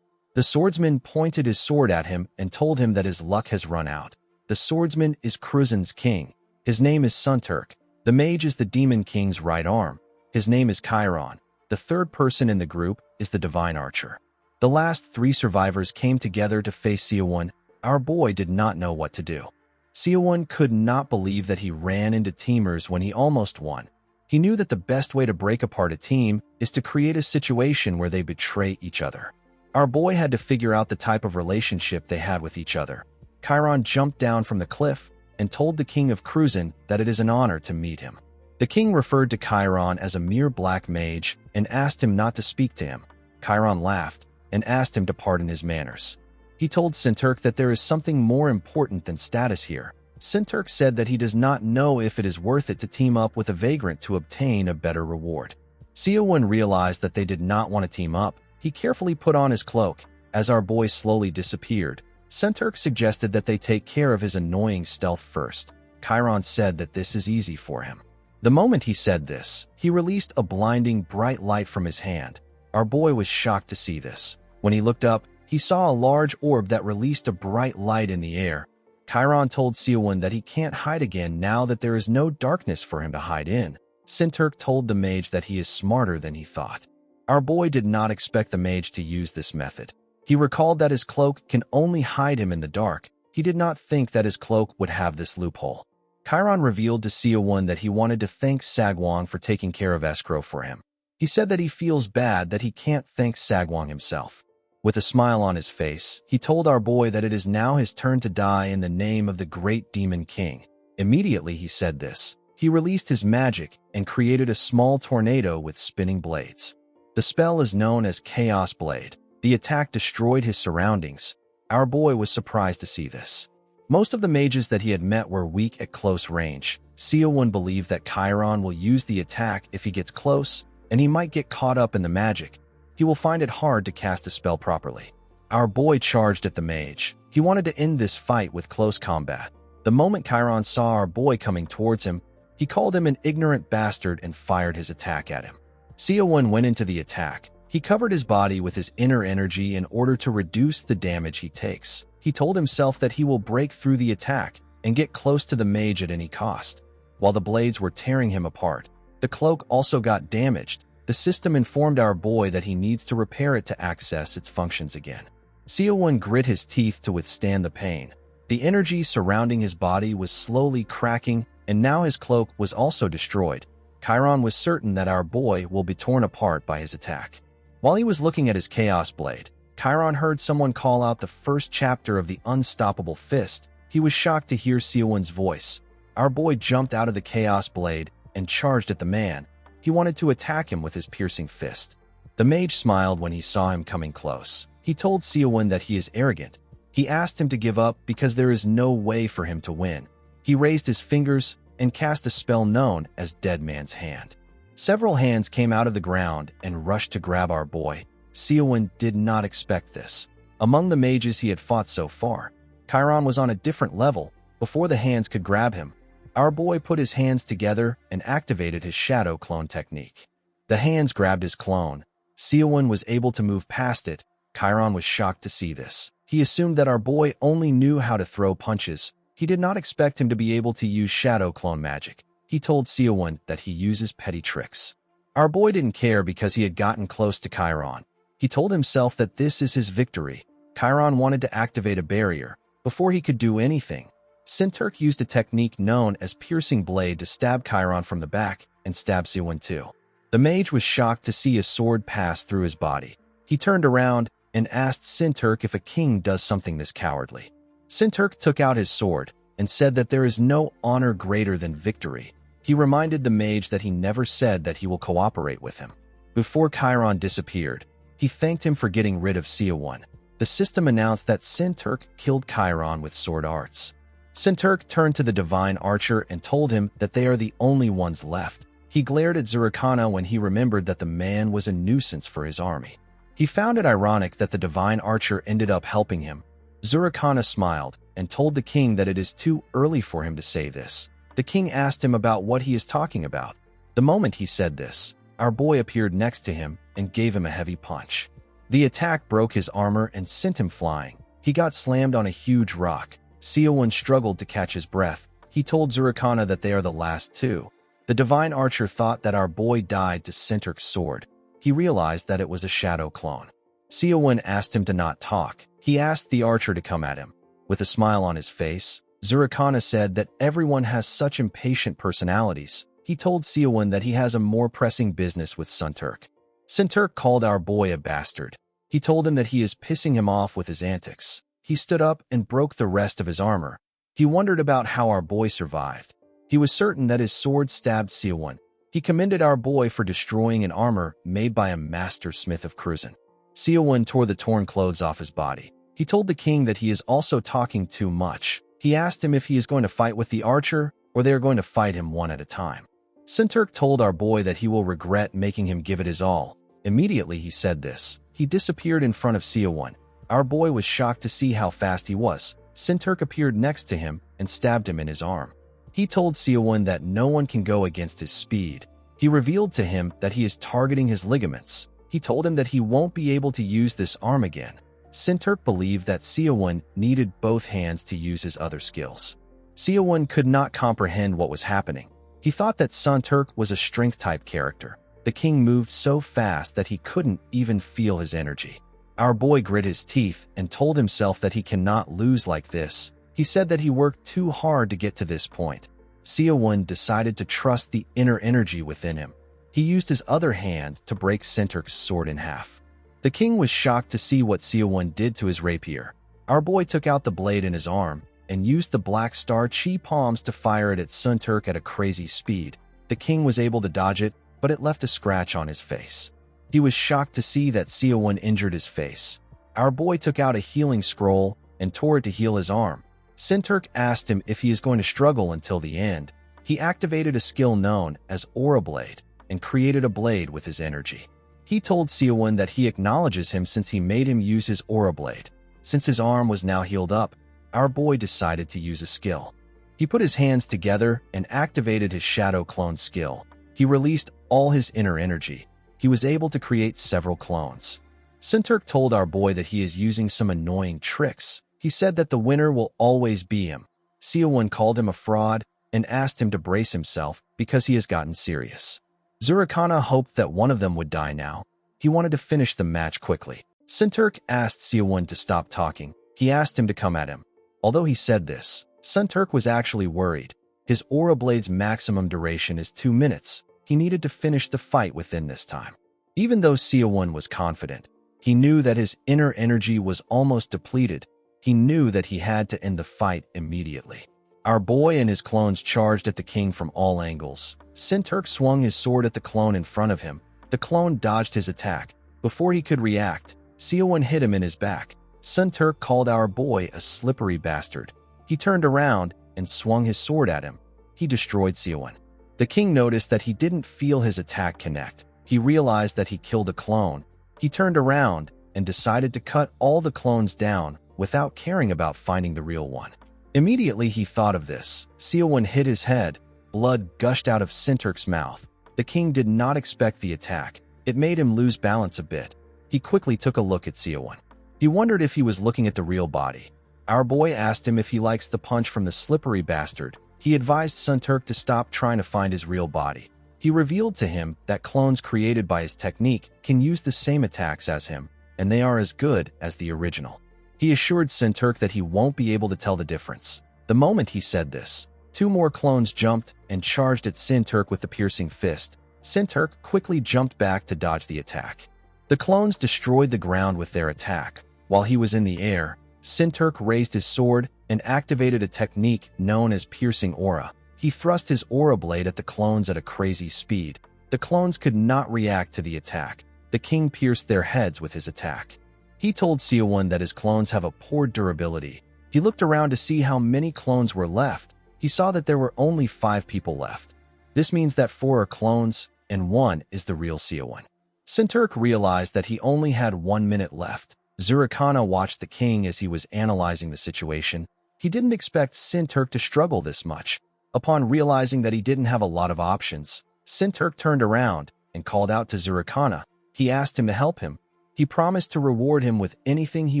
The swordsman pointed his sword at him and told him that his luck has run out. The swordsman is Kruzen's king. His name is Sunturk. The mage is the demon king's right arm. His name is Chiron. The 3rd person in the group is the divine archer. The last 3 survivors came together to face Seowon. Our boy did not know what to do. Seowon could not believe that he ran into teamers when he almost won. He knew that the best way to break apart a team is to create a situation where they betray each other. Our boy had to figure out the type of relationship they had with each other. Chiron jumped down from the cliff and told the king of Kruzen that it is an honor to meet him. The king referred to Chiron as a mere black mage and asked him not to speak to him. Chiron laughed and asked him to pardon his manners. He told Sunturk that there is something more important than status here. Sunturk said that he does not know if it is worth it to team up with a vagrant to obtain a better reward. Seowon realized that they did not want to team up. He carefully put on his cloak. As our boy slowly disappeared, Sunturk suggested that they take care of his annoying stealth first. Chiron said that this is easy for him. The moment he said this, he released a blinding bright light from his hand. Our boy was shocked to see this. When he looked up, he saw a large orb that released a bright light in the air. Chiron told Seowon that he can't hide again now that there is no darkness for him to hide in. Sunturk told the mage that he is smarter than he thought. Our boy did not expect the mage to use this method. He recalled that his cloak can only hide him in the dark. He did not think that his cloak would have this loophole. Chiron revealed to Seowon that he wanted to thank Sagwon for taking care of escrow for him. He said that he feels bad that he can't thank Sagwon himself. With a smile on his face, he told our boy that it is now his turn to die in the name of the great demon king. Immediately he said this, he released his magic and created a small tornado with spinning blades. The spell is known as Chaos Blade. The attack destroyed his surroundings. Our boy was surprised to see this. Most of the mages that he had met were weak at close range. Seowon believed that Chiron will use the attack if he gets close, and he might get caught up in the magic. He will find it hard to cast a spell properly. Our boy charged at the mage. He wanted to end this fight with close combat. The moment Chiron saw our boy coming towards him, he called him an ignorant bastard and fired his attack at him. Seowon went into the attack. He covered his body with his inner energy in order to reduce the damage he takes. He told himself that he will break through the attack and get close to the mage at any cost. While the blades were tearing him apart, the cloak also got damaged. The system informed our boy that he needs to repair it to access its functions again. Seowon grit his teeth to withstand the pain. The energy surrounding his body was slowly cracking, and now his cloak was also destroyed. Chiron was certain that our boy will be torn apart by his attack. While he was looking at his Chaos Blade, Chiron heard someone call out the first chapter of the Unstoppable Fist. He was shocked to hear Seowon's voice. Our boy jumped out of the Chaos Blade and charged at the man. He wanted to attack him with his piercing fist. The mage smiled when he saw him coming close. He told Seowon that he is arrogant. He asked him to give up because there is no way for him to win. He raised his fingers and cast a spell known as Dead Man's Hand. Several hands came out of the ground and rushed to grab our boy. Seowon did not expect this. Among the mages he had fought so far, Chiron was on a different level. Before the hands could grab him, our boy put his hands together and activated his shadow clone technique. The hands grabbed his clone. Seowon was able to move past it. Chiron was shocked to see this. He assumed that our boy only knew how to throw punches. He did not expect him to be able to use shadow clone magic. He told Seowon that he uses petty tricks. Our boy didn't care because he had gotten close to Chiron. He told himself that this is his victory. Chiron wanted to activate a barrier. Before he could do anything, Sunturk used a technique known as Piercing Blade to stab Chiron from the back and stab Seowon too. The mage was shocked to see his sword pass through his body. He turned around and asked Sunturk if a king does something this cowardly. Sunturk took out his sword and said that there is no honor greater than victory. He reminded the mage that he never said that he will cooperate with him. Before Chiron disappeared, he thanked him for getting rid of Seowon. The system announced that Sunturk killed Chiron with sword arts. Sunturk turned to the divine archer and told him that they are the only ones left. He glared at Zurikana when he remembered that the man was a nuisance for his army. He found it ironic that the divine archer ended up helping him. Zurikana smiled and told the king that it is too early for him to say this. The king asked him about what he is talking about. The moment he said this, our boy appeared next to him and gave him a heavy punch. The attack broke his armor and sent him flying. He got slammed on a huge rock. Seowon struggled to catch his breath. He told Zurikana that they are the last two. The divine archer thought that our boy died to Sinturk's sword. He realized that it was a shadow clone. Seowon asked him to not talk. He asked the archer to come at him. With a smile on his face, Zurikana said that everyone has such impatient personalities. He told Seowon that he has a more pressing business with Sinturk. Sinturk called our boy a bastard. He told him that he is pissing him off with his antics. He stood up and broke the rest of his armor. He wondered about how our boy survived. He was certain that his sword stabbed Seowon. He commended our boy for destroying an armor made by a master smith of Kruzan. Seowon tore the torn clothes off his body. He told the king that he is also talking too much. He asked him if he is going to fight with the archer or they are going to fight him one at a time. Sinturk told our boy that he will regret making him give it his all. Immediately he said this, he disappeared in front of Seowon. Our boy was shocked to see how fast he was. Sinturk appeared next to him and stabbed him in his arm. He told Seowon that no one can go against his speed. He revealed to him that he is targeting his ligaments. He told him that he won't be able to use this arm again. Sinturk believed that Seowon needed both hands to use his other skills. Seowon could not comprehend what was happening. He thought that Sinturk was a strength-type character. The king moved so fast that he couldn't even feel his energy. Our boy grit his teeth and told himself that he cannot lose like this. He said that he worked too hard to get to this point. Seowon decided to trust the inner energy within him. He used his other hand to break Sinturk's sword in half. The king was shocked to see what Seowon did to his rapier. Our boy took out the blade in his arm and used the black star chi palms to fire it at Sinturk at a crazy speed. The king was able to dodge it, but it left a scratch on his face. He was shocked to see that Seowon injured his face. Our boy took out a healing scroll and tore it to heal his arm. Sinturk asked him if he is going to struggle until the end. He activated a skill known as Aura Blade and created a blade with his energy. He told Seowon that he acknowledges him since he made him use his Aura Blade. Since his arm was now healed up, our boy decided to use a skill. He put his hands together and activated his Shadow Clone skill. He released all his inner energy. He was able to create several clones. Sinturk told our boy that he is using some annoying tricks. He said that the winner will always be him. Seowon called him a fraud and asked him to brace himself because he has gotten serious. Zurikana hoped that one of them would die now. He wanted to finish the match quickly. Sinturk asked Seowon to stop talking. He asked him to come at him. Although he said this, Sinturk was actually worried. His Aura Blade's maximum duration is 2 minutes. He needed to finish the fight within this time. Even though Seowon was confident, he knew that his inner energy was almost depleted. He knew that he had to end the fight immediately. Our boy and his clones charged at the king from all angles. Sinturk swung his sword at the clone in front of him. The clone dodged his attack. Before he could react, Seowon hit him in his back. Sinturk called our boy a slippery bastard. He turned around and swung his sword at him. He destroyed Seowon. The king noticed that he didn't feel his attack connect. He realized that he killed a clone. He turned around and decided to cut all the clones down without caring about finding the real one. Immediately he thought of this. Seowon hit his head. Blood gushed out of Sinturk's mouth. The king did not expect the attack. It made him lose balance a bit. He quickly took a look at Seowon. He wondered if he was looking at the real body. Our boy asked him if he likes the punch from the slippery bastard. He advised Sinturk to stop trying to find his real body. He revealed to him that clones created by his technique can use the same attacks as him, and they are as good as the original. He assured Sinturk that he won't be able to tell the difference. The moment he said this, 2 more clones jumped and charged at Sinturk with the piercing fist. Sinturk quickly jumped back to dodge the attack. The clones destroyed the ground with their attack. While he was in the air, Sinturk raised his sword and activated a technique known as Piercing Aura. He thrust his Aura Blade at the clones at a crazy speed. The clones could not react to the attack. The king pierced their heads with his attack. He told Seowon that his clones have a poor durability. He looked around to see how many clones were left. He saw that there were only 5 people left. This means that 4 are clones, and 1 is the real Seowon. Sinturk realized that he only had 1 minute left. Zurikana watched the king as he was analyzing the situation. He didn't expect Sinturk to struggle this much. Upon realizing that he didn't have a lot of options, Sinturk turned around and called out to Zurikana. He asked him to help him. He promised to reward him with anything he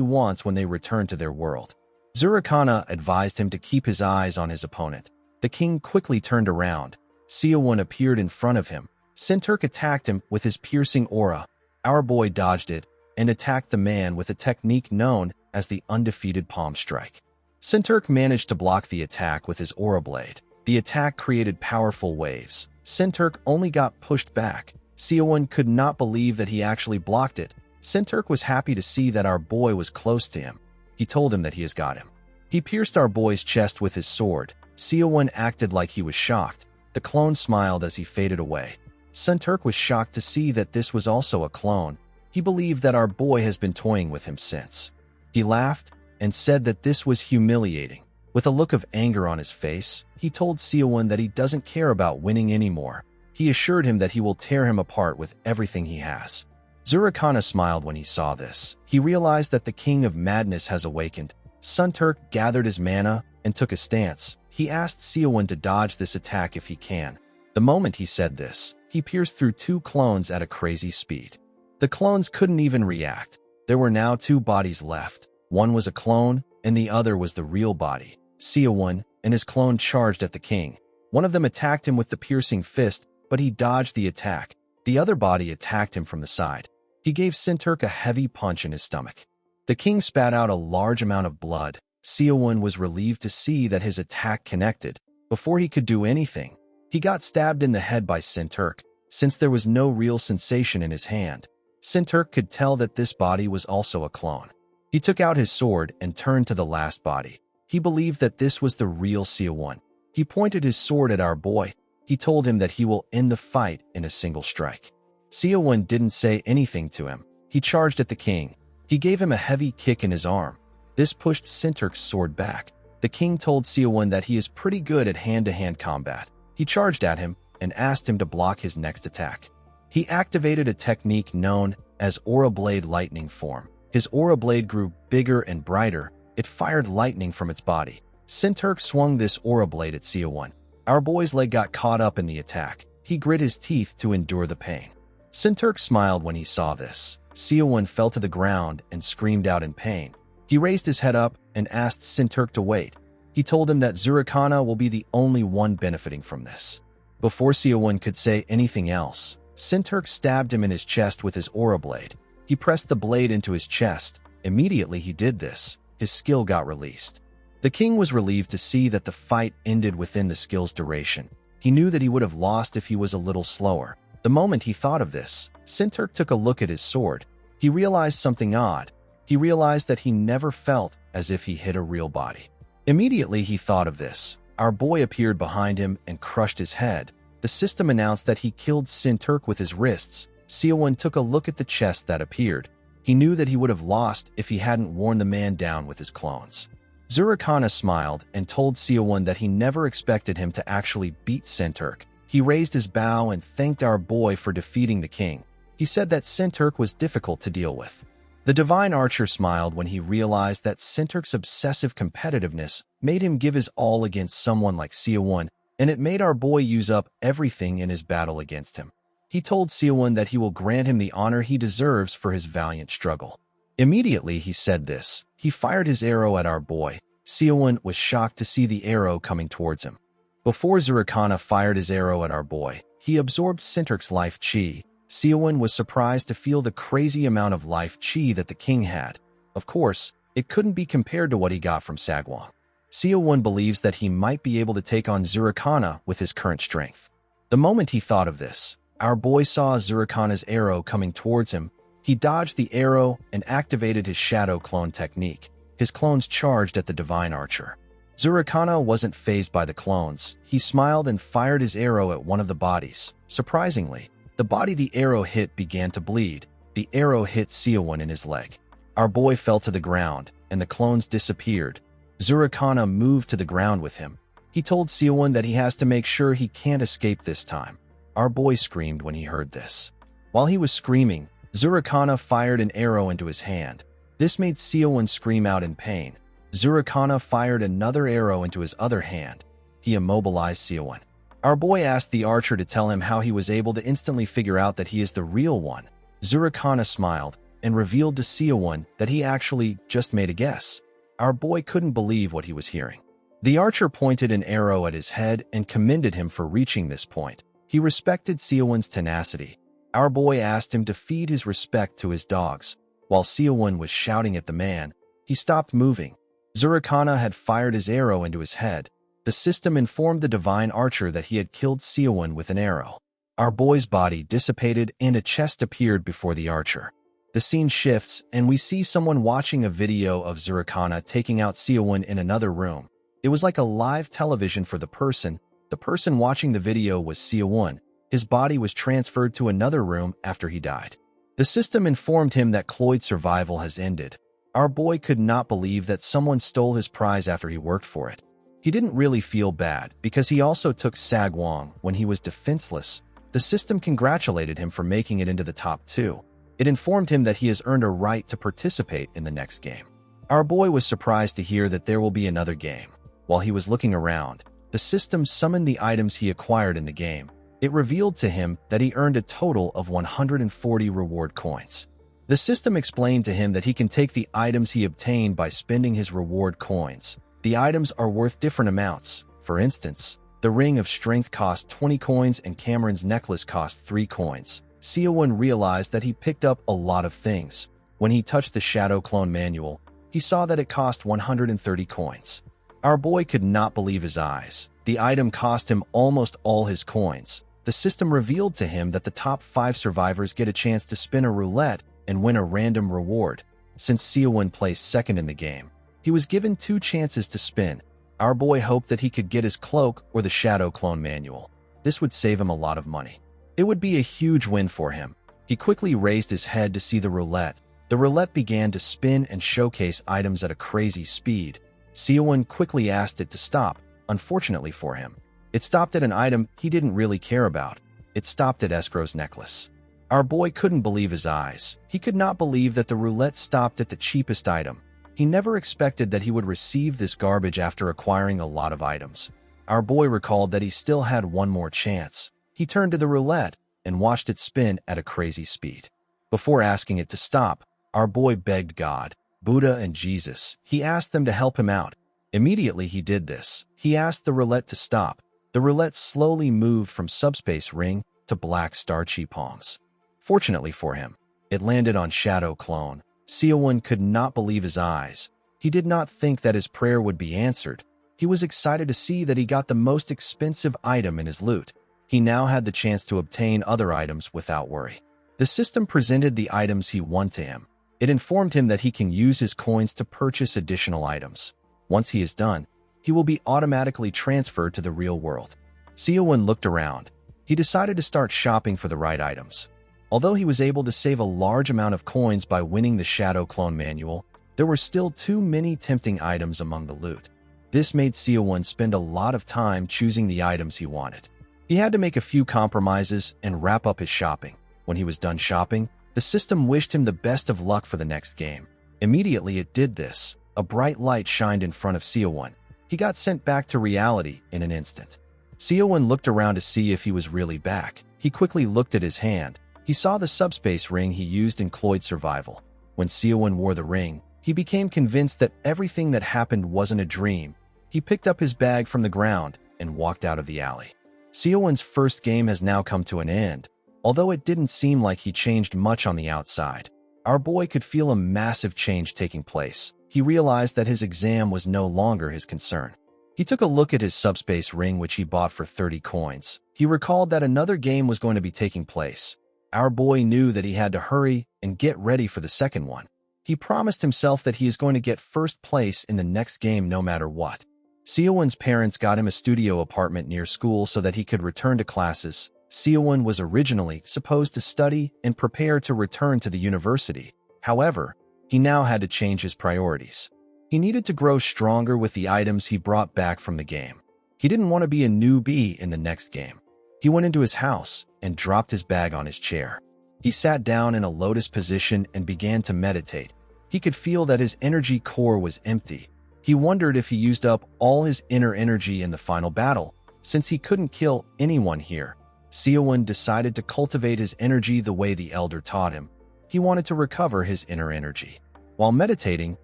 wants when they return to their world. Zurikana advised him to keep his eyes on his opponent. The king quickly turned around. Seowon appeared in front of him. Sinturk attacked him with his piercing aura. Our boy dodged it and attacked the man with a technique known as the undefeated palm strike. Sinturk managed to block the attack with his aura blade. The attack created powerful waves. Sinturk only got pushed back. Seowon could not believe that he actually blocked it. Sinturk was happy to see that our boy was close to him. He told him that he has got him. He pierced our boy's chest with his sword. Seowon acted like he was shocked. The clone smiled as he faded away. Sinturk was shocked to see that this was also a clone. He believed that our boy has been toying with him since. He laughed and said that this was humiliating. With a look of anger on his face, he told Seowon that he doesn't care about winning anymore. He assured him that he will tear him apart with everything he has. Zurikana smiled when he saw this. He realized that the king of madness has awakened. Sinturk gathered his mana and took a stance. He asked Seowon to dodge this attack if he can. The moment he said this, he pierced through 2 clones at a crazy speed. The clones couldn't even react. There were now 2 bodies left. One was a clone, and the other was the real body. Seowon and his clone charged at the king. One of them attacked him with the piercing fist, but he dodged the attack. The other body attacked him from the side. He gave Sinturk a heavy punch in his stomach. The king spat out a large amount of blood. Seowon was relieved to see that his attack connected. Before he could do anything, he got stabbed in the head by Sinturk. Since there was no real sensation in his hand, Sinturk could tell that this body was also a clone. He took out his sword and turned to the last body. He believed that this was the real Seowon. He pointed his sword at our boy. He told him that he will end the fight in a single strike. Seowon didn't say anything to him. He charged at the king. He gave him a heavy kick in his arm. This pushed Sinturk's sword back. The king told Seowon that he is pretty good at hand-to-hand combat. He charged at him and asked him to block his next attack. He activated a technique known as Aura Blade Lightning Form. His Aura Blade grew bigger and brighter. It fired lightning from its body. Sinturk swung this Aura Blade at Seowon. Our boy's leg got caught up in the attack. He grit his teeth to endure the pain. Sinturk smiled when he saw this. Seowon fell to the ground and screamed out in pain. He raised his head up and asked Sinturk to wait. He told him that Zurikana will be the only one benefiting from this. Before Seowon could say anything else, Sinturk stabbed him in his chest with his aura blade. He pressed the blade into his chest. Immediately he did this, his skill got released. The king was relieved to see that the fight ended within the skill's duration. He knew that he would have lost if he was a little slower. The moment he thought of this, Sinturk took a look at his sword. He realized something odd. He realized that he never felt as if he hit a real body. Immediately he thought of this. Our boy appeared behind him and crushed his head. The system announced that he killed Sinturk with his wrists. Seowon took a look at the chest that appeared. He knew that he would have lost if he hadn't worn the man down with his clones. Zurikana smiled and told Seowon that he never expected him to actually beat Sinturk. He raised his bow and thanked our boy for defeating the king. He said that Sinturk was difficult to deal with. The divine archer smiled when he realized that Sinturk's obsessive competitiveness made him give his all against someone like Seowon, and it made our boy use up everything in his battle against him. He told Seowon that he will grant him the honor he deserves for his valiant struggle. Immediately he said this. He fired his arrow at our boy. Seowon was shocked to see the arrow coming towards him. Before Zurikana fired his arrow at our boy, he absorbed Sinturk's life chi. Seowon was surprised to feel the crazy amount of life chi that the king had. Of course, it couldn't be compared to what he got from Sagwon. Seowon believes that he might be able to take on Zurikana with his current strength. The moment he thought of this, our boy saw Zurikana's arrow coming towards him. He dodged the arrow and activated his shadow clone technique. His clones charged at the divine archer. Zurikana wasn't fazed by the clones. He smiled and fired his arrow at one of the bodies. Surprisingly, the body the arrow hit began to bleed. The arrow hit Seowon in his leg. Our boy fell to the ground, and the clones disappeared. Zurikana moved to the ground with him. He told Seowon that he has to make sure he can't escape this time. Our boy screamed when he heard this. While he was screaming, Zurikana fired an arrow into his hand. This made Seowon scream out in pain. Zurikana fired another arrow into his other hand. He immobilized Seowon. Our boy asked the archer to tell him how he was able to instantly figure out that he is the real one. Zurikana smiled and revealed to Seowon that he actually just made a guess. Our boy couldn't believe what he was hearing. The archer pointed an arrow at his head and commended him for reaching this point. He respected Seowon's tenacity. Our boy asked him to feed his respect to his dogs. While Seowon was shouting at the man, he stopped moving. Zurikana had fired his arrow into his head. The system informed the divine archer that he had killed Seowon with an arrow. Our boy's body dissipated and a chest appeared before the archer. The scene shifts and we see someone watching a video of Zurikana taking out Seowon in another room. It was like a live television for the person. The person watching the video was Seowon. His body was transferred to another room after he died. The system informed him that Cloyd's survival has ended. Our boy could not believe that someone stole his prize after he worked for it. He didn't really feel bad because he also took Sagwong when he was defenseless. The system congratulated him for making it into the top 2. It informed him that he has earned a right to participate in the next game. Our boy was surprised to hear that there will be another game. While he was looking around, the system summoned the items he acquired in the game. It revealed to him that he earned a total of 140 reward coins. The system explained to him that he can take the items he obtained by spending his reward coins. The items are worth different amounts. For instance, the Ring of Strength cost 20 coins and Cameron's necklace cost 3 coins. Seowon realized that he picked up a lot of things. When he touched the Shadow Clone Manual, he saw that it cost 130 coins. Our boy could not believe his eyes. The item cost him almost all his coins. The system revealed to him that the top 5 survivors get a chance to spin a roulette and win a random reward. Since Seowon placed second in the game, he was given 2 chances to spin. Our boy hoped that he could get his cloak or the Shadow Clone Manual. This would save him a lot of money. It would be a huge win for him. He quickly raised his head to see the roulette. The roulette began to spin and showcase items at a crazy speed. Seowon quickly asked it to stop. Unfortunately for him, it stopped at an item he didn't really care about. It stopped at Escrow's necklace. Our boy couldn't believe his eyes. He could not believe that the roulette stopped at the cheapest item. He never expected that he would receive this garbage after acquiring a lot of items. Our boy recalled that he still had one more chance. He turned to the roulette and watched it spin at a crazy speed. Before asking it to stop, our boy begged God, Buddha, and Jesus. He asked them to help him out. Immediately he did this. He asked the roulette to stop. The roulette slowly moved from Subspace Ring to Black Star Chi Palms. Fortunately for him, it landed on Shadow Clone. Seowon could not believe his eyes. He did not think that his prayer would be answered. He was excited to see that he got the most expensive item in his loot. He now had the chance to obtain other items without worry. The system presented the items he won to him. It informed him that he can use his coins to purchase additional items. Once he is done, he will be automatically transferred to the real world. Seowon looked around. He decided to start shopping for the right items. Although he was able to save a large amount of coins by winning the Shadow Clone Manual, there were still too many tempting items among the loot. This made Seowon spend a lot of time choosing the items he wanted. He had to make a few compromises and wrap up his shopping. When he was done shopping, the system wished him the best of luck for the next game. Immediately it did this. A bright light shined in front of Seowon. He got sent back to reality in an instant. Seowon looked around to see if he was really back. He quickly looked at his hand. He saw the subspace ring he used in Cloyd's survival. When Seowon wore the ring, he became convinced that everything that happened wasn't a dream. He picked up his bag from the ground and walked out of the alley. Seowon's first game has now come to an end. Although it didn't seem like he changed much on the outside, our boy could feel a massive change taking place. He realized that his exam was no longer his concern. He took a look at his subspace ring, which he bought for 30 coins. He recalled that another game was going to be taking place. Our boy knew that he had to hurry and get ready for the second one. He promised himself that he is going to get first place in the next game no matter what. Seowon's parents got him a studio apartment near school so that he could return to classes. Seowon was originally supposed to study and prepare to return to the university. However, he now had to change his priorities. He needed to grow stronger with the items he brought back from the game. He didn't want to be a newbie in the next game. He went into his house and dropped his bag on his chair. He sat down in a lotus position and began to meditate. He could feel that his energy core was empty. He wondered if he used up all his inner energy in the final battle, since he couldn't kill anyone here. Seowon decided to cultivate his energy the way the elder taught him. He wanted to recover his inner energy. While meditating,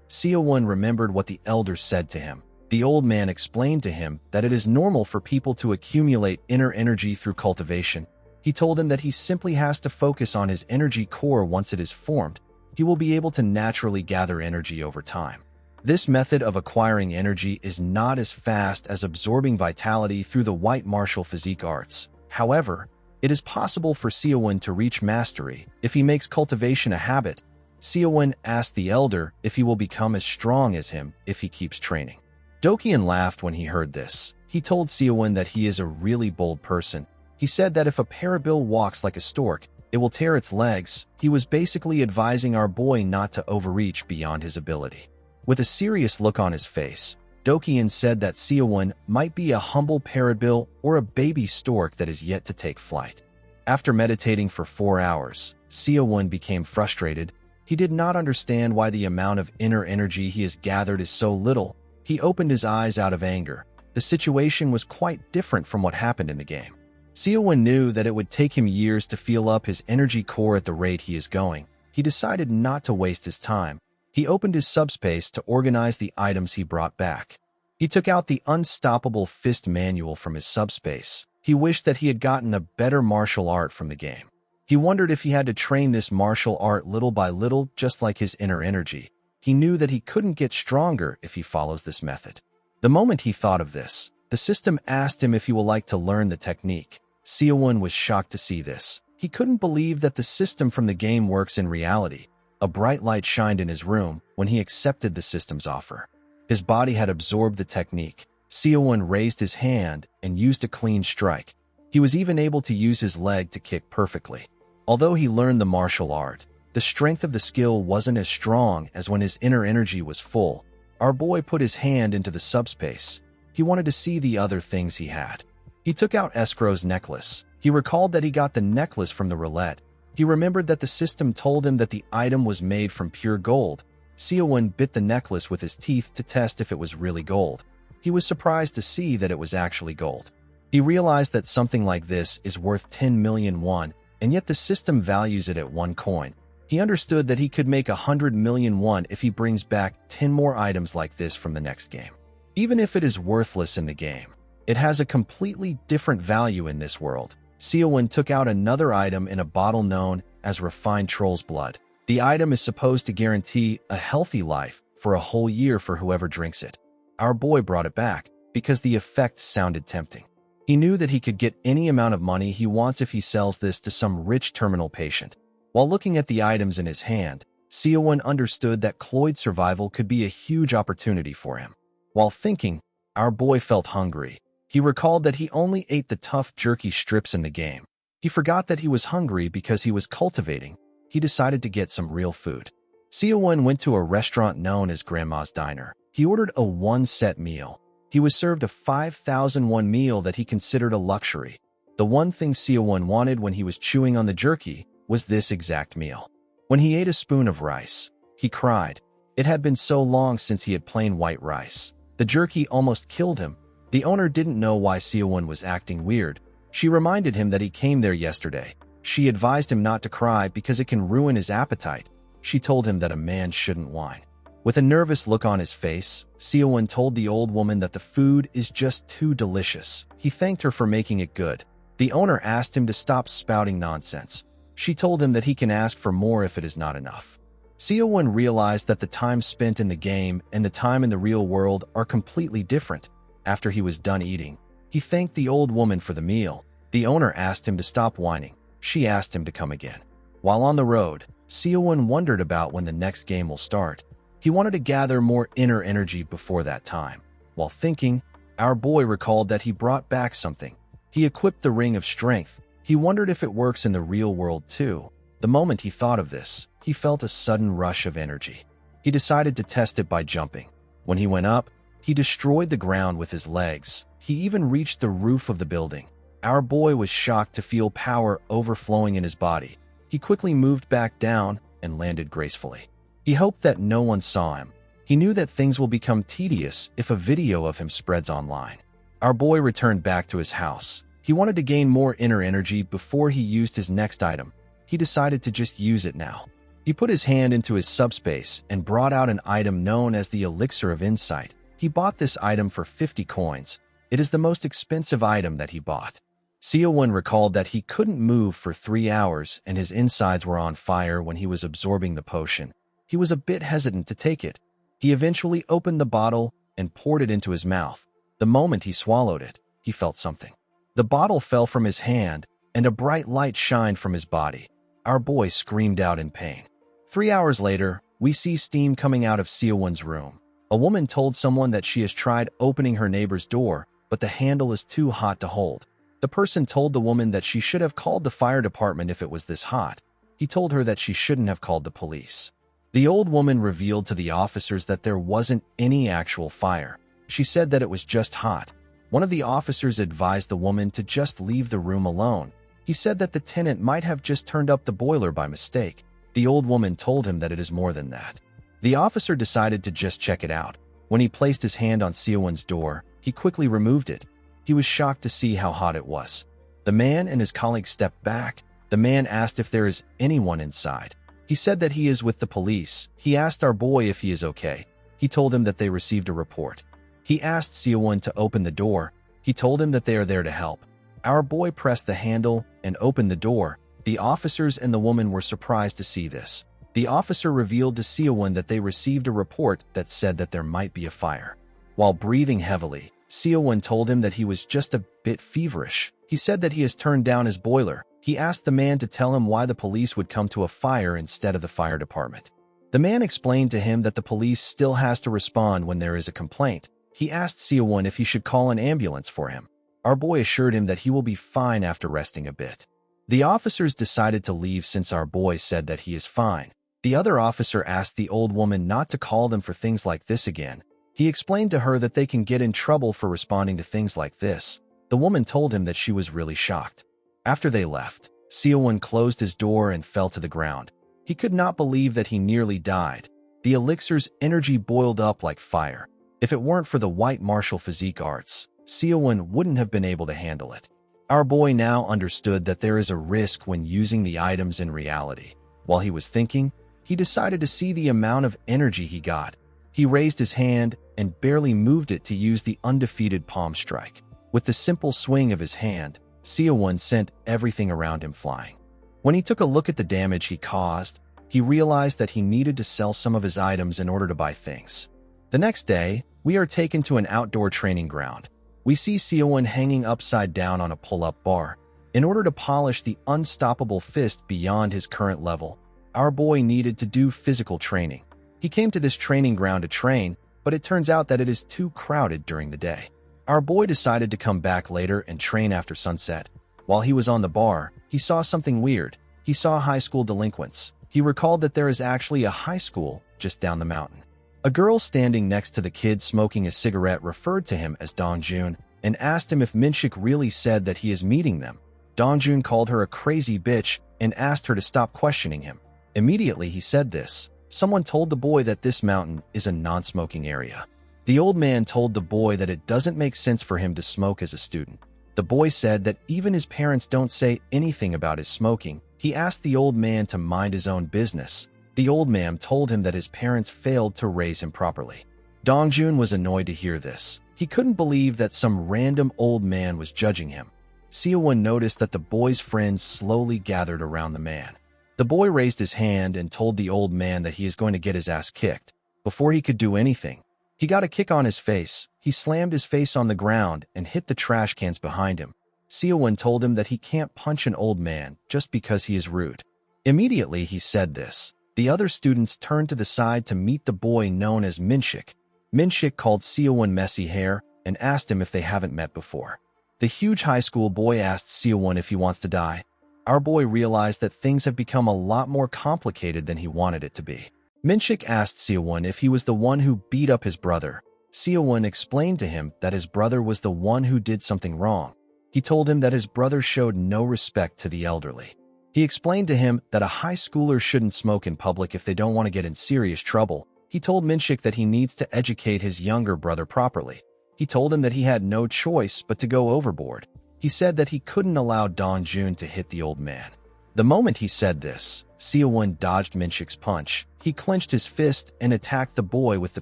Seowon remembered what the elder said to him. The old man explained to him that it is normal for people to accumulate inner energy through cultivation. He told him that he simply has to focus on his energy core. Once it is formed, he will be able to naturally gather energy over time. This method of acquiring energy is not as fast as absorbing vitality through the white martial physique arts. However, it is possible for Seowon to reach mastery if he makes cultivation a habit. Seowon asked the elder if he will become as strong as him if he keeps training. Dokyeon laughed when he heard this. He told Seowon that he is a really bold person. He said that if a parabil walks like a stork, it will tear its legs. He was basically advising our boy not to overreach beyond his ability. With a serious look on his face, Dokyeon said that Seowon might be a humble parabil or a baby stork that is yet to take flight. After meditating for 4 hours, Seowon became frustrated. He did not understand why the amount of inner energy he has gathered is so little. He opened his eyes out of anger. The situation was quite different from what happened in the game. Seowon knew that it would take him years to feel up his energy core at the rate he is going. He decided not to waste his time. He opened his subspace to organize the items he brought back. He took out the Unstoppable Fist manual from his subspace. He wished that he had gotten a better martial art from the game. He wondered if he had to train this martial art little by little, just like his inner energy. He knew that he couldn't get stronger if he follows this method. The moment he thought of this, the system asked him if he would like to learn the technique. Seowon was shocked to see this. He couldn't believe that the system from the game works in reality. A bright light shined in his room when he accepted the system's offer. His body had absorbed the technique. Seowon raised his hand and used a clean strike. He was even able to use his leg to kick perfectly. Although he learned the martial art, the strength of the skill wasn't as strong as when his inner energy was full. Our boy put his hand into the subspace. He wanted to see the other things he had. He took out Escrow's necklace. He recalled that he got the necklace from the roulette. He remembered that the system told him that the item was made from pure gold. Seowon bit the necklace with his teeth to test if it was really gold. He was surprised to see that it was actually gold. He realized that something like this is worth 10 million won, and yet the system values it at 1 coin. He understood that he could make 100 million won if he brings back 10 more items like this from the next game. Even if it is worthless in the game, it has a completely different value in this world. Seowon took out another item in a bottle known as refined troll's blood. The item is supposed to guarantee a healthy life for a whole year for whoever drinks it. Our boy brought it back because the effect sounded tempting. He knew that he could get any amount of money he wants if he sells this to some rich terminal patient. While looking at the items in his hand, Seowon understood that Cloyd's survival could be a huge opportunity for him. While thinking, our boy felt hungry. He recalled that he only ate the tough jerky strips in the game. He forgot that he was hungry because he was cultivating. He decided to get some real food. Seowon went to a restaurant known as Grandma's Diner. He ordered a one-set meal. He was served a 5,001 meal that he considered a luxury. The one thing Seowon wanted when he was chewing on the jerky was this exact meal. When he ate a spoon of rice, he cried. It had been so long since he had plain white rice. The jerky almost killed him. The owner didn't know why Seowon was acting weird. She reminded him that he came there yesterday. She advised him not to cry because it can ruin his appetite. She told him that a man shouldn't whine. With a nervous look on his face, Seowon told the old woman that the food is just too delicious. He thanked her for making it good. The owner asked him to stop spouting nonsense. She told him that he can ask for more if it is not enough. Seowon realized that the time spent in the game and the time in the real world are completely different. After he was done eating, he thanked the old woman for the meal. The owner asked him to stop whining. She asked him to come again. While on the road, Seowon wondered about when the next game will start. He wanted to gather more inner energy before that time. While thinking, our boy recalled that he brought back something. He equipped the Ring of Strength. He wondered if it works in the real world too. The moment he thought of this, he felt a sudden rush of energy. He decided to test it by jumping. When he went up, he destroyed the ground with his legs. He even reached the roof of the building. Our boy was shocked to feel power overflowing in his body. He quickly moved back down and landed gracefully. He hoped that no one saw him. He knew that things will become tedious if a video of him spreads online. Our boy returned back to his house. He wanted to gain more inner energy before he used his next item. He decided to just use it now. He put his hand into his subspace and brought out an item known as the Elixir of Insight. He bought this item for 50 coins. It is the most expensive item that he bought. Seo-won recalled that he couldn't move for 3 hours and his insides were on fire when he was absorbing the potion. He was a bit hesitant to take it. He eventually opened the bottle and poured it into his mouth. The moment he swallowed it, he felt something. The bottle fell from his hand and a bright light shined from his body. Our boy screamed out in pain. 3 hours later, we see steam coming out of Seo-won's room. A woman told someone that she has tried opening her neighbor's door, but the handle is too hot to hold. The person told the woman that she should have called the fire department if it was this hot. He told her that she shouldn't have called the police. The old woman revealed to the officers that there wasn't any actual fire. She said that it was just hot. One of the officers advised the woman to just leave the room alone. He said that the tenant might have just turned up the boiler by mistake. The old woman told him that it is more than that. The officer decided to just check it out. When he placed his hand on Seo-won's door, he quickly removed it. He was shocked to see how hot it was. The man and his colleague stepped back. The man asked if there is anyone inside. He said that he is with the police. He asked our boy if he is okay. He told him that they received a report. He asked Seo-won to open the door. He told him that they are there to help. Our boy pressed the handle and opened the door. The officers and the woman were surprised to see this. The officer revealed to Seo-won that they received a report that said that there might be a fire. While breathing heavily, Seo-won told him that he was just a bit feverish. He said that he has turned down his boiler. He asked the man to tell him why the police would come to a fire instead of the fire department. The man explained to him that the police still has to respond when there is a complaint. He asked Seo-won if he should call an ambulance for him. Our boy assured him that he will be fine after resting a bit. The officers decided to leave since our boy said that he is fine. The other officer asked the old woman not to call them for things like this again. He explained to her that they can get in trouble for responding to things like this. The woman told him that she was really shocked. After they left, Seo-won closed his door and fell to the ground. He could not believe that he nearly died. The elixir's energy boiled up like fire. If it weren't for the white martial physique arts, Seo-won wouldn't have been able to handle it. Our boy now understood that there is a risk when using the items in reality. While he was thinking, he decided to see the amount of energy he got. He raised his hand and barely moved it to use the undefeated palm strike. With the simple swing of his hand, Seo-won sent everything around him flying. When he took a look at the damage he caused, he realized that he needed to sell some of his items in order to buy things. The next day, we are taken to an outdoor training ground. We see Seo-won hanging upside down on a pull-up bar. In order to polish the unstoppable fist beyond his current level, our boy needed to do physical training. He came to this training ground to train, but it turns out that it is too crowded during the day. Our boy decided to come back later and train after sunset. While he was on the bar, he saw something weird. He saw high school delinquents. He recalled that there is actually a high school just down the mountain. A girl standing next to the kid smoking a cigarette referred to him as Dongjun and asked him if Minshik really said that he is meeting them. Dongjun called her a crazy bitch and asked her to stop questioning him. Immediately he said this. Someone told the boy that this mountain is a non-smoking area. The old man told the boy that it doesn't make sense for him to smoke as a student. The boy said that even his parents don't say anything about his smoking. He asked the old man to mind his own business. The old man told him that his parents failed to raise him properly. Dongjun was annoyed to hear this. He couldn't believe that some random old man was judging him. Seo-won noticed that the boy's friends slowly gathered around the man. The boy raised his hand and told the old man that he is going to get his ass kicked. Before he could do anything, he got a kick on his face. He slammed his face on the ground and hit the trash cans behind him. Seo-won told him that he can't punch an old man just because he is rude. Immediately he said this. The other students turned to the side to meet the boy known as Minshik. Minshik called Seo-won messy hair and asked him if they haven't met before. The huge high school boy asked Seo-won if he wants to die. Our boy realized that things have become a lot more complicated than he wanted it to be. Minshik asked Seo-won if he was the one who beat up his brother. Seo-won explained to him that his brother was the one who did something wrong. He told him that his brother showed no respect to the elderly. He explained to him that a high schooler shouldn't smoke in public if they don't want to get in serious trouble. He told Minshik that he needs to educate his younger brother properly. He told him that he had no choice but to go overboard. He said that he couldn't allow Dong-jun to hit the old man. The moment he said this, Seo-won dodged Minshik's punch. He clenched his fist and attacked the boy with the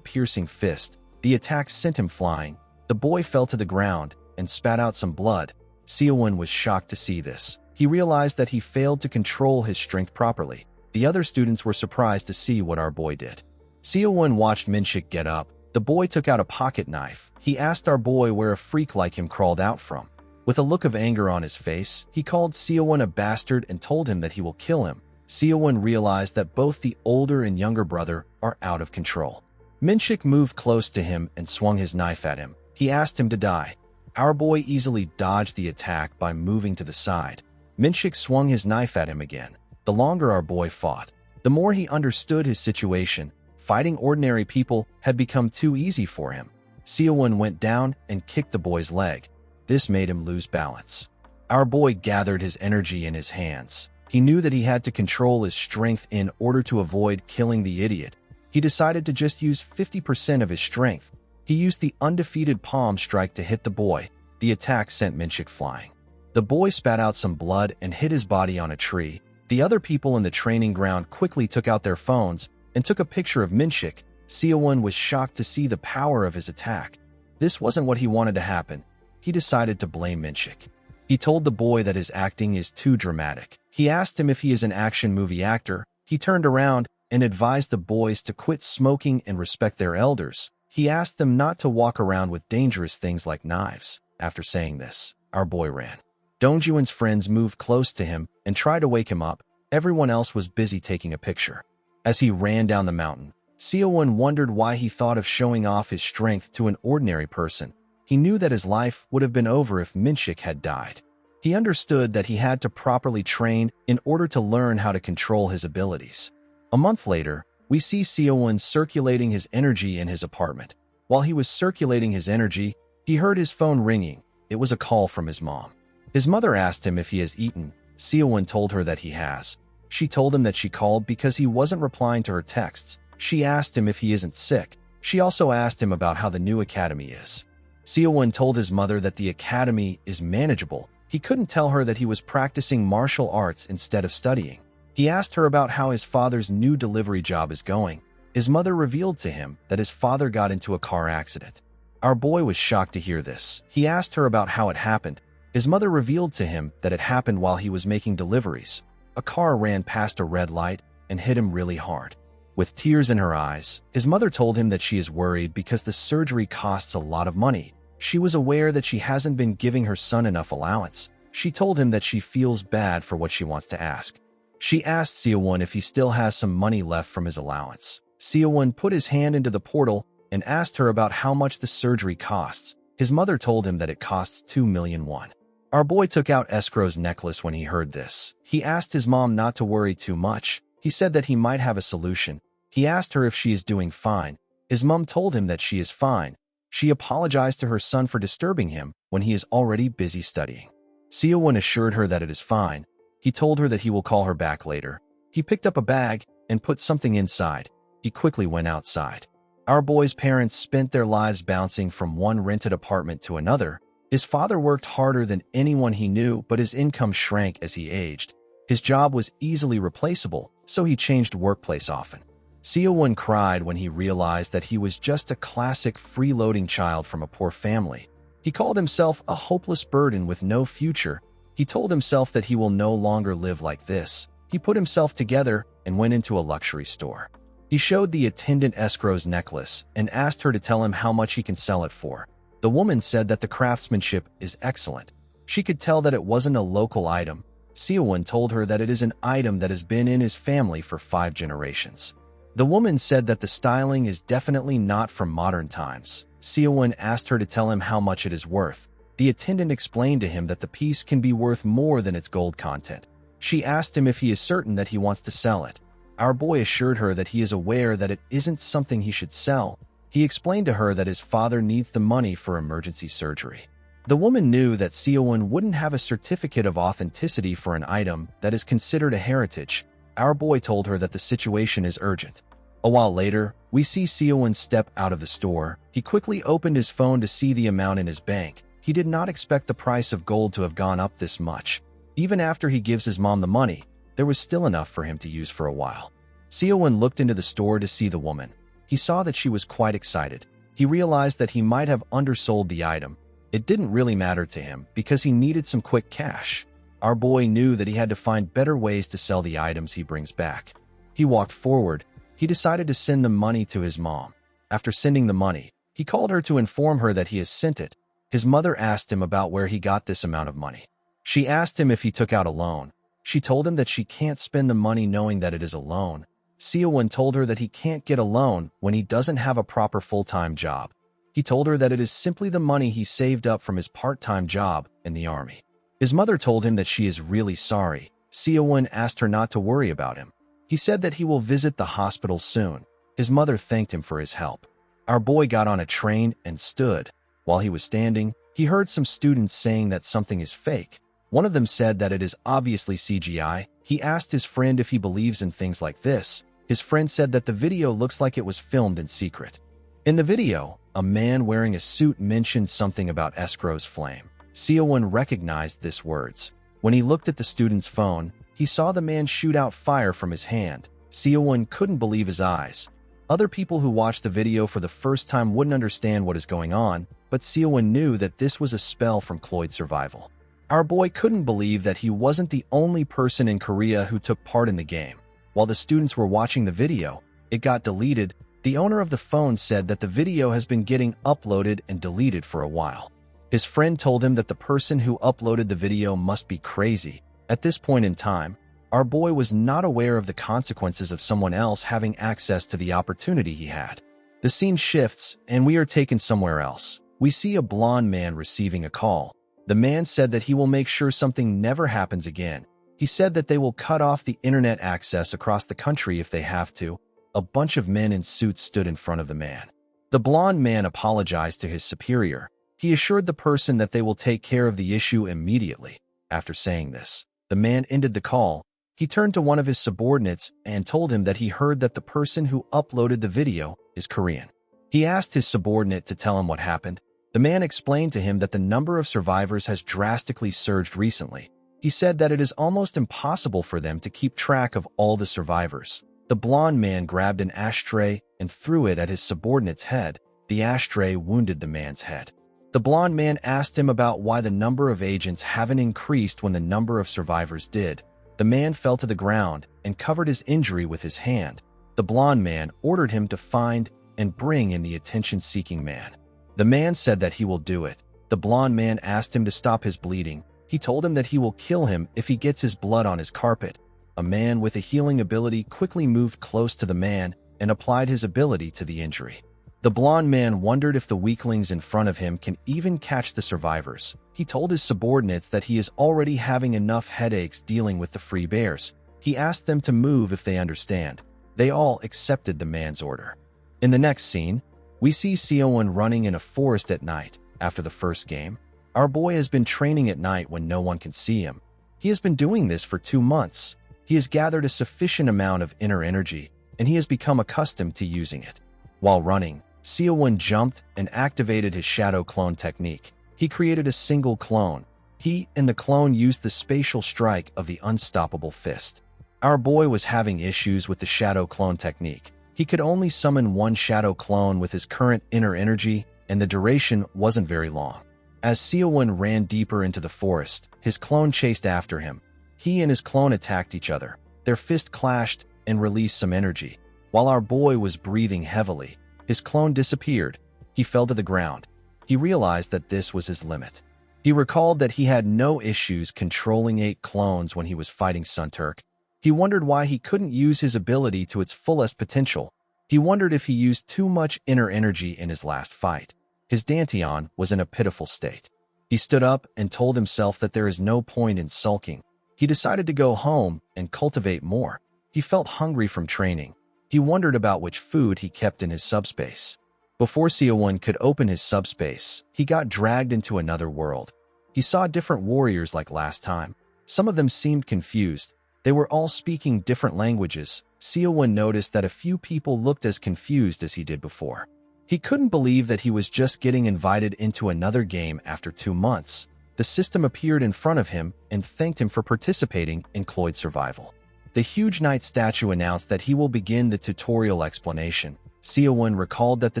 piercing fist. The attack sent him flying. The boy fell to the ground and spat out some blood. Seo-won was shocked to see this. He realized that he failed to control his strength properly. The other students were surprised to see what our boy did. Seo-won watched Minshik get up. The boy took out a pocket knife. He asked our boy where a freak like him crawled out from. With a look of anger on his face, he called Seo-won a bastard and told him that he will kill him. Seo-won realized that both the older and younger brother are out of control. Minshik moved close to him and swung his knife at him. He asked him to die. Our boy easily dodged the attack by moving to the side. Minshik swung his knife at him again. The longer our boy fought, the more he understood his situation. Fighting ordinary people had become too easy for him. Seo-won went down and kicked the boy's leg. This made him lose balance. Our boy gathered his energy in his hands. He knew that he had to control his strength in order to avoid killing the idiot. He decided to just use 50% of his strength. He used the undefeated palm strike to hit the boy. The attack sent Minshik flying. The boy spat out some blood and hit his body on a tree. The other people in the training ground quickly took out their phones and took a picture of Minshik. Seo-won was shocked to see the power of his attack. This wasn't what he wanted to happen. He decided to blame Minshik. He told the boy that his acting is too dramatic. He asked him if he is an action movie actor. He turned around and advised the boys to quit smoking and respect their elders. He asked them not to walk around with dangerous things like knives. After saying this, our boy ran. Dong-jun's friends moved close to him and tried to wake him up. Everyone else was busy taking a picture. As he ran down the mountain, Seo-won wondered why he thought of showing off his strength to an ordinary person. He knew that his life would have been over if Minshik had died. He understood that he had to properly train in order to learn how to control his abilities. A month later, we see Seo-won circulating his energy in his apartment. While he was circulating his energy, he heard his phone ringing. It was a call from his mom. His mother asked him if he has eaten. Seo-won told her that he has. She told him that she called because he wasn't replying to her texts. She asked him if he isn't sick. She also asked him about how the new academy is. Seo-won told his mother that the academy is manageable. He couldn't tell her that he was practicing martial arts instead of studying. He asked her about how his father's new delivery job is going. His mother revealed to him that his father got into a car accident. Our boy was shocked to hear this. He asked her about how it happened. His mother revealed to him that it happened while he was making deliveries. A car ran past a red light and hit him really hard. With tears in her eyes, his mother told him that she is worried because the surgery costs a lot of money. She was aware that she hasn't been giving her son enough allowance. She told him that she feels bad for what she wants to ask. She asked Seo-won if he still has some money left from his allowance. Seo-won put his hand into the portal and asked her about how much the surgery costs. His mother told him that it costs 2 million won. Our boy took out Escrow's necklace when he heard this. He asked his mom not to worry too much. He said that he might have a solution. He asked her if she is doing fine. His mom told him that she is fine. She apologized to her son for disturbing him when he is already busy studying. Seo-won assured her that it is fine. He told her that he will call her back later. He picked up a bag and put something inside. He quickly went outside. Our boy's parents spent their lives bouncing from one rented apartment to another. His father worked harder than anyone he knew, but his income shrank as he aged. His job was easily replaceable, so he changed workplace often. Seo-won cried when he realized that he was just a classic freeloading child from a poor family. He called himself a hopeless burden with no future. He told himself that he will no longer live like this. He put himself together and went into a luxury store. He showed the attendant Escrow's necklace and asked her to tell him how much he can sell it for. The woman said that the craftsmanship is excellent. She could tell that it wasn't a local item. Seo-won told her that it is an item that has been in his family for 5 generations. The woman said that the styling is definitely not from modern times. Seo-won asked her to tell him how much it is worth. The attendant explained to him that the piece can be worth more than its gold content. She asked him if he is certain that he wants to sell it. Our boy assured her that he is aware that it isn't something he should sell. He explained to her that his father needs the money for emergency surgery. The woman knew that Seowon wouldn't have a certificate of authenticity for an item that is considered a heritage. Our boy told her that the situation is urgent. A while later, we see Seowon step out of the store. He quickly opened his phone to see the amount in his bank. He did not expect the price of gold to have gone up this much. Even after he gives his mom the money, there was still enough for him to use for a while. Seowon looked into the store to see the woman. He saw that she was quite excited. He realized that he might have undersold the item. It didn't really matter to him because he needed some quick cash. Our boy knew that he had to find better ways to sell the items he brings back. He walked forward. He decided to send the money to his mom. After sending the money, he called her to inform her that he has sent it. His mother asked him about where he got this amount of money. She asked him if he took out a loan. She told him that she can't spend the money knowing that it is a loan. Seowon told her that he can't get a loan when he doesn't have a proper full-time job. He told her that it is simply the money he saved up from his part-time job in the army. His mother told him that she is really sorry. Seowon asked her not to worry about him. He said that he will visit the hospital soon. His mother thanked him for his help. Our boy got on a train and stood. While he was standing, he heard some students saying that something is fake. One of them said that it is obviously CGI. He asked his friend if he believes in things like this. His friend said that the video looks like it was filmed in secret. In the video, a man wearing a suit mentioned something about escrow's flame. Seowon recognized these words. When he looked at the student's phone, he saw the man shoot out fire from his hand. Seowon couldn't believe his eyes. Other people who watched the video for the first time wouldn't understand what is going on, but Seowon knew that this was a spell from Cloyd's survival. Our boy couldn't believe that he wasn't the only person in Korea who took part in the game. While the students were watching the video, it got deleted. The owner of the phone said that the video has been getting uploaded and deleted for a while. His friend told him that the person who uploaded the video must be crazy. At this point in time, our boy was not aware of the consequences of someone else having access to the opportunity he had. The scene shifts, and we are taken somewhere else. We see a blonde man receiving a call. The man said that he will make sure something never happens again. He said that they will cut off the internet access across the country if they have to. A bunch of men in suits stood in front of the man. The blonde man apologized to his superior. He assured the person that they will take care of the issue immediately. After saying this, the man ended the call. He turned to one of his subordinates and told him that he heard that the person who uploaded the video is Korean. He asked his subordinate to tell him what happened. The man explained to him that the number of survivors has drastically surged recently. He said that it is almost impossible for them to keep track of all the survivors. The blonde man grabbed an ashtray and threw it at his subordinate's head. The ashtray wounded the man's head. The blonde man asked him about why the number of agents haven't increased when the number of survivors did. The man fell to the ground and covered his injury with his hand. The blonde man ordered him to find and bring in the attention-seeking man. The man said that he will do it. The blonde man asked him to stop his bleeding. He told him that he will kill him if he gets his blood on his carpet. A man with a healing ability quickly moved close to the man and applied his ability to the injury. The blonde man wondered if the weaklings in front of him can even catch the survivors. He told his subordinates that he is already having enough headaches dealing with the free bears. He asked them to move if they understand. They all accepted the man's order. In the next scene, we see Seowon running in a forest at night. After the first game, our boy has been training at night when no one can see him. He has been doing this for 2 months. He has gathered a sufficient amount of inner energy, and he has become accustomed to using it. While running, Seowon jumped and activated his shadow clone technique. He created a single clone. He and the clone used the spatial strike of the unstoppable fist. Our boy was having issues with the shadow clone technique. He could only summon one shadow clone with his current inner energy, and the duration wasn't very long. As Seowon ran deeper into the forest, his clone chased after him. He and his clone attacked each other. Their fists clashed and released some energy. While our boy was breathing heavily, his clone disappeared. He fell to the ground. He realized that this was his limit. He recalled that he had no issues controlling 8 clones when he was fighting Sunturk. He wondered why he couldn't use his ability to its fullest potential. He wondered if he used too much inner energy in his last fight. His Dantian was in a pitiful state. He stood up and told himself that there is no point in sulking. He decided to go home and cultivate more. He felt hungry from training. He wondered about which food he kept in his subspace. Before Seo-won could open his subspace, he got dragged into another world. He saw different warriors like last time. Some of them seemed confused. They were all speaking different languages. Seo-won noticed that a few people looked as confused as he did before. He couldn't believe that he was just getting invited into another game after 2 months. The system appeared in front of him and thanked him for participating in Cloyd Survival. The huge knight statue announced that he will begin the tutorial explanation. Seo-won recalled that the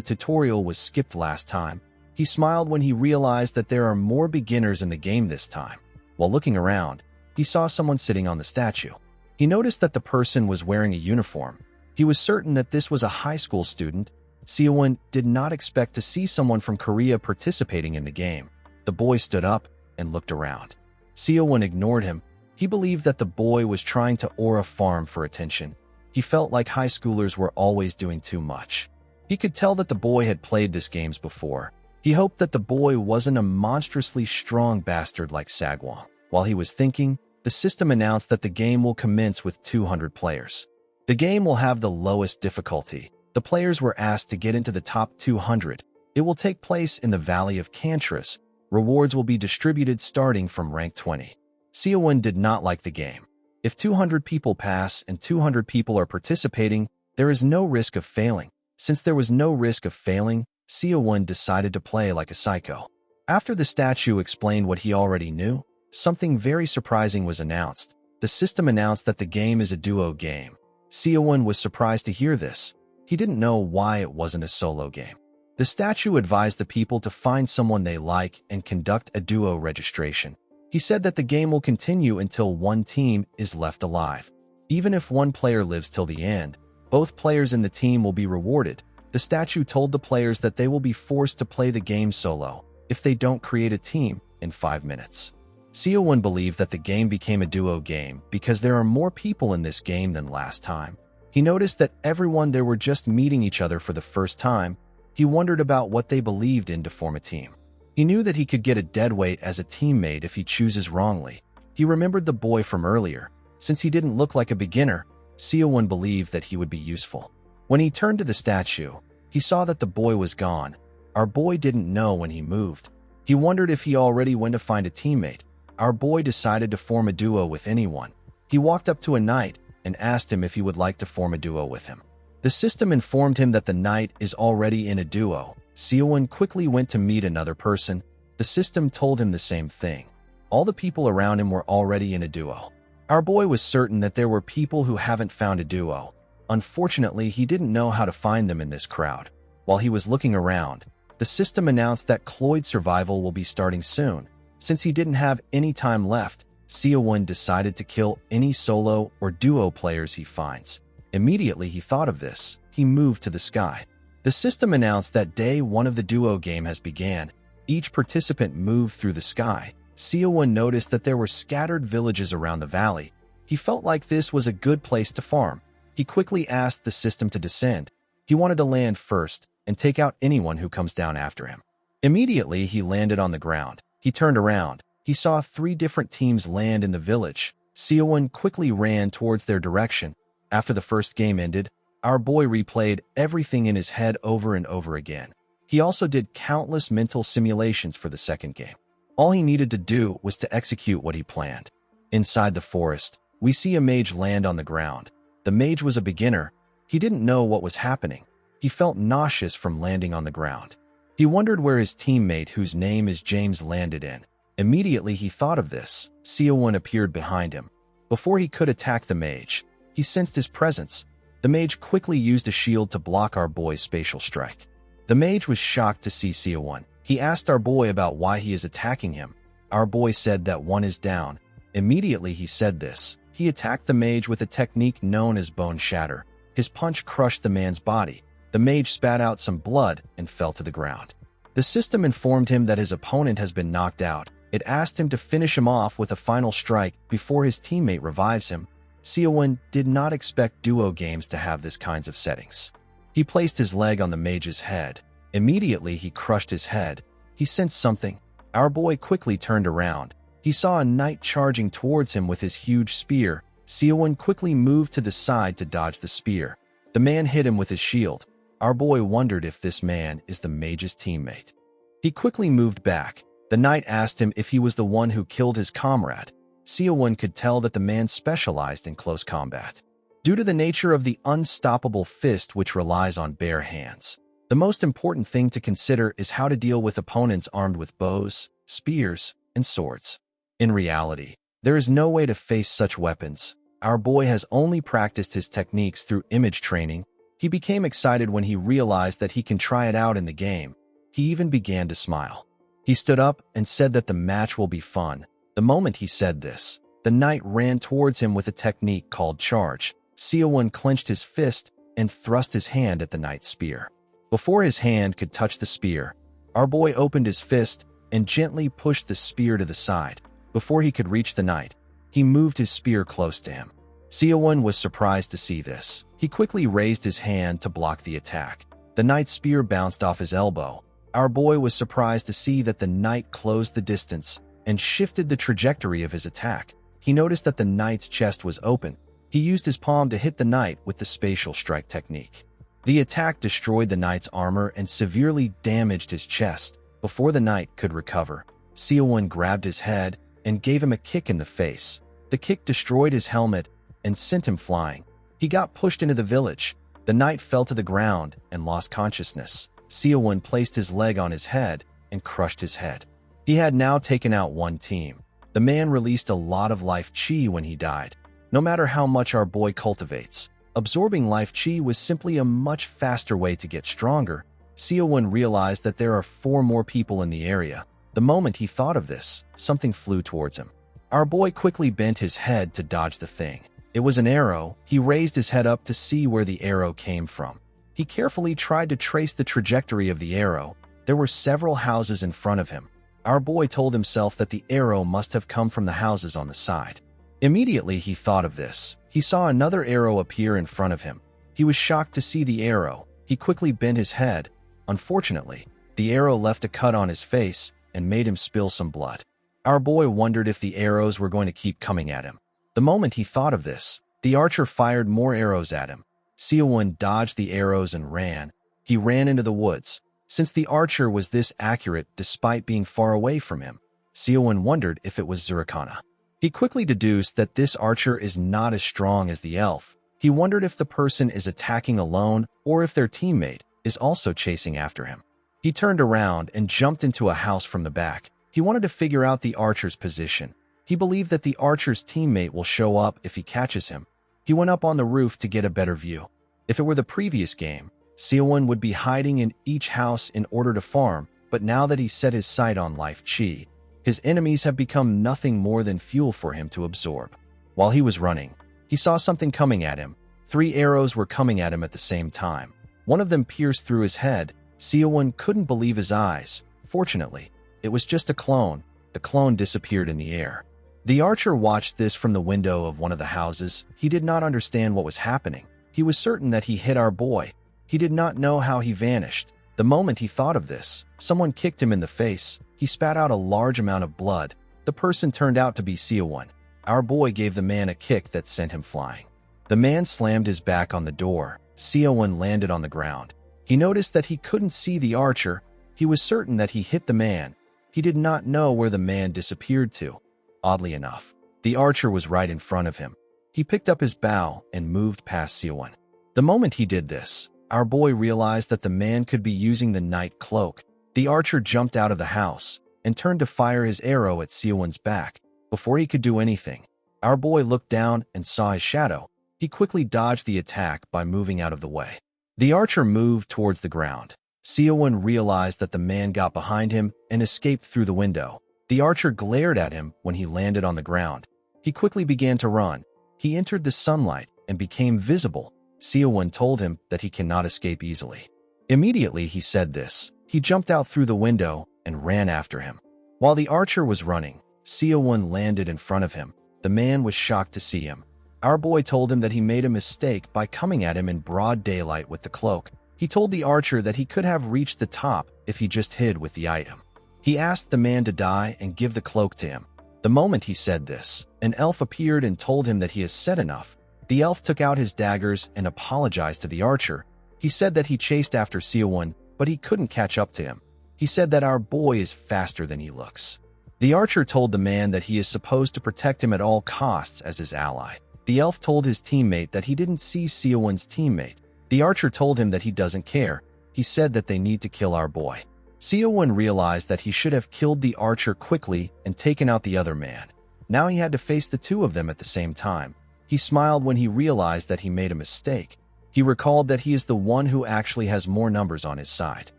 tutorial was skipped last time. He smiled when he realized that there are more beginners in the game this time. While looking around, he saw someone sitting on the statue. He noticed that the person was wearing a uniform. He was certain that this was a high school student. Seo-won did not expect to see someone from Korea participating in the game. The boy stood up and looked around. Seo-won ignored him. He believed that the boy was trying to aura farm for attention. He felt like high schoolers were always doing too much. He could tell that the boy had played this games before. He hoped that the boy wasn't a monstrously strong bastard like Sagwon. While he was thinking, the system announced that the game will commence with 200 players. The game will have the lowest difficulty. The players were asked to get into the top 200. It will take place in the Valley of Cantris. Rewards will be distributed starting from rank 20. Seo-won did not like the game. If 200 people pass and 200 people are participating, there is no risk of failing. Since there was no risk of failing, Seo-won decided to play like a psycho. After the statue explained what he already knew, something very surprising was announced. The system announced that the game is a duo game. Seo-won was surprised to hear this. He didn't know why it wasn't a solo game. The statue advised the people to find someone they like and conduct a duo registration. He said that the game will continue until one team is left alive. Even if one player lives till the end, both players in the team will be rewarded. The statue told the players that they will be forced to play the game solo if they don't create a team in 5 minutes. Seo-won believed that the game became a duo game because there are more people in this game than last time. He noticed that everyone there were just meeting each other for the first time. He wondered about what they believed in to form a team. He knew that he could get a deadweight as a teammate if he chooses wrongly. He remembered the boy from earlier. Since he didn't look like a beginner, Seo-won believed that he would be useful. When he turned to the statue, he saw that the boy was gone. Our boy didn't know when he moved. He wondered if he already went to find a teammate. Our boy decided to form a duo with anyone. He walked up to a knight and asked him if he would like to form a duo with him. The system informed him that the knight is already in a duo. Seo-won quickly went to meet another person. The system told him the same thing. All the people around him were already in a duo. Our boy was certain that there were people who haven't found a duo. Unfortunately, he didn't know how to find them in this crowd. While he was looking around, the system announced that Cloyd Survival will be starting soon. Since he didn't have any time left, Seo-won decided to kill any solo or duo players he finds. Immediately he thought of this. He moved to the sky. The system announced that day 1 of the duo game has began. Each participant moved through the sky. Seo-won noticed that there were scattered villages around the valley. He felt like this was a good place to farm. He quickly asked the system to descend. He wanted to land first and take out anyone who comes down after him. Immediately he landed on the ground. He turned around. He saw 3 different teams land in the village. Seo-won quickly ran towards their direction. After the first game ended, our boy replayed everything in his head over and over again. He also did countless mental simulations for the second game. All he needed to do was to execute what he planned. Inside the forest, we see a mage land on the ground. The mage was a beginner. He didn't know what was happening. He felt nauseous from landing on the ground. He wondered where his teammate, whose name is James, landed in. Immediately he thought of this. Seo-won appeared behind him. Before he could attack the mage, he sensed his presence. The mage quickly used a shield to block our boy's spatial strike. The mage was shocked to see Seo-won. He asked our boy about why he is attacking him. Our boy said that one is down. Immediately he said this. He attacked the mage with a technique known as bone shatter. His punch crushed the man's body. The mage spat out some blood and fell to the ground. The system informed him that his opponent has been knocked out. It asked him to finish him off with a final strike before his teammate revives him. Seo-won did not expect duo games to have this kinds of settings. He placed his leg on the mage's head. Immediately he crushed his head. He sensed something. Our boy quickly turned around. He saw a knight charging towards him with his huge spear. Seo-won quickly moved to the side to dodge the spear. The man hit him with his shield. Our boy wondered if this man is the mage's teammate. He quickly moved back. The knight asked him if he was the one who killed his comrade. Seo-won could tell that the man specialized in close combat. Due to the nature of the unstoppable fist which relies on bare hands, the most important thing to consider is how to deal with opponents armed with bows, spears, and swords. In reality, there is no way to face such weapons. Our boy has only practiced his techniques through image training. He became excited when he realized that he can try it out in the game. He even began to smile. He stood up and said that the match will be fun. The moment he said this, the knight ran towards him with a technique called charge. Seo-won clenched his fist and thrust his hand at the knight's spear. Before his hand could touch the spear, our boy opened his fist and gently pushed the spear to the side. Before he could reach the knight, he moved his spear close to him. Seo-won was surprised to see this. He quickly raised his hand to block the attack. The knight's spear bounced off his elbow. Our boy was surprised to see that the knight closed the distance and shifted the trajectory of his attack. He noticed that the knight's chest was open. He used his palm to hit the knight with the spatial strike technique. The attack destroyed the knight's armor and severely damaged his chest. Before the knight could recover, Seo-won grabbed his head and gave him a kick in the face. The kick destroyed his helmet and sent him flying. He got pushed into the village. The knight fell to the ground and lost consciousness. Seo-won placed his leg on his head and crushed his head. He had now taken out one team. The man released a lot of life chi when he died. No matter how much our boy cultivates, absorbing life chi was simply a much faster way to get stronger. Seo-won realized that there are 4 more people in the area. The moment he thought of this, something flew towards him. Our boy quickly bent his head to dodge the thing. It was an arrow. He raised his head up to see where the arrow came from. He carefully tried to trace the trajectory of the arrow. There were several houses in front of him. Our boy told himself that the arrow must have come from the houses on the side. Immediately he thought of this. He saw another arrow appear in front of him. He was shocked to see the arrow. He quickly bent his head. Unfortunately, the arrow left a cut on his face and made him spill some blood. Our boy wondered if the arrows were going to keep coming at him. The moment he thought of this, the archer fired more arrows at him. Seo-won dodged the arrows and ran. He ran into the woods. Since the archer was this accurate despite being far away from him, Seo-won wondered if it was Zurikana. He quickly deduced that this archer is not as strong as the elf. He wondered if the person is attacking alone or if their teammate is also chasing after him. He turned around and jumped into a house from the back. He wanted to figure out the archer's position. He believed that the archer's teammate will show up if he catches him. He went up on the roof to get a better view. If it were the previous game, Seo-won would be hiding in each house in order to farm, but now that he set his sight on life chi, his enemies have become nothing more than fuel for him to absorb. While he was running, he saw something coming at him. 3 arrows were coming at him at the same time. One of them pierced through his head. Seo-won couldn't believe his eyes. Fortunately, it was just a clone. The clone disappeared in the air. The archer watched this from the window of one of the houses. He did not understand what was happening. He was certain that he hit our boy. He did not know how he vanished. The moment he thought of this, someone kicked him in the face. He spat out a large amount of blood. The person turned out to be Seo-won. Our boy gave the man a kick that sent him flying. The man slammed his back on the door. Seo-won landed on the ground. He noticed that he couldn't see the archer. He was certain that he hit the man. He did not know where the man disappeared to. Oddly enough, the archer was right in front of him. He picked up his bow and moved past Seo-won. The moment he did this, our boy realized that the man could be using the night cloak. The archer jumped out of the house and turned to fire his arrow at Seo-won's back. Before he could do anything, our boy looked down and saw his shadow. He quickly dodged the attack by moving out of the way. The archer moved towards the ground. Seo-won realized that the man got behind him and escaped through the window. The archer glared at him when he landed on the ground. He quickly began to run. He entered the sunlight and became visible. Seo-won told him that he cannot escape easily. Immediately he said this. He jumped out through the window and ran after him. While the archer was running, Seo-won landed in front of him. The man was shocked to see him. Our boy told him that he made a mistake by coming at him in broad daylight with the cloak. He told the archer that he could have reached the top if he just hid with the item. He asked the man to die and give the cloak to him. The moment he said this, an elf appeared and told him that he has said enough. The elf took out his daggers and apologized to the archer. He said that he chased after Seowon, but he couldn't catch up to him. He said that our boy is faster than he looks. The archer told the man that he is supposed to protect him at all costs as his ally. The elf told his teammate that he didn't see Seowon's teammate. The archer told him that he doesn't care. He said that they need to kill our boy. Seowon realized that he should have killed the archer quickly and taken out the other man. Now he had to face the two of them at the same time. He smiled when he realized that he made a mistake. He recalled that he is the one who actually has more numbers on his side.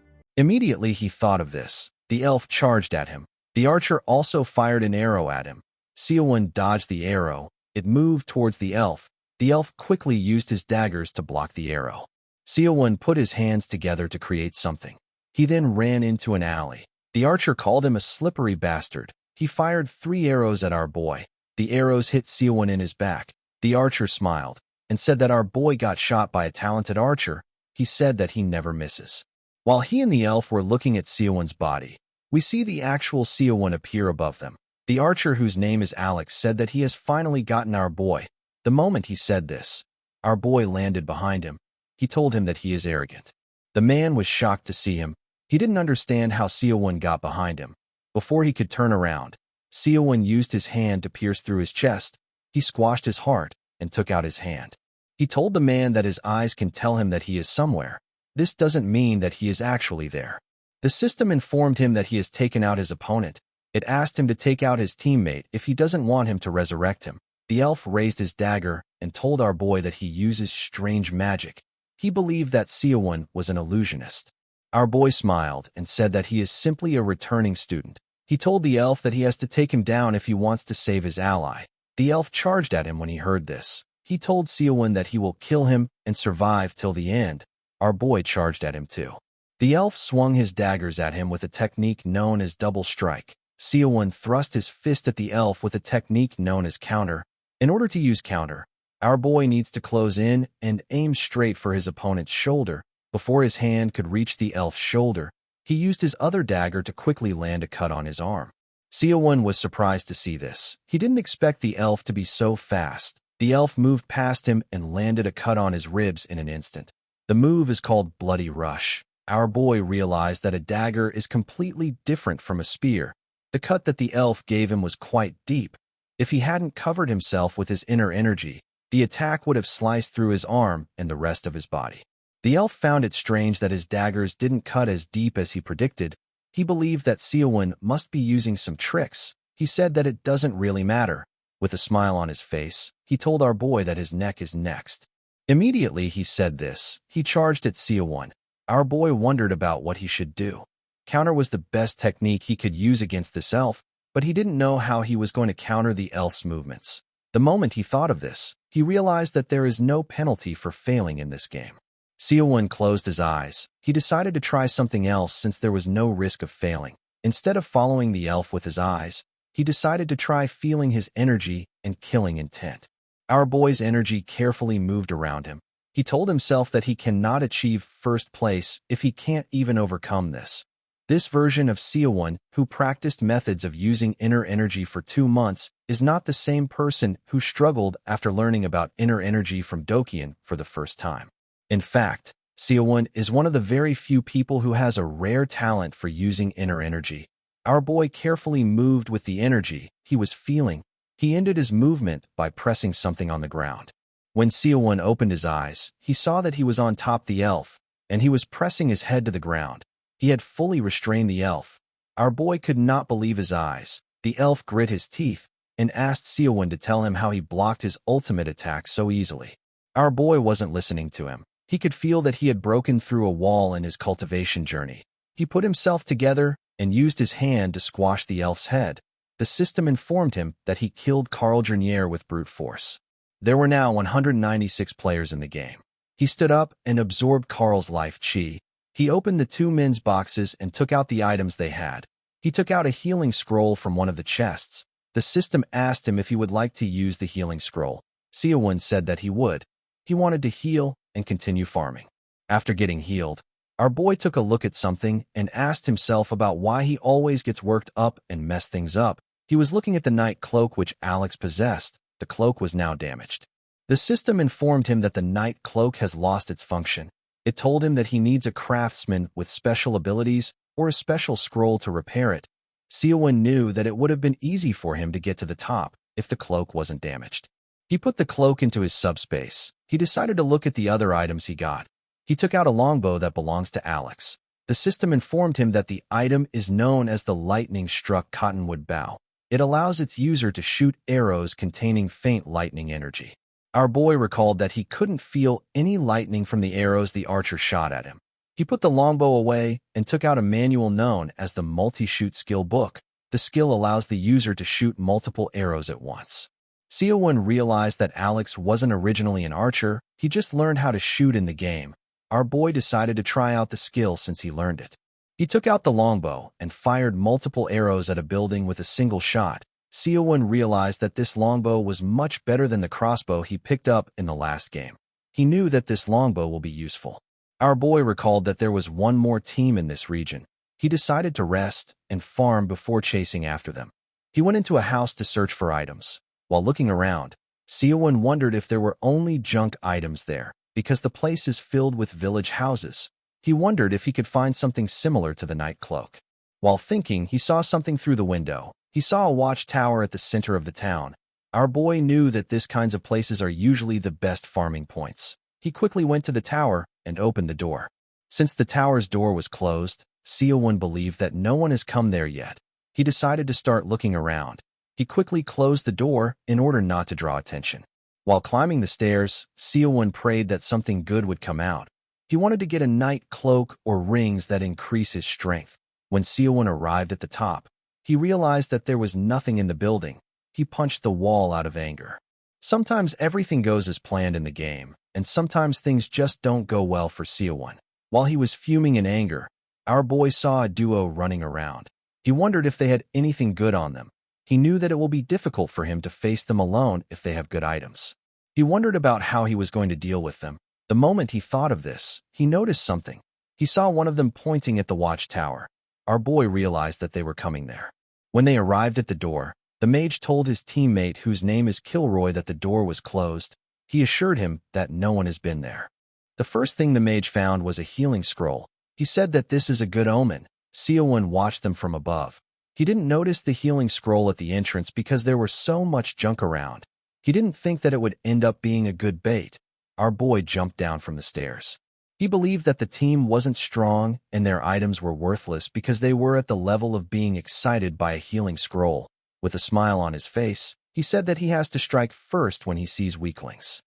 Immediately he thought of this. The elf charged at him. The archer also fired an arrow at him. Seowon dodged the arrow. It moved towards the elf. The elf quickly used his daggers to block the arrow. Seowon put his hands together to create something. He then ran into an alley. The archer called him a slippery bastard. He fired 3 arrows at our boy. The arrows hit Seowon in his back. The archer smiled and said that our boy got shot by a talented archer. He said that he never misses. While he and the elf were looking at Seowon's body, we see the actual Seowon appear above them. The archer, whose name is Alex, said that he has finally gotten our boy. The moment he said this, our boy landed behind him. He told him that he is arrogant. The man was shocked to see him. He didn't understand how Seowon got behind him. Before he could turn around, Seowon used his hand to pierce through his chest. He squashed his heart and took out his hand. He told the man that his eyes can tell him that he is somewhere. This doesn't mean that he is actually there. The system informed him that he has taken out his opponent. It asked him to take out his teammate if he doesn't want him to resurrect him. The elf raised his dagger and told our boy that he uses strange magic. He believed that Seowon was an illusionist. Our boy smiled and said that he is simply a returning student. He told the elf that he has to take him down if he wants to save his ally. The elf charged at him when he heard this. He told Seowon that he will kill him and survive till the end. Our boy charged at him too. The elf swung his daggers at him with a technique known as double strike. Seowon thrust his fist at the elf with a technique known as counter. In order to use counter, our boy needs to close in and aim straight for his opponent's shoulder. Before his hand could reach the elf's shoulder, he used his other dagger to quickly land a cut on his arm. Seowon was surprised to see this. He didn't expect the elf to be so fast. The elf moved past him and landed a cut on his ribs in an instant. The move is called Bloody Rush. Our boy realized that a dagger is completely different from a spear. The cut that the elf gave him was quite deep. If he hadn't covered himself with his inner energy, the attack would have sliced through his arm and the rest of his body. The elf found it strange that his daggers didn't cut as deep as he predicted. He believed that Seowon must be using some tricks. He said that it doesn't really matter. With a smile on his face, he told our boy that his neck is next. Immediately he said this, he charged at Seowon. Our boy wondered about what he should do. Counter was the best technique he could use against this elf, but he didn't know how he was going to counter the elf's movements. The moment he thought of this, he realized that there is no penalty for failing in this game. Seowon closed his eyes. He decided to try something else since there was no risk of failing. Instead of following the elf with his eyes, he decided to try feeling his energy and killing intent. Our boy's energy carefully moved around him. He told himself that he cannot achieve first place if he can't even overcome this. This version of Seowon, who practiced methods of using inner energy for 2 months, is not the same person who struggled after learning about inner energy from Dokkan for the first time. In fact, Seowon is one of the very few people who has a rare talent for using inner energy. Our boy carefully moved with the energy he was feeling. He ended his movement by pressing something on the ground. When Seowon opened his eyes, he saw that he was on top the elf, and he was pressing his head to the ground. He had fully restrained the elf. Our boy could not believe his eyes. The elf grit his teeth and asked Seowon to tell him how he blocked his ultimate attack so easily. Our boy wasn't listening to him. He could feel that he had broken through a wall in his cultivation journey. He put himself together and used his hand to squash the elf's head. The system informed him that he killed Carl Jr. with brute force. There were now 196 players in the game. He stood up and absorbed Carl's life chi. He opened the 2 men's boxes and took out the items they had. He took out a healing scroll from one of the chests. The system asked him if he would like to use the healing scroll. Seowon said that he would. He wanted to heal and continue farming. After getting healed, our boy took a look at something and asked himself about why he always gets worked up and messed things up. He was looking at the night cloak which Alex possessed. The cloak was now damaged. The system informed him that the night cloak has lost its function. It told him that he needs a craftsman with special abilities or a special scroll to repair it. Seowon knew that it would have been easy for him to get to the top if the cloak wasn't damaged. He put the cloak into his subspace. He decided to look at the other items he got. He took out a longbow that belongs to Alex. The system informed him that the item is known as the lightning-struck cottonwood bow. It allows its user to shoot arrows containing faint lightning energy. Our boy recalled that he couldn't feel any lightning from the arrows the archer shot at him. He put the longbow away and took out a manual known as the multi-shoot skill book. The skill allows the user to shoot multiple arrows at once. Seowon realized that Alex wasn't originally an archer, he just learned how to shoot in the game. Our boy decided to try out the skill since he learned it. He took out the longbow and fired multiple arrows at a building with a single shot. Seowon realized that this longbow was much better than the crossbow he picked up in the last game. He knew that this longbow will be useful. Our boy recalled that there was one more team in this region. He decided to rest and farm before chasing after them. He went into a house to search for items. While looking around, Seowon wondered if there were only junk items there, because the place is filled with village houses. He wondered if he could find something similar to the night cloak. While thinking, he saw something through the window. He saw a watchtower at the center of the town. Our boy knew that these kinds of places are usually the best farming points. He quickly went to the tower and opened the door. Since the tower's door was closed, Seowon believed that no one has come there yet. He decided to start looking around. He quickly closed the door in order not to draw attention. While climbing the stairs, Seowon prayed that something good would come out. He wanted to get a night cloak or rings that increase his strength. When Seowon arrived at the top, he realized that there was nothing in the building. He punched the wall out of anger. Sometimes everything goes as planned in the game, and sometimes things just don't go well for Seowon. While he was fuming in anger, our boy saw a duo running around. He wondered if they had anything good on them. He knew that it will be difficult for him to face them alone if they have good items. He wondered about how he was going to deal with them. The moment he thought of this, he noticed something. He saw one of them pointing at the watchtower. Our boy realized that they were coming there. When they arrived at the door, the mage told his teammate, whose name is Kilroy, that the door was closed. He assured him that no one has been there. The first thing the mage found was a healing scroll. He said that this is a good omen. Seowon watched them from above. He didn't notice the healing scroll at the entrance because there was so much junk around. He didn't think that it would end up being a good bait. Our boy jumped down from the stairs. He believed that the team wasn't strong and their items were worthless because they were at the level of being excited by a healing scroll. With a smile on his face, he said that he has to strike first when he sees weaklings.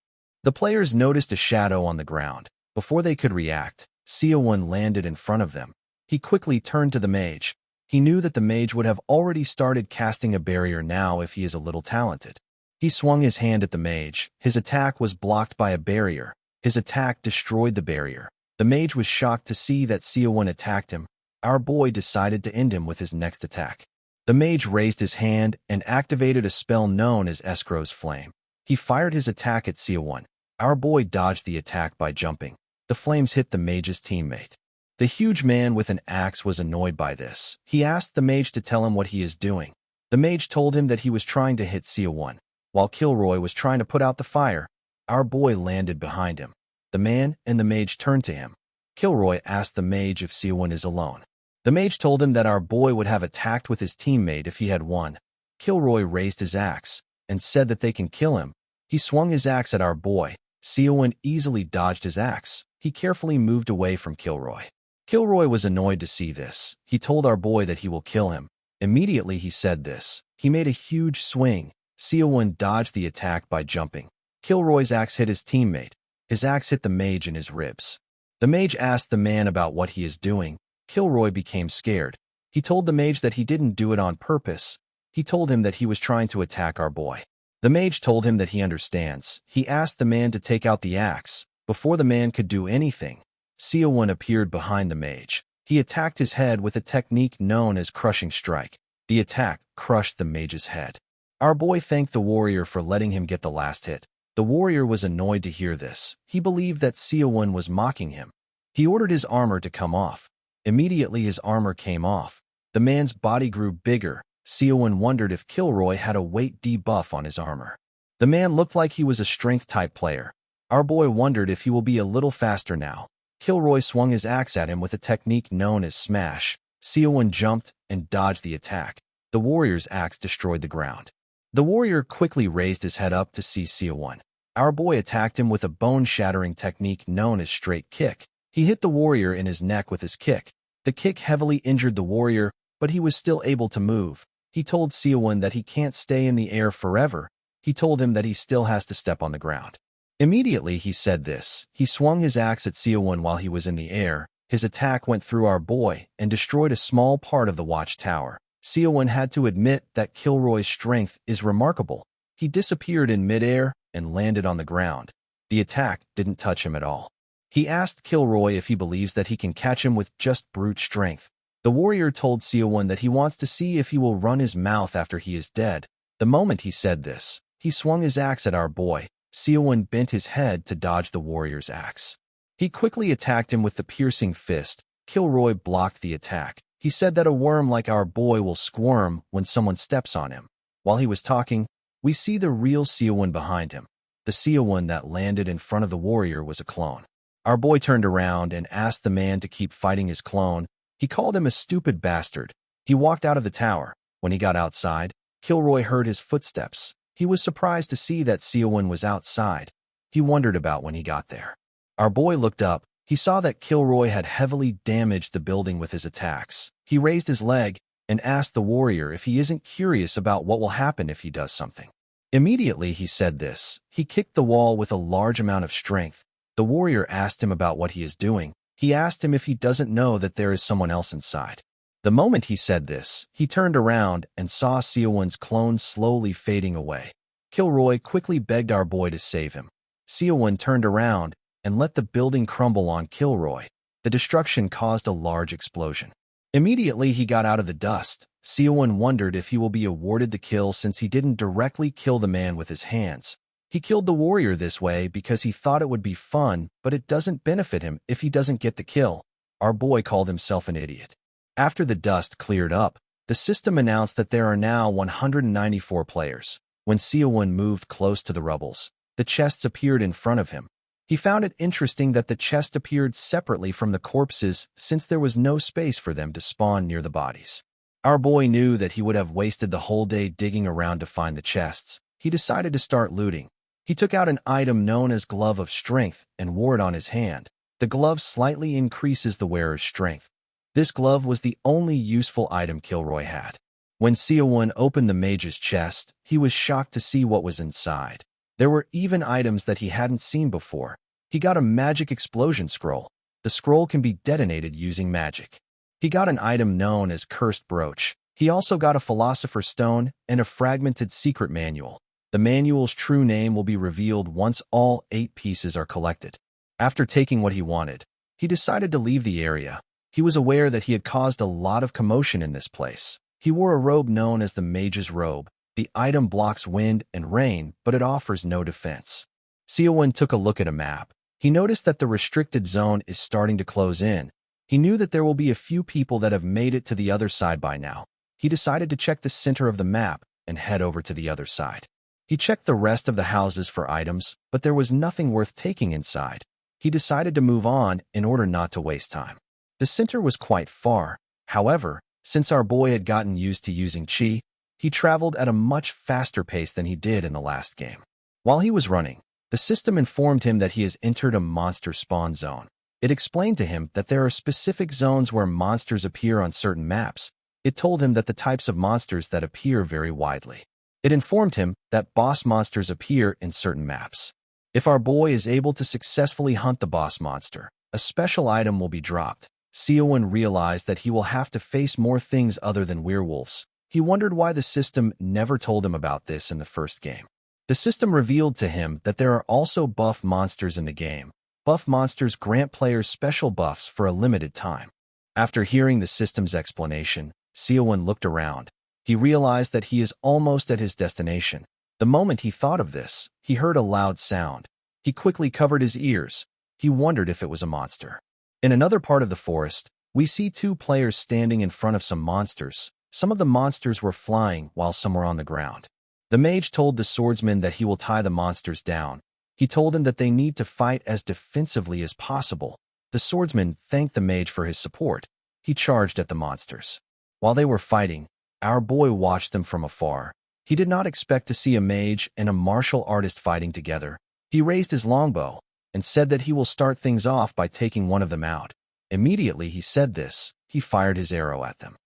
The players noticed a shadow on the ground. Before they could react, Seowon landed in front of them. He quickly turned to the mage. He knew that the mage would have already started casting a barrier now if he is a little talented. He swung his hand at the mage. His attack was blocked by a barrier. His attack destroyed the barrier. The mage was shocked to see that Seowon attacked him. Our boy decided to end him with his next attack. The mage raised his hand and activated a spell known as Escrow's Flame. He fired his attack at Seowon. Our boy dodged the attack by jumping. The flames hit the mage's teammate. The huge man with an axe was annoyed by this. He asked the mage to tell him what he is doing. The mage told him that he was trying to hit Seowon. While Kilroy was trying to put out the fire, our boy landed behind him. The man and the mage turned to him. Kilroy asked the mage if Seowon is alone. The mage told him that our boy would have attacked with his teammate if he had won. Kilroy raised his axe and said that they can kill him. He swung his axe at our boy. Seowon easily dodged his axe. He carefully moved away from Kilroy. Kilroy was annoyed to see this. He told our boy that he will kill him. Immediately he said this. He made a huge swing. Seowon dodged the attack by jumping. Kilroy's axe hit his teammate. His axe hit the mage in his ribs. The mage asked the man about what he is doing. Kilroy became scared. He told the mage that he didn't do it on purpose. He told him that he was trying to attack our boy. The mage told him that he understands. He asked the man to take out the axe. Before the man could do anything, Seowon appeared behind the mage. He attacked his head with a technique known as Crushing Strike. The attack crushed the mage's head. Our boy thanked the warrior for letting him get the last hit. The warrior was annoyed to hear this. He believed that Seowon was mocking him. He ordered his armor to come off. Immediately his armor came off. The man's body grew bigger. Seowon wondered if Kilroy had a weight debuff on his armor. The man looked like he was a strength-type player. Our boy wondered if he will be a little faster now. Kilroy swung his axe at him with a technique known as smash. Seowon jumped and dodged the attack. The warrior's axe destroyed the ground. The warrior quickly raised his head up to see Seowon. Our boy attacked him with a bone-shattering technique known as straight kick. He hit the warrior in his neck with his kick. The kick heavily injured the warrior, but he was still able to move. He told Seowon that he can't stay in the air forever. He told him that he still has to step on the ground. Immediately he said this. He swung his axe at Seowon while he was in the air. His attack went through our boy and destroyed a small part of the watchtower. Seowon had to admit that Kilroy's strength is remarkable. He disappeared in midair and landed on the ground. The attack didn't touch him at all. He asked Kilroy if he believes that he can catch him with just brute strength. The warrior told Seowon that he wants to see if he will run his mouth after he is dead. The moment he said this, he swung his axe at our boy. Seowon bent his head to dodge the warrior's axe. He quickly attacked him with the piercing fist. Kilroy blocked the attack. He said that a worm like our boy will squirm when someone steps on him. While he was talking, we see the real Seowon behind him. The Seowon that landed in front of the warrior was a clone. Our boy turned around and asked the man to keep fighting his clone. He called him a stupid bastard. He walked out of the tower. When he got outside, Kilroy heard his footsteps. He was surprised to see that Seowon was outside. He wondered about when he got there. Our boy looked up. He saw that Kilroy had heavily damaged the building with his attacks. He raised his leg and asked the warrior if he isn't curious about what will happen if he does something. Immediately he said this. He kicked the wall with a large amount of strength. The warrior asked him about what he is doing. He asked him if he doesn't know that there is someone else inside. The moment he said this, he turned around and saw Seowon's clone slowly fading away. Kilroy quickly begged our boy to save him. Seowon turned around and let the building crumble on Kilroy. The destruction caused a large explosion. Immediately he got out of the dust. Seowon wondered if he will be awarded the kill since he didn't directly kill the man with his hands. He killed the warrior this way because he thought it would be fun, but it doesn't benefit him if he doesn't get the kill. Our boy called himself an idiot. After the dust cleared up, the system announced that there are now 194 players. When Seowon moved close to the rubbles, the chests appeared in front of him. He found it interesting that the chest appeared separately from the corpses since there was no space for them to spawn near the bodies. Our boy knew that he would have wasted the whole day digging around to find the chests. He decided to start looting. He took out an item known as Glove of Strength and wore it on his hand. The glove slightly increases the wearer's strength. This glove was the only useful item Kilroy had. When Seowon opened the mage's chest, he was shocked to see what was inside. There were even items that he hadn't seen before. He got a magic explosion scroll. The scroll can be detonated using magic. He got an item known as Cursed Brooch. He also got a Philosopher's Stone and a fragmented secret manual. The manual's true name will be revealed once all 8 pieces are collected. After taking what he wanted, he decided to leave the area. He was aware that he had caused a lot of commotion in this place. He wore a robe known as the Mage's Robe. The item blocks wind and rain, but it offers no defense. Seowon took a look at a map. He noticed that the restricted zone is starting to close in. He knew that there will be a few people that have made it to the other side by now. He decided to check the center of the map and head over to the other side. He checked the rest of the houses for items, but there was nothing worth taking inside. He decided to move on in order not to waste time. The center was quite far. However, since our boy had gotten used to using chi, he traveled at a much faster pace than he did in the last game. While he was running, the system informed him that he has entered a monster spawn zone. It explained to him that there are specific zones where monsters appear on certain maps. It told him that the types of monsters that appear vary widely. It informed him that boss monsters appear in certain maps. If our boy is able to successfully hunt the boss monster, a special item will be dropped. Seowon realized that he will have to face more things other than werewolves. He wondered why the system never told him about this in the first game. The system revealed to him that there are also buff monsters in the game. Buff monsters grant players special buffs for a limited time. After hearing the system's explanation, Seowon looked around. He realized that he is almost at his destination. The moment he thought of this, he heard a loud sound. He quickly covered his ears. He wondered if it was a monster. In another part of the forest, we see 2 players standing in front of some monsters. Some of the monsters were flying while some were on the ground. The mage told the swordsman that he will tie the monsters down. He told him that they need to fight as defensively as possible. The The swordsman thanked the mage for his support. He charged at the monsters. While they were fighting, our boy watched them from afar. He did not expect to see a mage and a martial artist fighting together. He raised his longbow and said that he will start things off by taking one of them out. Immediately he said this, he fired his arrow at them.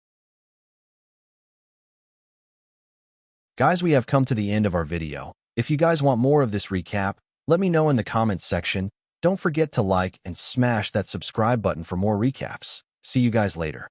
Guys, we have come to the end of our video. If you guys want more of this recap, let me know in the comments section. Don't forget to like and smash that subscribe button for more recaps. See you guys later.